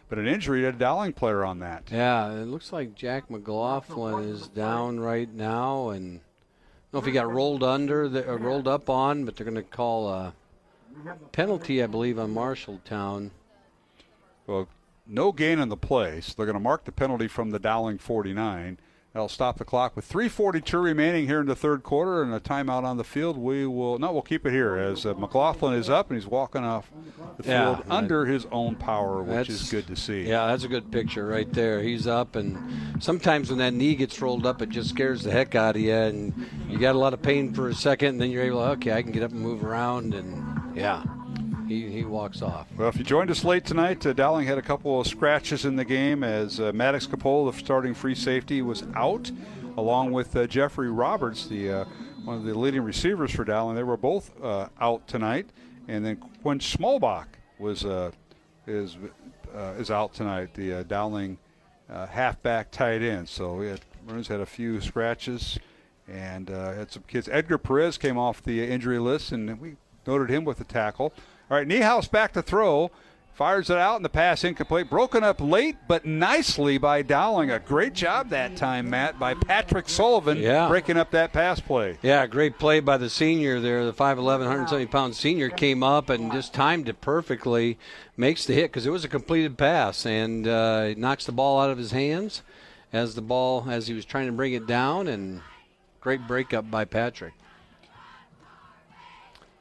but an injury to a Dowling player on that. Yeah, it looks like Jack McLaughlin is down right now, and I don't know if he got rolled up on, but they're going to call a penalty, I believe, on Marshalltown. Well, no gain on the play, so they're going to mark the penalty from the Dowling 49. That'll stop the clock with 3:42 remaining here in the third quarter, and a timeout on the field. We'll keep it here as McLaughlin is up and he's walking off the field under his own power, which is good to see. Yeah, that's a good picture right there. He's up, and sometimes when that knee gets rolled up, it just scares the heck out of you, and you got a lot of pain for a second, and then you're able to, okay, I can get up and move around, and yeah. He walks off. Well, if you joined us late tonight, Dowling had a couple of scratches in the game as Maddox Capola, the starting free safety, was out, along with Jeffrey Roberts, one of the leading receivers for Dowling. They were both out tonight, and then Quinn Smolbach is out tonight, the Dowling halfback tight end. So Maroons had a few scratches and had some kids. Edgar Perez came off the injury list, and we noted him with a tackle. All right, Niehaus back to throw. Fires it out, and the pass incomplete. Broken up late, but nicely by Dowling. A great job that time, Matt, by Patrick Sullivan breaking up that pass play. Yeah, great play by the senior there. The 5'11", 170-pound senior came up and just timed it perfectly. Makes the hit because it was a completed pass, and knocks the ball out of his hands as he was trying to bring it down, and great breakup by Patrick.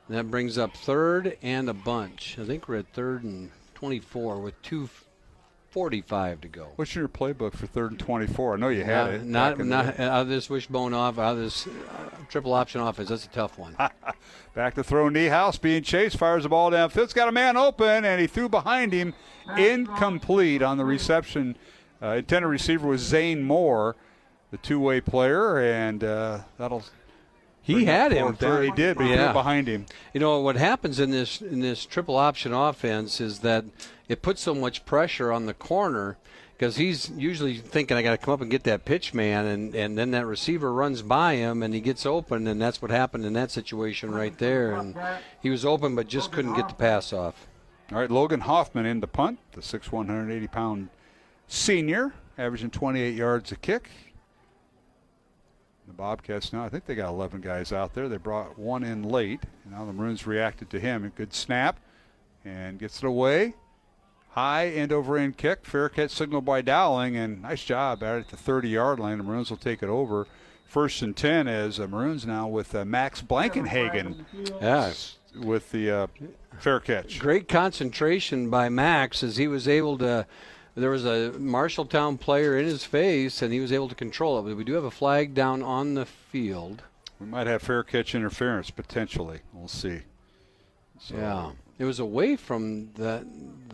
And that brings up third and a bunch. I think we're at 3rd and 24 with 2:45 to go. What's your playbook for 3rd and 24? I know you had it. Not out of this wishbone off, out of this triple option offense. That's a tough one. Back to throw. Niehaus being chased, fires the ball downfield. It's got a man open, and he threw behind him. Incomplete on the reception. Intended receiver was Zane Moore, the two-way player, and that'll. He had him. He did, but he threw behind him. You know, what happens in this triple option offense is that it puts so much pressure on the corner because he's usually thinking, I got to come up and get that pitch man, and then that receiver runs by him, and he gets open, and that's what happened in that situation right there. And he was open but just couldn't get the pass off. All right, Logan Hoffman in the punt, the 6'1", 180-pound senior, averaging 28 yards a kick. The Bobcats now, I think they got 11 guys out there. They brought one in late, and now the Maroons reacted to him. A good snap, and gets it away. High end-over-end kick. Fair catch signaled by Dowling, and nice job at the 30-yard line. The Maroons will take it over. 1st and 10 as the Maroons now with Max Blankenhagen with the fair catch. Great concentration by Max as he was able to. There was a Marshalltown player in his face, and he was able to control it. But we do have a flag down on the field. We might have fair catch interference, potentially. We'll see. So. Yeah. It was away from the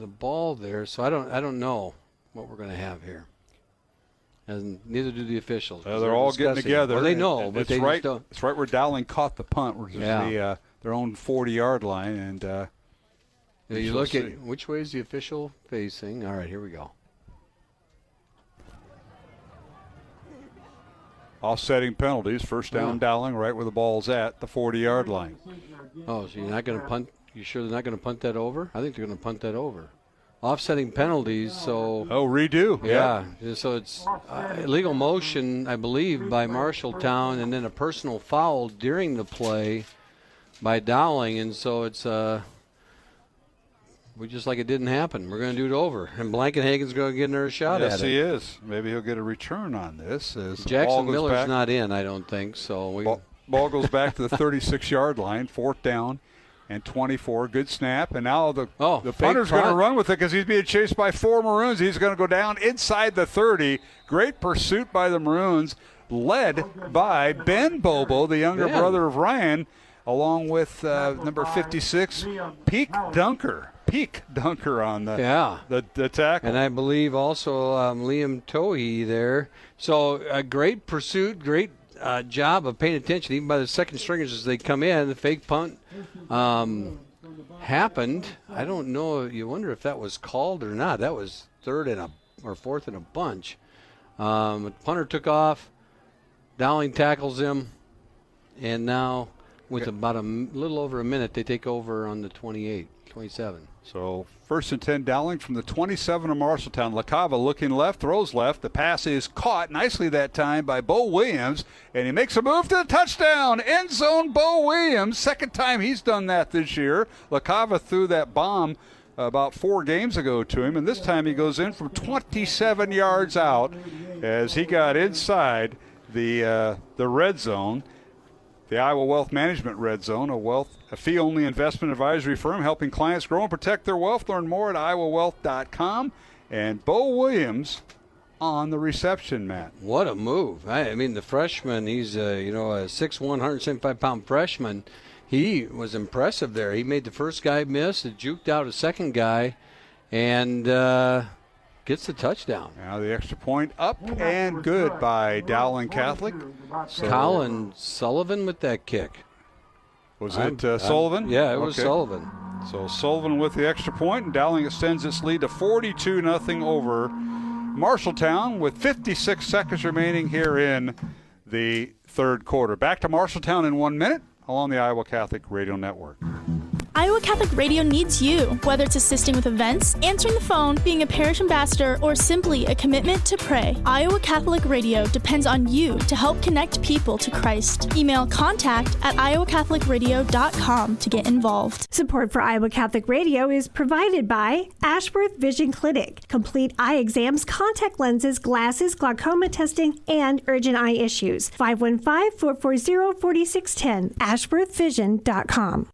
ball there, so I don't know what we're going to have here. And neither do the officials. They're all getting together. Well, they know, but they just don't. It's right where Dowling caught the punt, which is their own 40-yard line, and You look at which way is the official facing. All right, here we go. Offsetting penalties, first down Dowling, right where the ball's at, the 40-yard line. Oh, so you're not going to punt? You sure they're not going to punt that over? I think they're going to punt that over. Offsetting penalties, so... Oh, redo. Yeah, so it's illegal motion, I believe, by Marshalltown, and then a personal foul during the play by Dowling, and so it's... we just like it didn't happen. We're going to do it over. And Blankenhagen's going to get another shot at it. Yes, he is. Maybe he'll get a return on this. As Jackson Miller's not in, I don't think. So ball goes back to the 36-yard line, 4th down and 24. Good snap. And now the punter's going to run with it because he's being chased by 4 Maroons. He's going to go down inside the 30. Great pursuit by the Maroons, led by Ben Bobo, the younger brother of Ryan, along with number 56, Peak Dunker on the tackle. And I believe also Liam Tohey there. So a great pursuit, great job of paying attention, even by the second stringers as they come in. The fake punt happened. I don't know. You wonder if that was called or not. That was 4th in a bunch. The punter took off. Dowling tackles him. And now with about a little over a minute, they take over on the 27. So 1st and 10 Dowling from the 27 of Marshalltown. LaCava looking left, throws left. The pass is caught nicely that time by Bo Williams, and he makes a move to the touchdown. End zone, Bo Williams. Second time he's done that this year. LaCava threw that bomb about 4 games ago to him, and this time he goes in from 27 yards out as he got inside the red zone. The Iowa Wealth Management Red Zone, a fee-only investment advisory firm helping clients grow and protect their wealth. Learn more at iowawealth.com. And Bo Williams on the reception, Matt. What a move. I mean, the freshman, he's a 6'1", 175-pound freshman. He was impressive there. He made the first guy miss, it juked out a second guy, and gets the touchdown. Now the extra point up and good by Dowling Catholic. So Colin Sullivan with that kick. Was it Sullivan? Yeah, it was Sullivan. So Sullivan with the extra point, and Dowling extends its lead to 42-0 over Marshalltown with 56 seconds remaining here in the third quarter. Back to Marshalltown in 1 minute along the Iowa Catholic Radio Network. Iowa Catholic Radio needs you, whether it's assisting with events, answering the phone, being a parish ambassador, or simply a commitment to pray. Iowa Catholic Radio depends on you to help connect people to Christ. Email contact@iowacatholicradio.com to get involved. Support for Iowa Catholic Radio is provided by Ashworth Vision Clinic. Complete eye exams, contact lenses, glasses, glaucoma testing, and urgent eye issues. 515-440-4610. ashworthvision.com.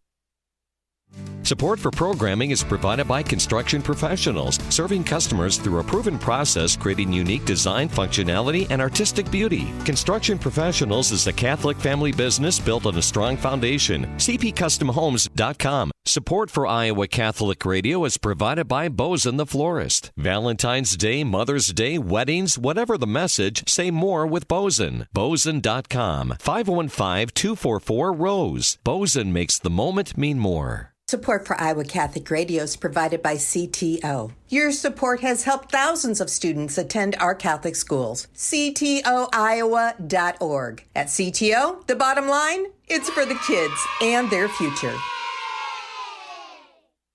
Support for programming is provided by Construction Professionals, serving customers through a proven process, creating unique design, functionality, and artistic beauty. Construction Professionals is a Catholic family business built on a strong foundation. cpcustomhomes.com. Support for Iowa Catholic Radio is provided by Bozen the Florist. Valentine's Day, Mother's Day, weddings, whatever the message, say more with Bozen. Bozen.com. 515-244-ROSE. Bozen makes the moment mean more. Support for Iowa Catholic Radio is provided by CTO. Your support has helped thousands of students attend our Catholic schools. CTOIowa.org. At CTO, the bottom line, it's for the kids and their future.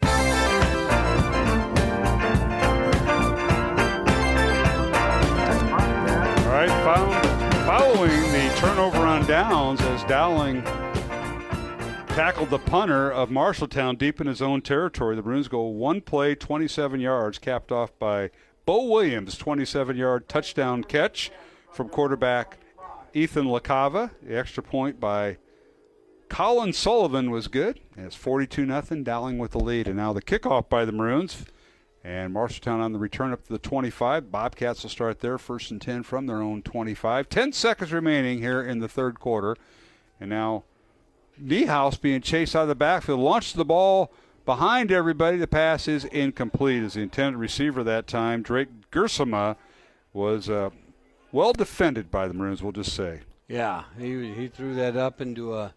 All right, following the turnover on downs as Dowling tackled the punter of Marshalltown deep in his own territory. The Maroons go one play, 27 yards, capped off by Bo Williams' 27-yard touchdown catch from quarterback Ethan LaCava. The extra point by Colin Sullivan was good. And it's 42-0, Dowling with the lead. And now the kickoff by the Maroons. And Marshalltown on the return up to the 25. Bobcats will start there, 1st and 10 from their own 25. 10 seconds remaining here in the third quarter. And now Niehaus being chased out of the backfield, launched the ball behind everybody. The pass is incomplete as the intended receiver that time, Drake Gersema, was well defended by the Maroons, we'll just say. Yeah, he threw that up into a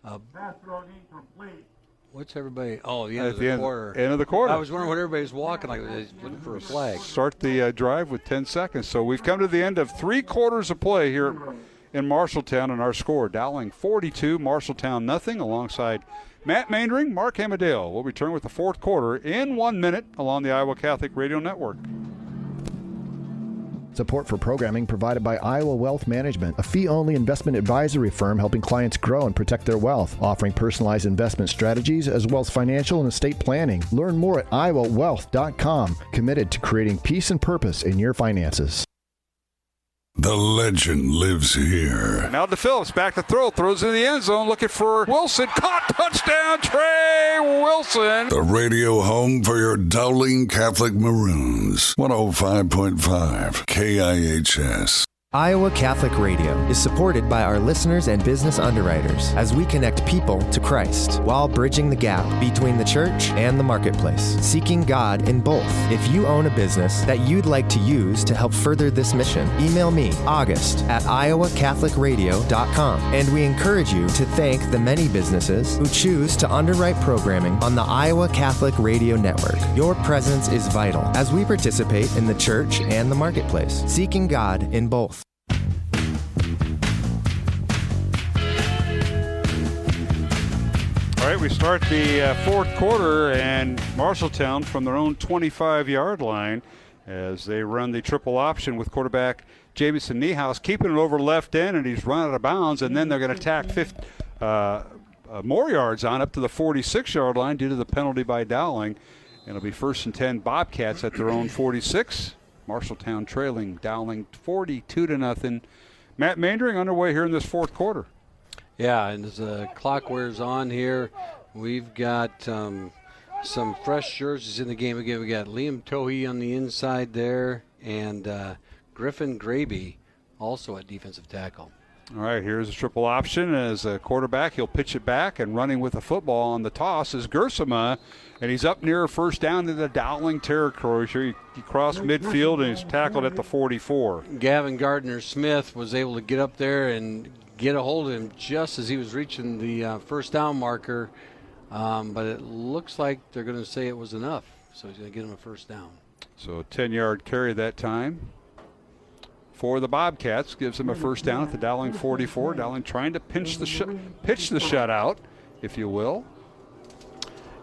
pass thrown incomplete. What's everybody? Oh, the end of the quarter. End of the quarter. I was wondering what everybody's walking like. They're looking for a flag. Start the drive with 10 seconds. So we've come to the end of 3 quarters of play here in Marshalltown, and our score: Dowling 42, Marshalltown nothing. Alongside Matt Maindring, Mark Amadale. We'll return with the 4th quarter in 1 minute along the Iowa Catholic Radio Network. Support for programming provided by Iowa Wealth Management, a fee-only investment advisory firm helping clients grow and protect their wealth, offering personalized investment strategies as well as financial and estate planning. Learn more at iowawealth.com, committed to creating peace and purpose in your finances. The legend lives here. Now to Phillips, back to throw, throws in the end zone, looking for Wilson. Caught, touchdown, Trey Wilson. The radio home for your Dowling Catholic Maroons. 105.5 KIHS. Iowa Catholic Radio is supported by our listeners and business underwriters as we connect people to Christ while bridging the gap between the church and the marketplace, seeking God in both. If you own a business that you'd like to use to help further this mission, email me, August, at iowacatholicradio.com, and we encourage you to thank the many businesses who choose to underwrite programming on the Iowa Catholic Radio Network. Your presence is vital as we participate in the church and the marketplace, seeking God in both. All right, we start the 4th quarter, and Marshalltown from their own 25-yard line as they run the triple option with quarterback Jamison Niehaus keeping it over left end, and he's run out of bounds, and then they're going to tack more yards on up to the 46-yard line due to the penalty by Dowling. And it'll be 1st and 10 Bobcats at their own 46. Marshalltown trailing Dowling 42-0. Matt Maindring underway here in this 4th quarter. Yeah, and as the clock wears on here, we've got some fresh jerseys in the game again. We got Liam Tohey on the inside there, and Griffin Graby also at defensive tackle. All right, here's a triple option as a quarterback. He'll pitch it back, and running with the football on the toss is Gersema, and he's up near first down in the Dowling territory. He crossed midfield, and he's tackled at the 44. Gavin Gardner-Smith was able to get up there and get a hold of him just as he was reaching the first down marker, but it looks like they're going to say it was enough, so he's going to get him a first down. So a 10-yard carry that time for the Bobcats, gives them a first down at the Dowling 44. Dowling trying to pitch the shutout, if you will.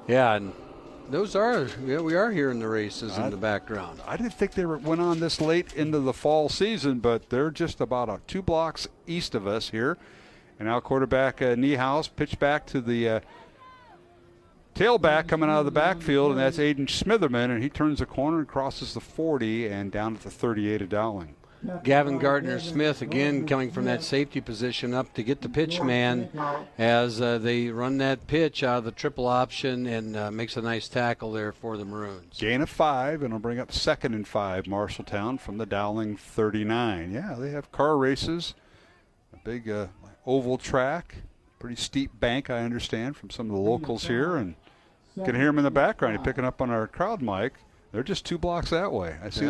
Yeah, and those are, we are hearing the races in the background. I didn't think they went on this late into the fall season, but they're just about 2 blocks east of us here. And now quarterback Niehaus pitch back to the tailback coming out of the backfield, and that's Aiden Smitherman, and he turns the corner and crosses the 40 and down at the 38 of Dowling. Gavin Gardner-Smith again coming from that safety position up to get the pitch man as they run that pitch out of the triple option and makes a nice tackle there for the Maroons. Gain of 5, and it'll bring up 2nd and 5 Marshalltown from the Dowling 39. Yeah, they have car races, a big oval track, pretty steep bank, I understand, from some of the locals here, and you can hear them in the background. You're picking up on our crowd mic. They're just 2 blocks that way. I see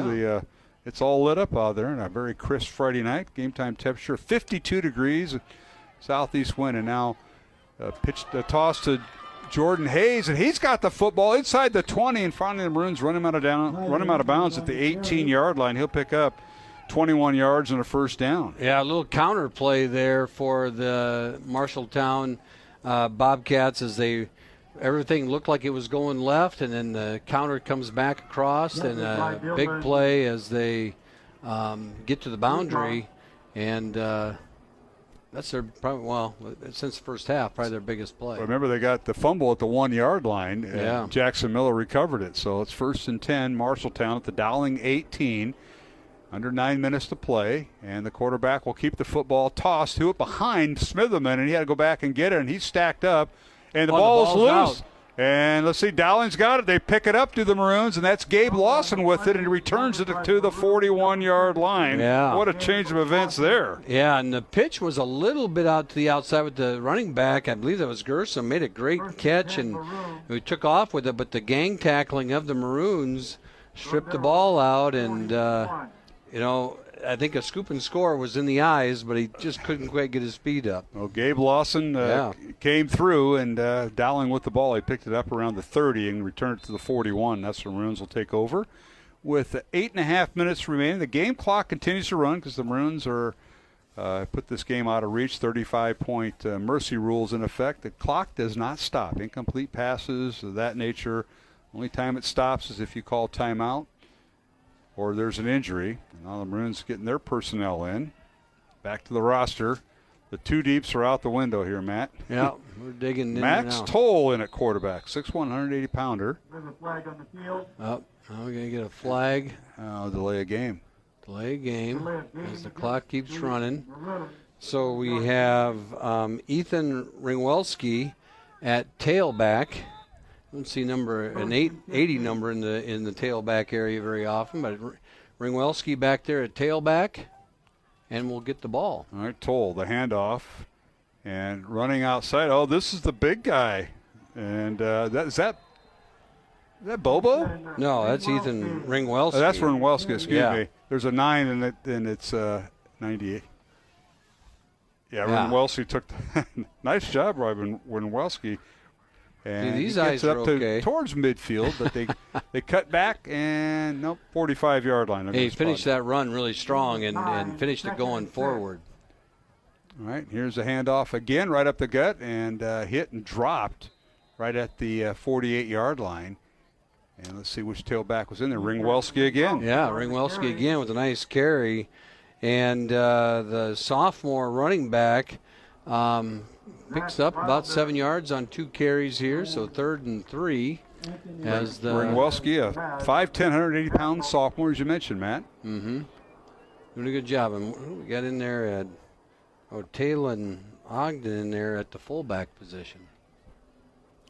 it's all lit up out there on a very crisp Friday night. Game time temperature 52 degrees, southeast wind, and now pitched a toss to Jordan Hayes, and he's got the football inside the 20, and finally the Maroons run him out of bounds at the 18-yard line. He'll pick up 21 yards and a first down. Yeah, a little counter play there for the Marshalltown Bobcats as everything looked like it was going left, and then the counter comes back across, and a big play as they get to the boundary, and that's their since the first half, probably their biggest play. Remember, they got the fumble at the 1-yard line, and Jackson Miller recovered it. So it's 1st and 10, Marshalltown at the Dowling 18. Under 9 minutes to play, and the quarterback will keep the football tossed to it behind Smitherman, and he had to go back and get it, and he's stacked up. And the ball's loose. Out. And let's see, Dowling's got it. They pick it up to the Maroons, and that's Gabe Lawson with it, and he returns it to the 41-yard line. Yeah. What a change of events there. Yeah, and the pitch was a little bit out to the outside with the running back. I believe that was Gerson. Made a great catch, and we took off with it, but the gang tackling of the Maroons stripped the ball out, and, I think a scoop and score was in the eyes, but he just couldn't quite get his speed up. Well, Gabe Lawson came through, and Dowling with the ball. He picked it up around the 30 and returned it to the 41. That's where Maroons will take over. With 8.5 minutes remaining, the game clock continues to run because the Maroons are put this game out of reach. 35-point mercy rules in effect. The clock does not stop. Incomplete passes of that nature. Only time it stops is if you call timeout or there's an injury. Now the Maroons getting their personnel in. Back to the roster. The two deeps are out the window here, Matt. Yeah, we're digging in Max now. Toll in at quarterback, 6'1", 180-pounder. There's a flag on the field. Oh, now we're going to get a flag. Delay a game. Delay a game as the clock keeps running. So we have Ethan Ringwelski at tailback. I don't see an 80 number in the tailback area very often, but Ringwelski back there at tailback, and we'll get the ball. All right, Toll, the handoff, and running outside. Oh, this is the big guy, and is that Bobo? No, that's Ethan Ringwelski. Oh, that's Ringwelski. Excuse Yeah. me. There's a 9 and it's 98. Yeah, Ringwelski took. Nice job, Robin Ringwelski. And these he gets eyes are up okay. towards midfield, but they cut back and 45-yard line. He finished that run really strong and finished it going forward. All right, here's a handoff again, right up the gut, and hit and dropped right at the 48-yard line. And let's see which tailback was in there. Ringwelski again. Yeah, Ringwelski again with a nice carry. And the sophomore running back picks up about 7 yards on 2 carries here, so 3rd and 3. As the Ringwelski, a 5'10", 180-pound sophomore, as you mentioned, Matt. Mm-hmm. Doing a good job. And we got in there at Taylor Ogden in there at the fullback position.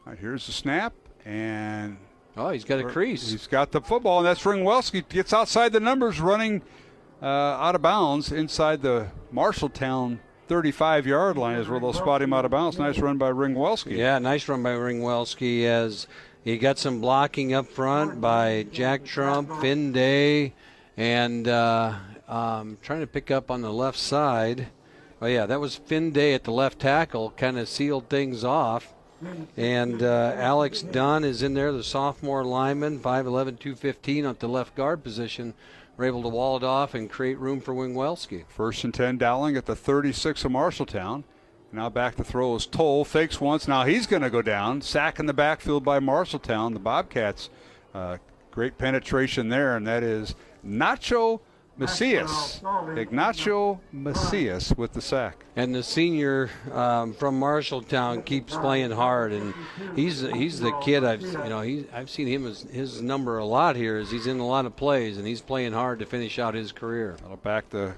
All right, here's the snap, and he's got a crease. He's got the football, and that's Ringwelski. Gets outside the numbers, running out of bounds inside the Marshalltown 35-yard line is where they'll spot him out of bounds. Nice run by Ringwelski. Yeah, nice run by Ringwelski as he got some blocking up front by Jack Trump, Finn Day, and trying to pick up on the left side. Oh, yeah, that was Finn Day at the left tackle, kind of sealed things off. And Alex Dunn is in there, the sophomore lineman, 5'11", 215 at the left guard position. We're able to wall it off and create room for Ringwelski. 1st and 10, Dowling at the 36 of Marshalltown. Now back to throw is Toll. Fakes once. Now he's going to go down. Sack in the backfield by Marshalltown. The Bobcats, great penetration there, and that is Nacho Macias. Ignacio Macias with the sack. And the senior from Marshalltown keeps playing hard, and he's the kid I've seen him as his number a lot here as he's in a lot of plays, and he's playing hard to finish out his career. That'll back the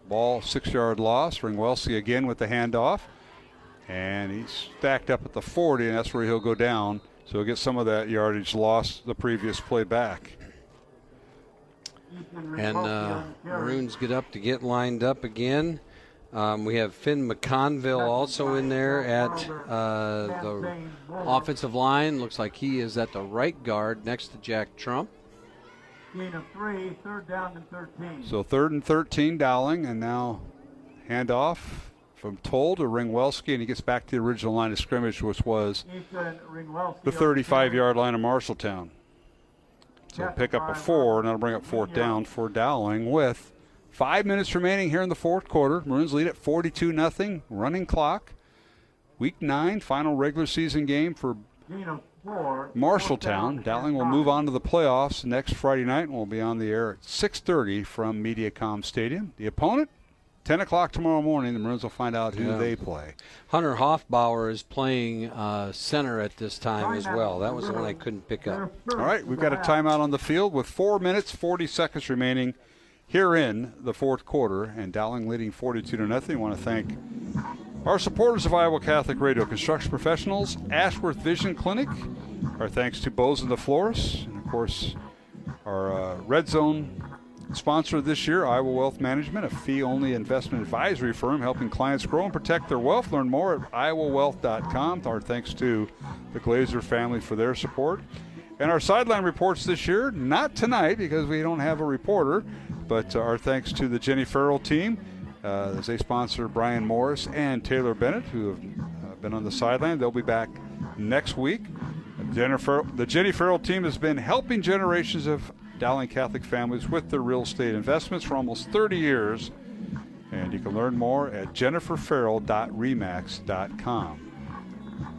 ball, 6-yard loss. Ringwelski again with the handoff, and he's stacked up at the 40, and that's where he'll go down. So he'll get some of that yardage lost the previous play back. And Maroons get lined up again. We have Finn McConville also in there at the offensive line. Looks like he is at the right guard next to Jack Trump. Gain of 3, 3rd down and 13. So 3rd and 13, Dowling, and now handoff from Toll to Ringwelski, and he gets back to the original line of scrimmage, which was the 35-yard line of Marshalltown. So pick up a 4, and that'll bring up 4th down for Dowling with 5 minutes remaining here in the 4th quarter. Maroons lead at 42-0, running clock. Week 9, final regular season game for Marshalltown. Dowling will move on to the playoffs next Friday night, and will be on the air at 6:30 from Mediacom Stadium. The opponent, 10 o'clock tomorrow morning. The Maroons will find out who they play. Hunter Hoffbauer is playing center at this time as well. That was the one I couldn't pick up. All right, we've got a timeout on the field with 4 minutes, 40 seconds remaining here in the 4th quarter, and Dowling leading 42-0. I want to thank our supporters of Iowa Catholic Radio, Construction Professionals, Ashworth Vision Clinic. Our thanks to Bose and the Florists, and of course our Red Zone sponsor this year, Iowa Wealth Management, a fee-only investment advisory firm helping clients grow and protect their wealth. Learn more at iowawealth.com. Our thanks to the Glazer family for their support. And our sideline reports this year, not tonight because we don't have a reporter, but our thanks to the Jenny Farrell team as they sponsor Brian Morris and Taylor Bennett, who have been on the sideline. They'll be back next week. The Jenny Farrell team has been helping generations of Dowling Catholic families with their real estate investments for almost 30 years. And you can learn more at jenniferfarrell.remax.com.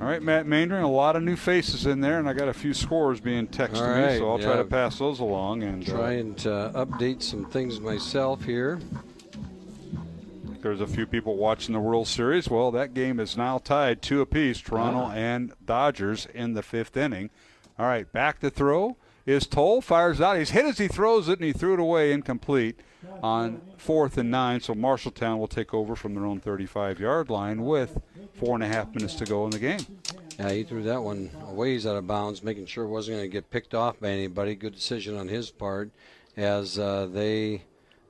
All right, Matt Maindring, a lot of new faces in there, and I got a few scores being texted me, so I'll try to pass those along. And try and update some things myself here. There's a few people watching the World Series. Well, that game is now tied 2 apiece, Toronto and Dodgers in the 5th inning. All right, back to throw is Toll, fires out. He's hit as he throws it, and he threw it away incomplete on 4th and 9. So Marshalltown will take over from their own 35-yard line with 4.5 minutes to go in the game. Yeah, he threw that one a ways out of bounds, making sure it wasn't going to get picked off by anybody. Good decision on his part as they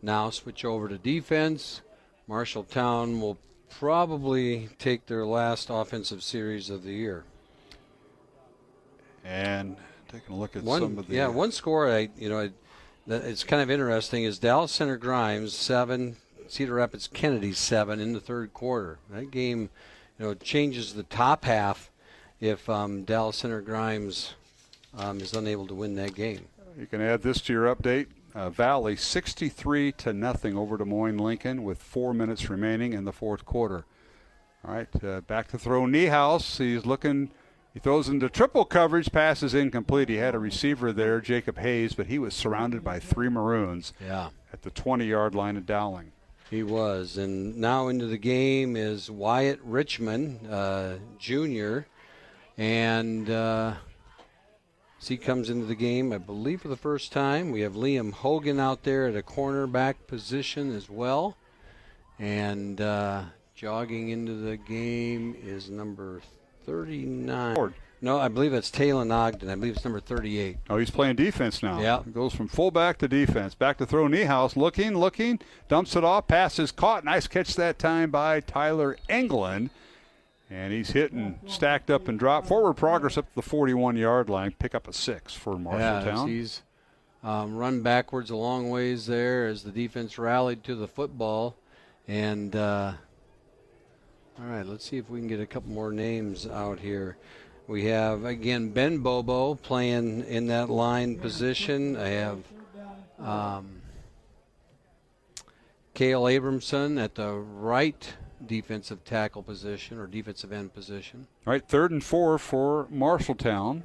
now switch over to defense. Marshalltown will probably take their last offensive series of the year. And taking a look at some of the... Yeah, one score, it's kind of interesting, is Dallas Center Grimes 7, Cedar Rapids Kennedy 7 in the third quarter. That game, changes the top half if Dallas Center Grimes is unable to win that game. You can add this to your update. Valley 63-0 over Des Moines Lincoln with 4 minutes remaining in the fourth quarter. All right, back to throw Niehaus. He throws into triple coverage, passes incomplete. He had a receiver there, Jacob Hayes, but he was surrounded by 3 Maroons at the 20-yard line of Dowling. He was. And now into the game is Wyatt Richmond, Jr., and he comes into the game, I believe, for the first time. We have Liam Hogan out there at a cornerback position as well. And jogging into the game is number 39. No, I believe it's Talon Ogden. I believe it's number 38. Oh, he's playing defense now. Yeah. Goes from fullback to defense. Back to throw Niehaus. Looking, dumps it off. Pass is caught. Nice catch that time by Tyler Englund. And he's hitting, stacked up and dropped. Forward progress up to the 41-yard line. Pick up a 6 for Marshalltown. Yeah, he's run backwards a long ways there as the defense rallied to the football. And, all right, let's see if we can get a couple more names out here. We have, again, Ben Bobo playing in that line position. I have Cale Abramson at the right defensive tackle position or defensive end position. All right, 3rd and 4 for Marshalltown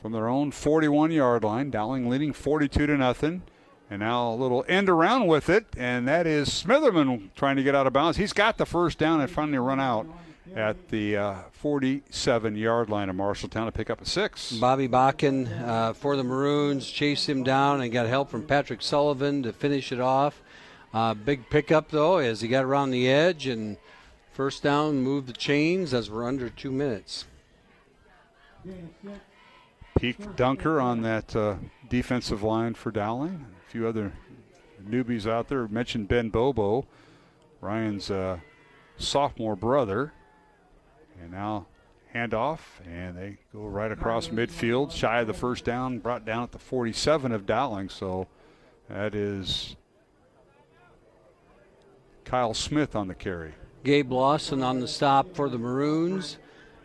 from their own 41-yard line. Dowling leading 42-0. And now a little end around with it, and that is Smitherman trying to get out of bounds. He's got the first down and finally run out at the 47-yard line of Marshalltown to pick up a 6. Bobby Bakken for the Maroons chased him down and got help from Patrick Sullivan to finish it off. Big pickup, though, as he got around the edge, and first down, moved the chains as we're under 2 minutes. Peak dunker on that defensive line for Dowling. A few other newbies out there. Mentioned Ben Bobo, Ryan's sophomore brother. And now handoff, and they go right across midfield, shy of the first down, brought down at the 47 of Dowling. So that is Kyle Smith on the carry. Gabe Lawson on the stop for the Maroons,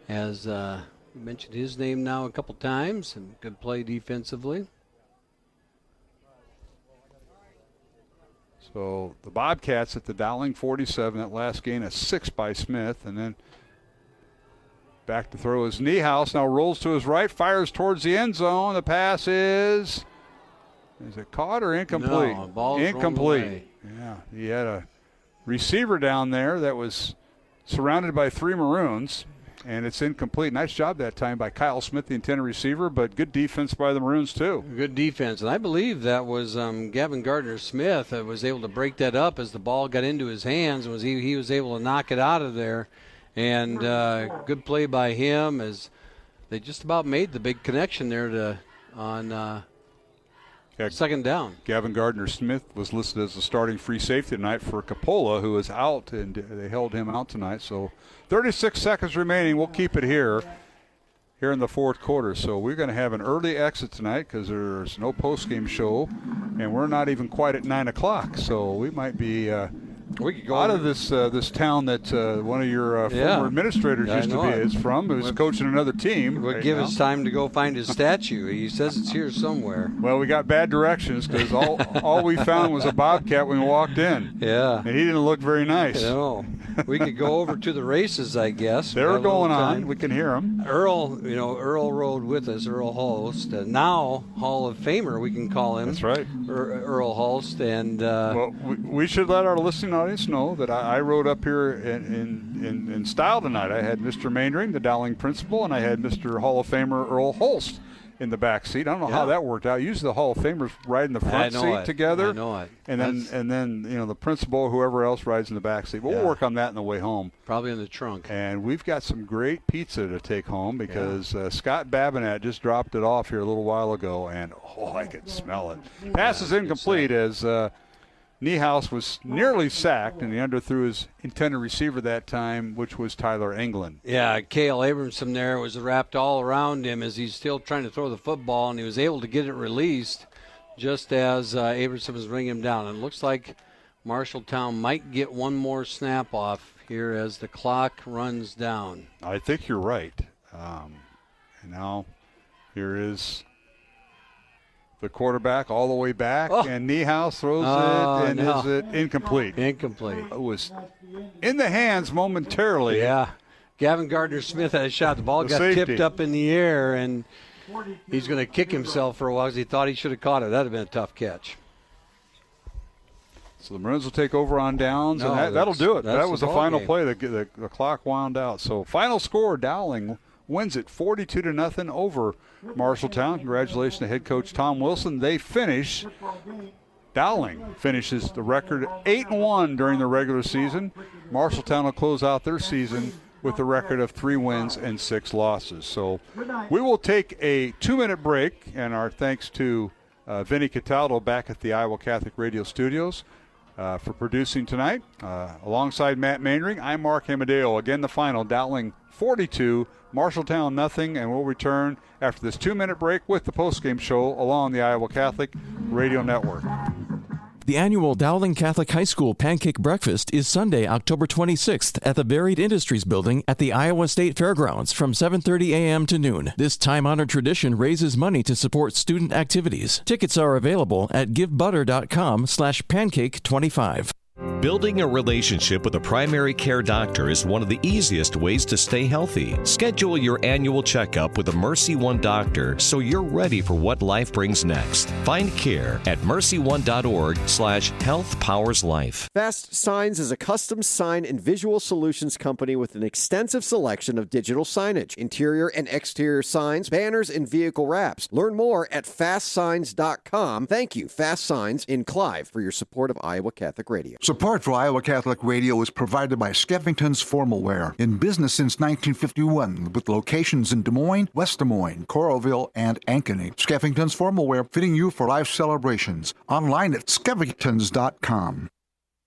as we mentioned his name now a couple times, and good play defensively. So the Bobcats at the Dowling 47, that last gain, a 6 by Smith, and then back to throw is Niehaus, now rolls to his right, fires towards the end zone. The pass is it caught or incomplete? No, ball's incomplete. Yeah, he had a receiver down there that was surrounded by 3 Maroons, and it's incomplete. Nice job that time by Kyle Smith, the intended receiver, but good defense by the Maroons too. Good defense, and I believe that was Gavin Gardner-Smith that was able to break that up as the ball got into his hands. He was able to knock it out of there, and good play by him as they just about made the big connection there on second down. Gavin Gardner-Smith was listed as the starting free safety tonight for Capola, who is out, and they held him out tonight. So 36 seconds remaining. We'll keep it here here in the fourth quarter. So we're going to have an early exit tonight because there's no post-game show, and we're not even quite at 9 o'clock. So we might be we could go out of this town that one of your former administrators used to be is from. Who's coaching another team. We'll give us time to go find his statue. He says it's here somewhere. Well, we got bad directions because all we found was a bobcat when we walked in. Yeah. And he didn't look very nice. No. We could go over to the races, I guess. They're going on. We can hear them. Earl rode with us, Earl Holst. Now Hall of Famer, we can call him. That's right. Earl Holst. And well, we should let our listening audience know that I rode up here in style tonight. I had Mr. Mainring, the Dowling principal, and I had Mr. Hall of Famer Earl Holst in the back seat. I don't know how that worked out. Usually the Hall of Famers ride in the front seat together. I know it. And then the principal or whoever else rides in the back seat. We'll work on that on the way home. Probably in the trunk. And we've got some great pizza to take home because Scott Babinett just dropped it off here a little while ago, and I can smell it. Pass is incomplete as Niehaus was nearly sacked, and he underthrew his intended receiver that time, which was Tyler Englund. Yeah, Cale Abramson there was wrapped all around him as he's still trying to throw the football, and he was able to get it released just as Abramson was bringing him down. And it looks like Marshalltown might get one more snap off here as the clock runs down. I think you're right. And now here is the quarterback all the way back, and Niehaus throws it, and is it incomplete? Incomplete. It was in the hands momentarily. Yeah. Gavin Gardner-Smith had a shot. The ball got tipped up in the air, and he's going to kick himself for a while because he thought he should have caught it. That would have been a tough catch. So the Maroons will take over on downs, and that'll do it. That was the final play. The clock wound out. So final score, Dowling wins it 42-0 over Marshalltown. Congratulations to head coach Tom Wilson. Dowling finishes the record 8-1 during the regular season. Marshalltown will close out their season with a record of 3 wins and 6 losses. So we will take a 2-minute break, and our thanks to Vinny Cataldo back at the Iowa Catholic Radio Studios for producing tonight. Alongside Matt Mainring, I'm Mark Amadeo. Again, the final, Dowling 42, Marshalltown nothing, and we'll return after this 2-minute break with the postgame show along the Iowa Catholic Radio Network. The annual Dowling Catholic High School Pancake Breakfast is Sunday, October 26th at the Varied Industries Building at the Iowa State Fairgrounds from 7:30 a.m. to noon. This time-honored tradition raises money to support student activities. Tickets are available at givebutter.com/pancake25. Building a relationship with a primary care doctor is one of the easiest ways to stay healthy. Schedule your annual checkup with a Mercy One doctor so you're ready for what life brings next. Find care at mercyone.org/healthpowerslife. Fast Signs is a custom sign and visual solutions company with an extensive selection of digital signage, interior and exterior signs, banners, and vehicle wraps. Learn more at fastsigns.com. Thank you, Fast Signs in Clive, for your support of Iowa Catholic Radio. Support for Iowa Catholic Radio is provided by Skeffington's Formal Wear, in business since 1951, with locations in Des Moines, West Des Moines, Coralville, and Ankeny. Skeffington's Formal Wear, fitting you for life celebrations. Online at skeffingtons.com.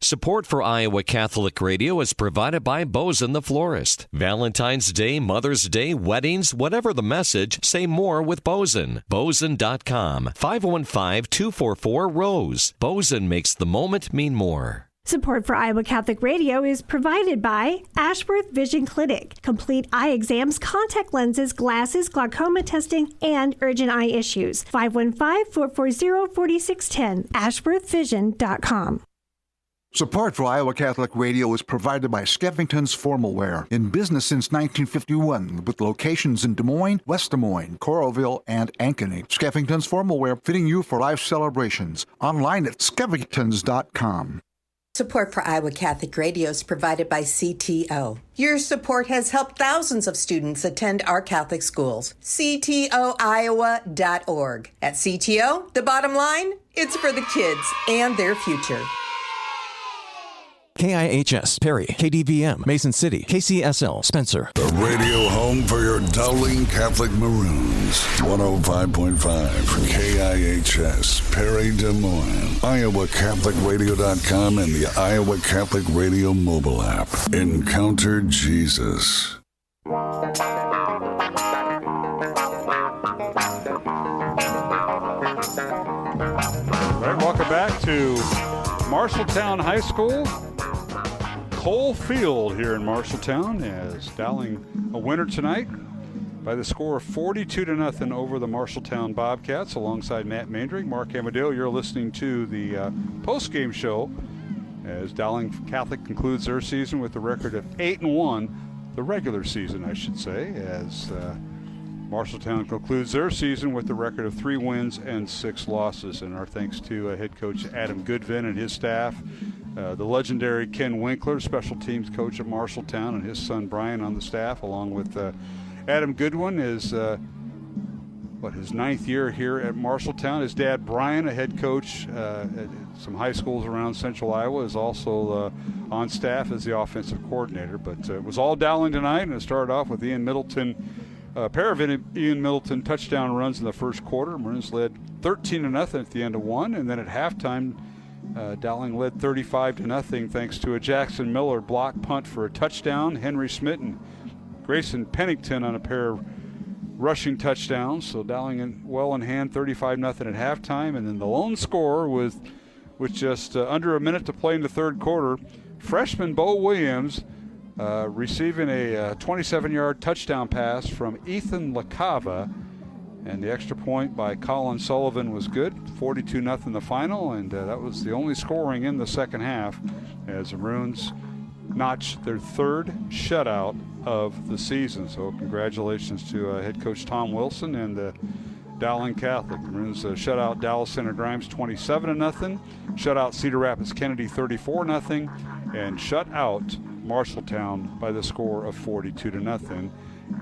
Support for Iowa Catholic Radio is provided by Bozen the Florist. Valentine's Day, Mother's Day, weddings, whatever the message, say more with Bozen. Bozen.com. 515-244-ROSE. Bozen makes the moment mean more. Support for Iowa Catholic Radio is provided by Ashworth Vision Clinic. Complete eye exams, contact lenses, glasses, glaucoma testing, and urgent eye issues. 515-440-4610. AshworthVision.com. Support for Iowa Catholic Radio is provided by Skeffington's Formal Wear, in business since 1951, with locations in Des Moines, West Des Moines, Coralville, and Ankeny. Skeffington's Formal Wear, fitting you for life celebrations. Online at skeffingtons.com. Support for Iowa Catholic Radio is provided by CTO. Your support has helped thousands of students attend our Catholic schools. CTOIowa.org. At CTO, the bottom line, it's for the kids and their future. KIHS, Perry, KDVM, Mason City, KCSL, Spencer. The radio home for your Dowling Catholic Maroons. 105.5 KIHS, Perry, Des Moines. IowaCatholicRadio.com and the Iowa Catholic Radio mobile app. Encounter Jesus. to Marshalltown High School, Cole Field here in Marshalltown, as Dowling a winner tonight by the score of 42-0 over the Marshalltown Bobcats. Alongside Matt Mandring, Mark Amadeo, you're listening to the post-game show as Dowling Catholic concludes their season with a record of 8-1, the regular season, I should say, as Marshalltown concludes their season with a record of 3 wins and 6 losses. And our thanks to head coach Adam Goodvin and his staff, the legendary Ken Winkler, special teams coach at Marshalltown, and his son Brian on the staff, along with Adam Goodwin is his 9th year here at Marshalltown. His dad Brian, a head coach at some high schools around Central Iowa, is also on staff as the offensive coordinator. But it was all Dowling tonight, and it started off with Ian Middleton. A pair of Ian Middleton touchdown runs in the first quarter. Maroons led 13-0 at the end of one, and then at halftime, Dowling led 35-0 thanks to a Jackson Miller block punt for a touchdown. Henry Smith and Grayson Pennington on a pair of rushing touchdowns. So Dowling well in hand, 35-0 at halftime, and then the lone scorer with just under a minute to play in the third quarter, freshman Bo Williams. Receiving a 27-yard touchdown pass from Ethan LaCava, and the extra point by Colin Sullivan was good. 42-0 the final, and that was the only scoring in the second half as the Maroons notched their 3rd shutout of the season. So congratulations to head coach Tom Wilson and Dowling Catholic. The Maroons shut out Dallas Center Grimes 27-0, shut out Cedar Rapids Kennedy 34-0, and shut out Marshalltown by the score of 42-0.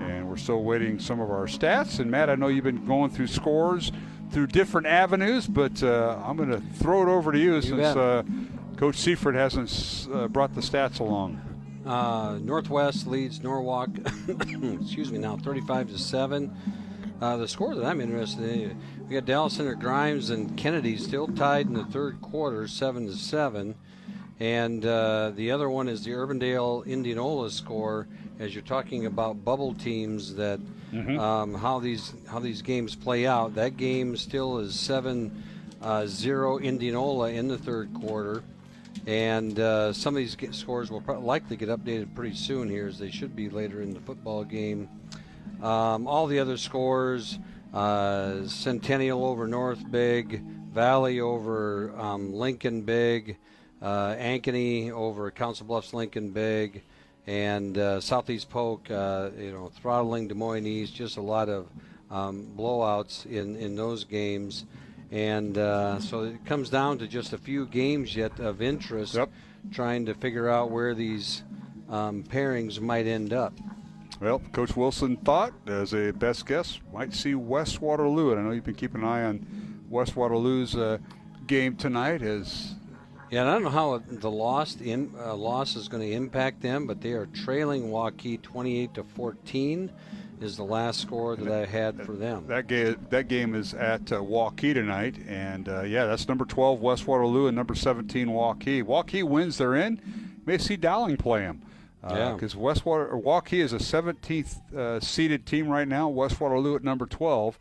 And we're still waiting some of our stats. And Matt, I know you've been going through scores through different avenues, but I'm going to throw it over to you since Coach Seifert hasn't brought the stats along. Northwest leads Norwalk, excuse me, now 35-7. The score that I'm interested in, we got Dallas Center Grimes and Kennedy still tied in the third quarter, 7-7. And the other one is the Urbandale Indianola score. As you're talking about bubble teams, that how these games play out. That game still is 7-0 Indianola in the third quarter, and some of these scores will likely get updated pretty soon here, as they should be later in the football game. All the other scores: Centennial over North Big, Valley over Lincoln Big. Ankeny over Council Bluffs Lincoln Big, and Southeast Polk, throttling Des Moines East. Just a lot of blowouts in those games, and so it comes down to just a few games yet of interest, trying to figure out where these pairings might end up. Well, Coach Wilson thought, as a best guess, might see West Waterloo, and I know you've been keeping an eye on West Waterloo's game tonight as. Yeah, and I don't know how the loss is going to impact them, but they are trailing Waukee 28-14 is the last score that I had for them. That game is at Waukee tonight, and that's number 12 West Waterloo and number 17 Waukee. Waukee wins, they're in. May see Dowling play them. Because Waukee is a 17th seeded team right now. West Waterloo at number 12,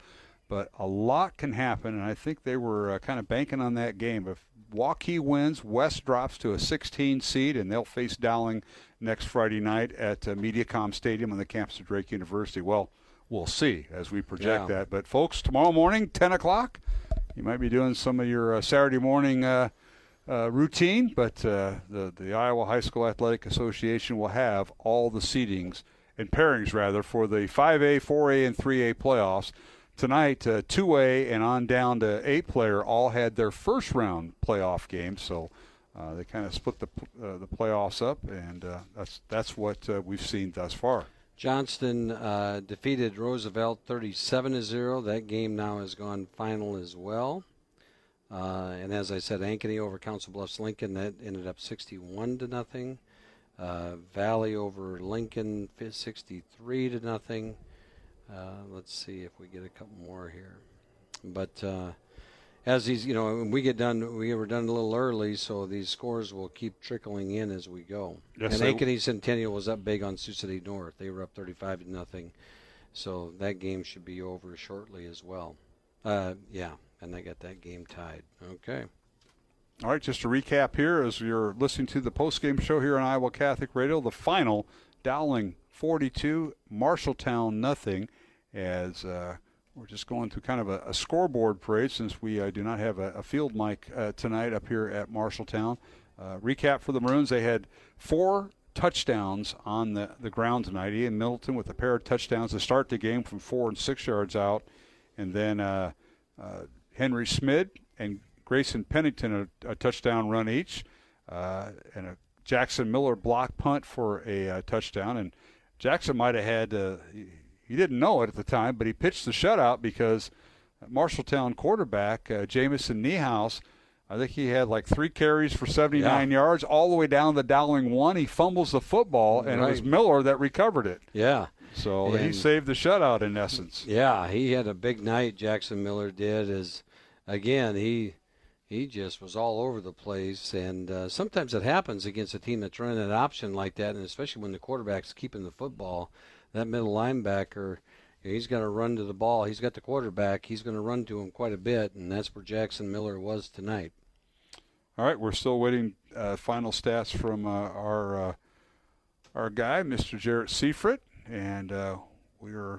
but a lot can happen, and I think they were kind of banking on that game. If Waukee wins, West drops to a 16 seed, and they'll face Dowling next Friday night at Mediacom Stadium on the campus of Drake University. Well, we'll see as we project that. But, folks, tomorrow morning, 10 o'clock, you might be doing some of your Saturday morning routine, but the Iowa High School Athletic Association will have all the seedings and pairings, rather, for the 5A, 4A, and 3A playoffs. Tonight, 2A and on down to 8-player all had their first-round playoff games, so they kind of split the playoffs up, and that's what we've seen thus far. Johnston defeated Roosevelt 37-0. That game now has gone final as well. And as I said, Ankeny over Council Bluffs Lincoln, that ended up 61-0. Valley over Lincoln 63-0. Let's see if we get a couple more here. But as these, when we get done, we were done a little early, so these scores will keep trickling in as we go. Yes, and Ankeny Centennial was up big on Sioux City North. They were up 35-0. So that game should be over shortly as well. And they got that game tied. Okay. All right, just to recap here, as you're listening to the postgame show here on Iowa Catholic Radio, the final, Dowling 42, Marshalltown nothing, as we're just going through kind of a scoreboard parade since we do not have a field mic tonight up here at Marshalltown. Recap for the Maroons, they had 4 touchdowns on the ground tonight. Ian Middleton with a pair of touchdowns to start the game from 4 and 6 yards out. And then Henry Smid and Grayson Pennington a touchdown run each. And a Jackson Miller block punt for a touchdown. And Jackson might have had, he didn't know it at the time, but he pitched the shutout because Marshalltown quarterback, Jamison Niehaus, I think he had like 3 carries for 79 yards all the way down the Dowling 1. He fumbles the football, and it was Miller that recovered it. Yeah. So he saved the shutout in essence. Yeah, he had a big night, Jackson Miller did. Again, he just was all over the place. And sometimes it happens against a team that's running an option like that, and especially when the quarterback's keeping the football. That middle linebacker, he's got to run to the ball. He's got the quarterback. He's going to run to him quite a bit, and that's where Jackson Miller was tonight. All right, we're still waiting final stats from our guy, Mr. Jarrett Seifert, and we are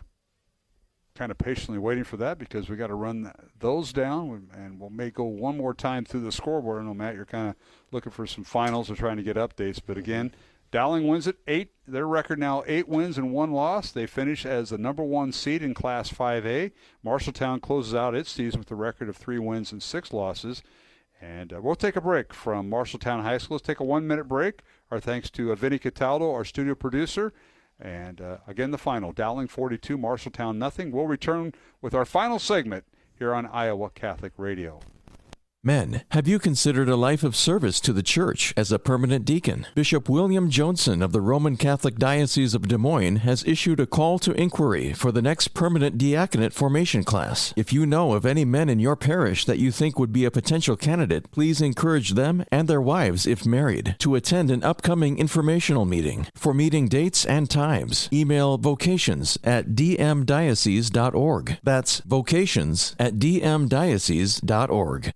kind of patiently waiting for that because we got to run those down, and we'll may go one more time through the scoreboard. I know, Matt, you're kind of looking for some finals or trying to get updates, but again, Dowling wins at 8. Their record now 8 wins and 1 loss. They finish as the number 1 seed in Class 5A. Marshalltown closes out its season with a record of 3 wins and 6 losses. And we'll take a break from Marshalltown High School. Let's take a 1-minute break. Our thanks to Vinny Cataldo, our studio producer. And again, the final, Dowling 42, Marshalltown nothing. We'll return with our final segment here on Iowa Catholic Radio. Men, have you considered a life of service to the church as a permanent deacon? Bishop William Joensen of the Roman Catholic Diocese of Des Moines has issued a call to inquiry for the next permanent diaconate formation class. If you know of any men in your parish that you think would be a potential candidate, please encourage them and their wives, if married, to attend an upcoming informational meeting. For meeting dates and times, email vocations@dmdiocese.org. That's vocations@dmdiocese.org.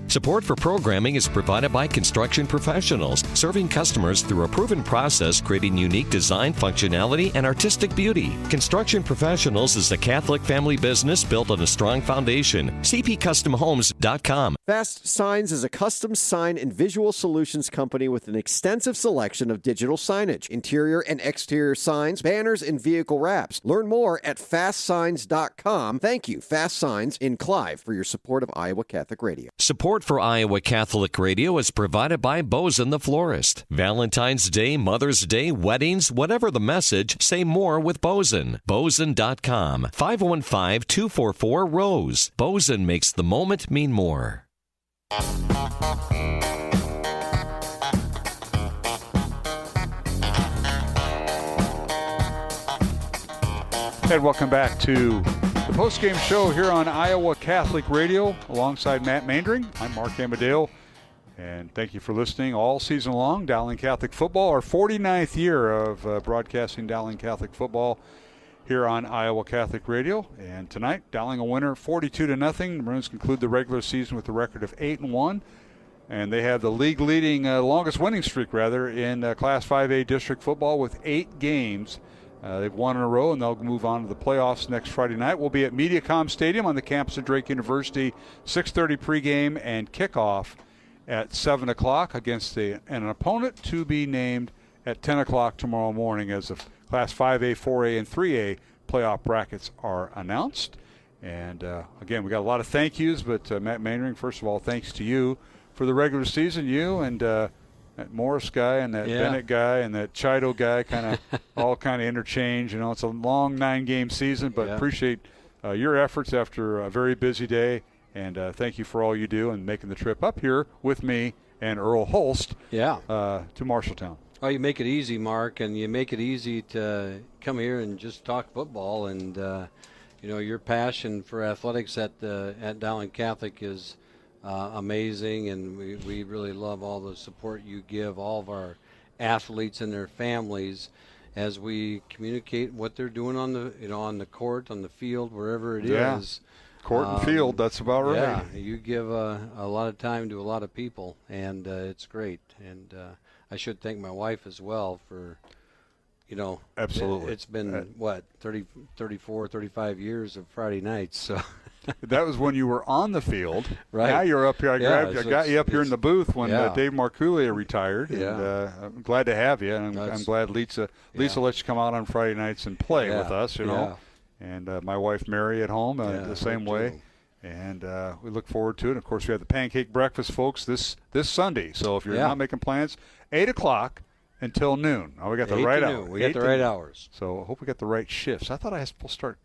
Support for programming is provided by Construction Professionals, serving customers through a proven process, creating unique design, functionality, and artistic beauty. Construction Professionals is a Catholic family business built on a strong foundation. cpcustomhomes.com. Fast Signs is a custom sign and visual solutions company with an extensive selection of digital signage, interior and exterior signs, banners, and vehicle wraps. Learn more at fastsigns.com. Thank you, Fast Signs in Clive, for your support of Iowa Catholic Radio. Support for Iowa Catholic Radio is provided by Bozen the Florist. Valentine's Day, Mother's Day, weddings, whatever the message, say more with Bozen. Bozen.com. 515-244-ROSE. Bozen makes the moment mean more. And welcome back to the postgame show here on Iowa Catholic Radio alongside Matt Mandring. I'm Mark Amadale, and thank you for listening all season long. Dowling Catholic Football, our 49th year of broadcasting Dowling Catholic Football here on Iowa Catholic Radio. And tonight, Dowling a winner 42-0. The Maroons conclude the regular season with a record of 8-1. And they have the league-leading, longest winning streak, in Class 5A district football with 8 games. They've won in a row, and they'll move on to the playoffs next Friday night. We'll be at Mediacom Stadium on the campus of Drake University, 6:30 pregame and kickoff at 7 o'clock against an opponent to be named at 10 o'clock tomorrow morning as the Class 5A, 4A, and 3A playoff brackets are announced. And, again, we got a lot of thank yous, but Matt Mainring, first of all, thanks to you for the regular season, you and that Morris guy and that Bennett guy and that Chido guy all interchange. It's a long 9-game season, but appreciate your efforts after a very busy day. And thank you for all you do and making the trip up here with me and Earl Holst to Marshalltown. Oh, you make it easy, Mark, and you make it easy to come here and just talk football. And, your passion for athletics at Dowling Catholic is amazing, and we really love all the support you give all of our athletes and their families as we communicate what they're doing on the on the court, on the field, wherever it is. Court and field, that's about right. Yeah, you give a lot of time to a lot of people, and it's great. And I should thank my wife as well for, absolutely. It's been, 34, 35 years of Friday nights, so. That was when you were on the field. Right. Now you're up here. I got you up here in the booth when Dave Marculia retired. Yeah. And I'm glad to have you. And I'm glad Lisa let you come out on Friday nights and play with us, Yeah. And my wife Mary at home the same way. And we look forward to it. Of course, we have the pancake breakfast, folks, this Sunday. So if you're not making plans, 8 o'clock until noon. Oh, we got the right hours. We got the right hours. So I hope we got the right shifts. I thought I was supposed to start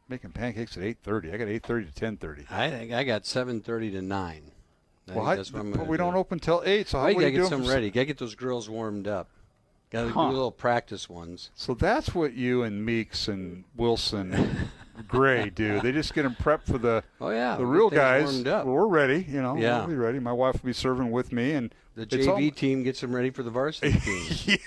making pancakes at 8:30. I got 8:30 to 10:30. I think I got 7:30 to 9. But we don't open till 8. So how you are gotta you get doing? some ready. Gotta get those grills warmed up. Gotta do little practice ones. So that's what you and Meeks and Wilson, Gray do. They just get them prepped for the real guys. Warmed up. We're ready. We'll be ready. My wife will be serving with me, and the JV team gets them ready for the varsity team.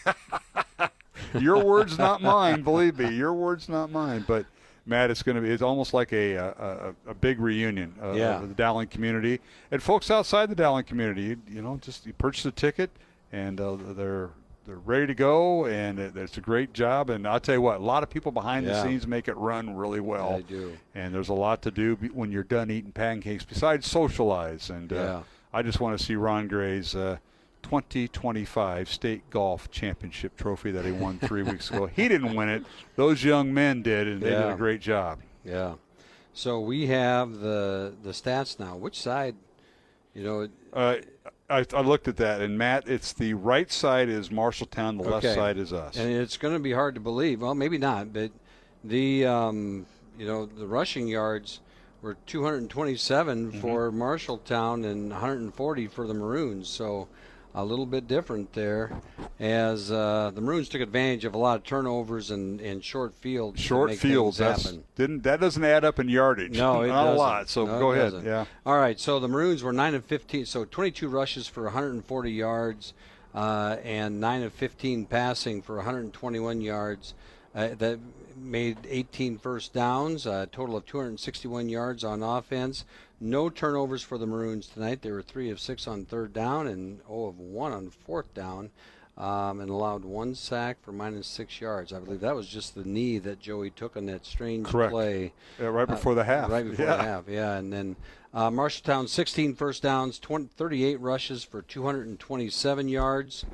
Your words, not mine. Believe me, your words, not mine. But Matt, it's almost like a big reunion of the Dowling community and folks outside the Dowling community. You purchase a ticket and they're ready to go, and it's a great job. And I'll tell you what, a lot of people behind the scenes make it run really well. They do. And there's a lot to do when you're done eating pancakes besides socialize. And I just want to see Ron Gray's 2025 State Golf Championship trophy that he won 3 weeks ago. He didn't win it. Those young men did, and they did a great job. Yeah. So we have the stats now. Which side, I looked at that, and Matt, it's the right side is Marshalltown, the left side is us. And it's going to be hard to believe. Well, maybe not, but the the rushing yards were 227 for Marshalltown and 140 for the Maroons. So a little bit different there, as the Maroons took advantage of a lot of turnovers and short fields. Short fields, that doesn't add up in yardage. No, it not doesn't. a lot. So go ahead. Doesn't. Yeah. All right. So the Maroons were 9 of 15. So 22 rushes for 140 yards, and 9 of 15 passing for 121 yards. That made 18 first downs, a total of 261 yards on offense. No turnovers for the Maroons tonight. They were 3 of 6 on third down and 0 of 1 on fourth down, and allowed 1 sack for -6 yards. I believe that was just the knee that Joey took on that strange play. Yeah, right before the half. Right before the half, And then Marshalltown, 16 first downs, 38 rushes for 227 yards,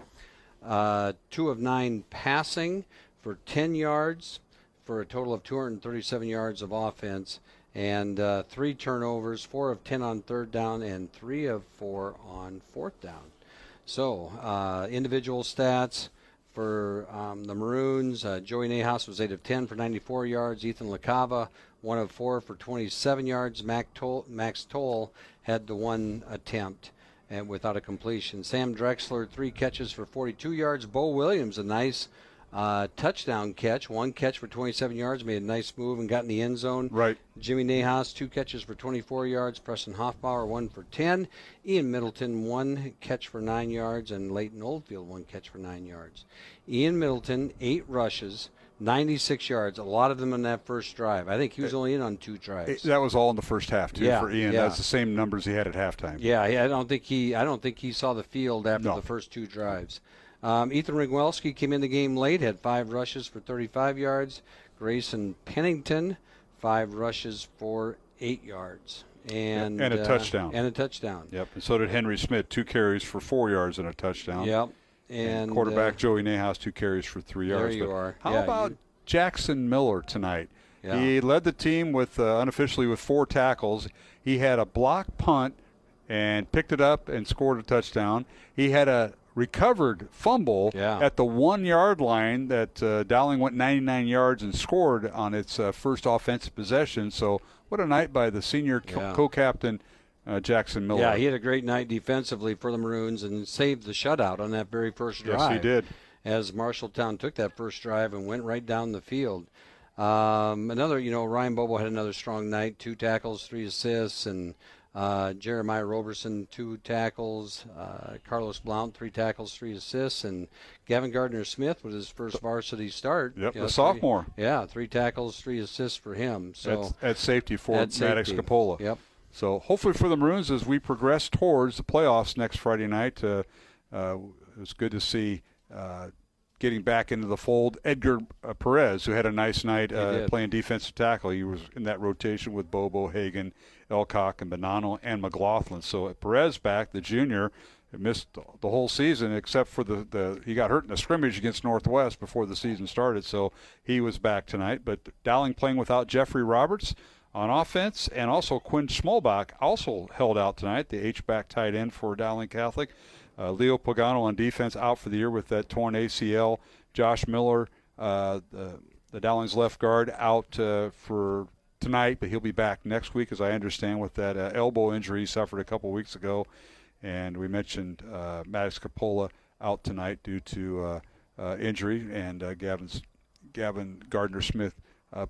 2 of 9 passing for 10 yards, for a total of 237 yards of offense, and 3 turnovers, 4 of 10 on third down, and 3 of 4 on fourth down. So individual stats for the Maroons, Joey Nahas was 8 of 10 for 94 yards. Ethan LaCava, 1 of 4 for 27 yards. Max Toll had the 1 attempt and without a completion. Sam Drexler, 3 catches for 42 yards. Bo Williams, a nice touchdown catch, 1 catch for 27 yards, made a nice move and got in the end zone. Right. Jimmy Nahas, 2 catches for 24 yards. Preston Hoffbauer, 1 for 10. Ian Middleton, 1 catch for 9 yards, and Leighton Oldfield, 1 catch for 9 yards. Ian Middleton, 8 rushes, 96 yards, a lot of them in that first drive. I think he was only in on 2 drives. That was all in the first half too for Ian. That's the same numbers he had at halftime. Yeah, I don't think he saw the field after the first 2 drives. Ethan Rigwelski came in the game late, had 5 rushes for 35 yards. Grayson Pennington, 5 rushes for 8 yards. And a touchdown. And a touchdown. Yep. And so did Henry Smith, 2 carries for 4 yards and a touchdown. Yep. And quarterback Joey Nahas, 2 carries for 3 yards. There you are. How about Jackson Miller tonight? Yeah. He led the team with unofficially with 4 tackles. He had a block punt and picked it up and scored a touchdown. He had a recovered fumble at the 1-yard line that Dowling went 99 yards and scored on its first offensive possession. So what a night by the senior co-captain Jackson Miller. Yeah, he had a great night defensively for the Maroons and saved the shutout on that very first drive. Yes, he did. As Marshalltown took that first drive and went right down the field. Ryan Bobo had another strong night, 2 tackles, 3 assists, and Jeremiah Roberson, 2 tackles. Carlos Blount, 3 tackles, 3 assists. And Gavin Gardner-Smith with his first varsity start. Yep, the sophomore. 3 tackles, 3 assists for him. So at safety for Maddox Capola. Yep. So hopefully for the Maroons, as we progress towards the playoffs next Friday night, it's good to see getting back into the fold. Edgar Perez, who had a nice night playing defensive tackle. He was in that rotation with Bobo, Hagan, Elcock, and Bonanno, and McLaughlin. So Perez back, the junior, missed the whole season except for he got hurt in a scrimmage against Northwest before the season started. So he was back tonight. But Dowling playing without Jeffrey Roberts on offense, and also Quinn Schmolbach also held out tonight, the H-back tight end for Dowling Catholic. Leo Pagano on defense out for the year with that torn ACL. Josh Miller, the Dowling's left guard, out for tonight, but he'll be back next week, as I understand, with that elbow injury he suffered a couple weeks ago. And we mentioned Maddox Capola out tonight due to injury, and Gavin Gardner-Smith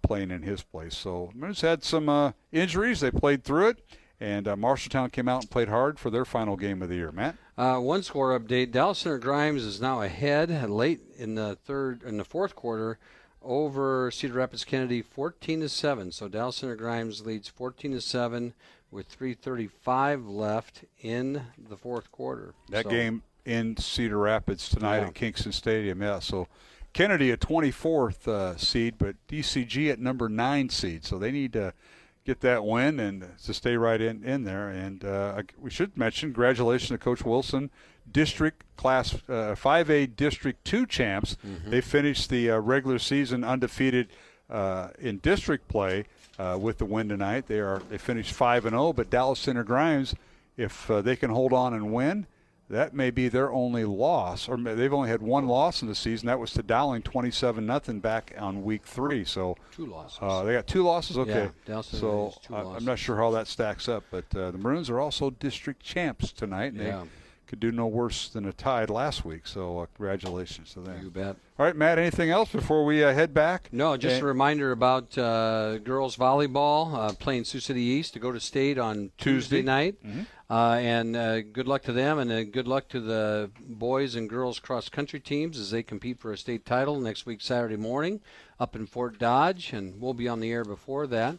playing in his place. So Maroons had some injuries. They played through it, and Marshalltown came out and played hard for their final game of the year. Matt? One score update. Dallas Center Grimes is now ahead late in the fourth quarter over Cedar Rapids Kennedy 14-7. So Dallas Center Grimes leads 14-7 with 3:35 left in the fourth quarter. That game in Cedar Rapids tonight at Kingston Stadium. Yeah, so Kennedy at 24th seed, but DCG at number 9 seed. So they need to get that win and to stay right in there. And we should mention, congratulations to Coach Wilson, District Class 5A District 2 champs. Mm-hmm. They finished the regular season undefeated in district play with the win tonight. They finished 5-0, but Dallas Center Grimes, if they can hold on and win, that may be their only loss, or they've only had one loss in the season. That was to Dowling, 27-0 back on week 3. So 2 losses. They got 2 losses. Okay, yeah, so I'm not sure how that stacks up, but the Maroons are also district champs tonight, and they could do no worse than a tie last week. So congratulations to them. You bet. All right, Matt. Anything else before we head back? No, just a reminder about girls volleyball playing Sioux City East to go to state on Tuesday night. Mm-hmm. And good luck to them, and good luck to the boys and girls cross-country teams as they compete for a state title next week, Saturday morning, up in Fort Dodge. And we'll be on the air before that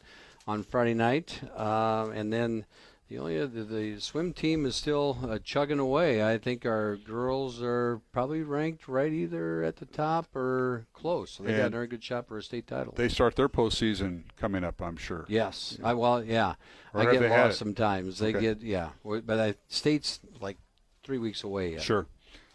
on Friday night. And then the swim team is still chugging away. I think our girls are probably ranked right either at the top or close. So they got a very good shot for a state title. They start their postseason coming up, I'm sure. Yes. I get lost sometimes. They but state's like 3 weeks away yet. Sure.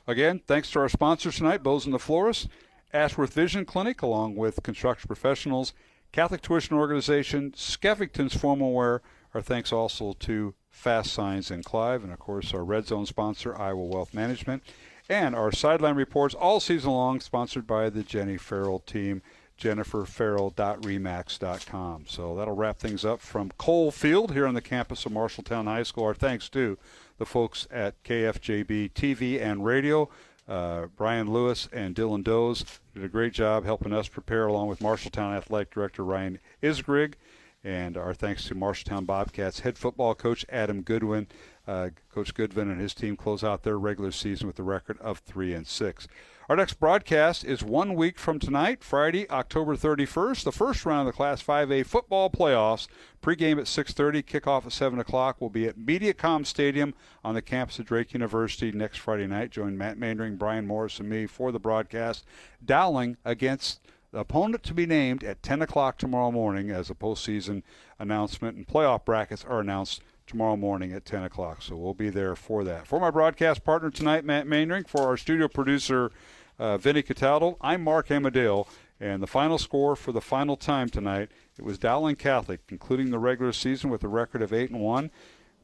Again, thanks to our sponsors tonight, Bows and the Florist, Ashworth Vision Clinic, along with Construction Professionals, Catholic Tuition Organization, Skeffington's Formal Wear. Our thanks also to Fast Signs in Clive, and, of course, our Red Zone sponsor, Iowa Wealth Management, and our Sideline Reports all season long, sponsored by the Jenny Farrell team, jenniferfarrell.remax.com. So that'll wrap things up from Cole Field here on the campus of Marshalltown High School. Our thanks to the folks at KFJB TV and Radio, Brian Lewis and Dylan Doze did a great job helping us prepare, along with Marshalltown Athletic Director Ryan Isgrig. And our thanks to Marshalltown Bobcats head football coach Adam Goodwin. Coach Goodwin and his team close out their regular season with a record of 3-6. Our next broadcast is 1 week from tonight, Friday, October 31st, the first round of the Class 5A football playoffs. Pregame at 6:30, kickoff at 7 o'clock. We'll be at MediaCom Stadium on the campus of Drake University next Friday night. Join Matt Mandring, Brian Morris, and me for the broadcast. Dowling against the opponent to be named at 10 o'clock tomorrow morning, as a postseason announcement, and playoff brackets are announced tomorrow morning at 10 o'clock. So we'll be there for that. For my broadcast partner tonight, Matt Mandring, for our studio producer, Vinny Cataldo, I'm Mark Amadale. And the final score for the final time tonight, it was Dowling Catholic, concluding the regular season with a record of 8-1.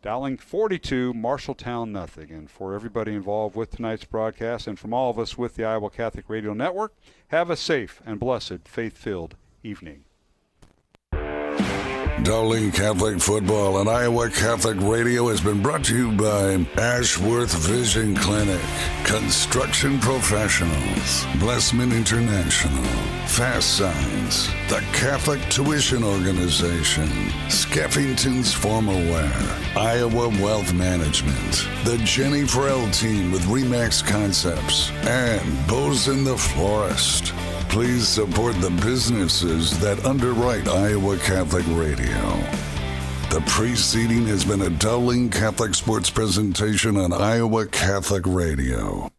Dowling 42, Marshalltown 0. And for everybody involved with tonight's broadcast, and from all of us with the Iowa Catholic Radio Network, have a safe and blessed, faith-filled evening. Dowling Catholic Football and Iowa Catholic Radio has been brought to you by Ashworth Vision Clinic, Construction Professionals, Blessman International, Fast Signs, the Catholic Tuition Organization, Skeffington's Formal Wear, Iowa Wealth Management, the Jenny Farrell Team with Remax Concepts, and Bosun the Florist. Please support the businesses that underwrite Iowa Catholic Radio. The preceding has been a Dowling Catholic Sports presentation on Iowa Catholic Radio.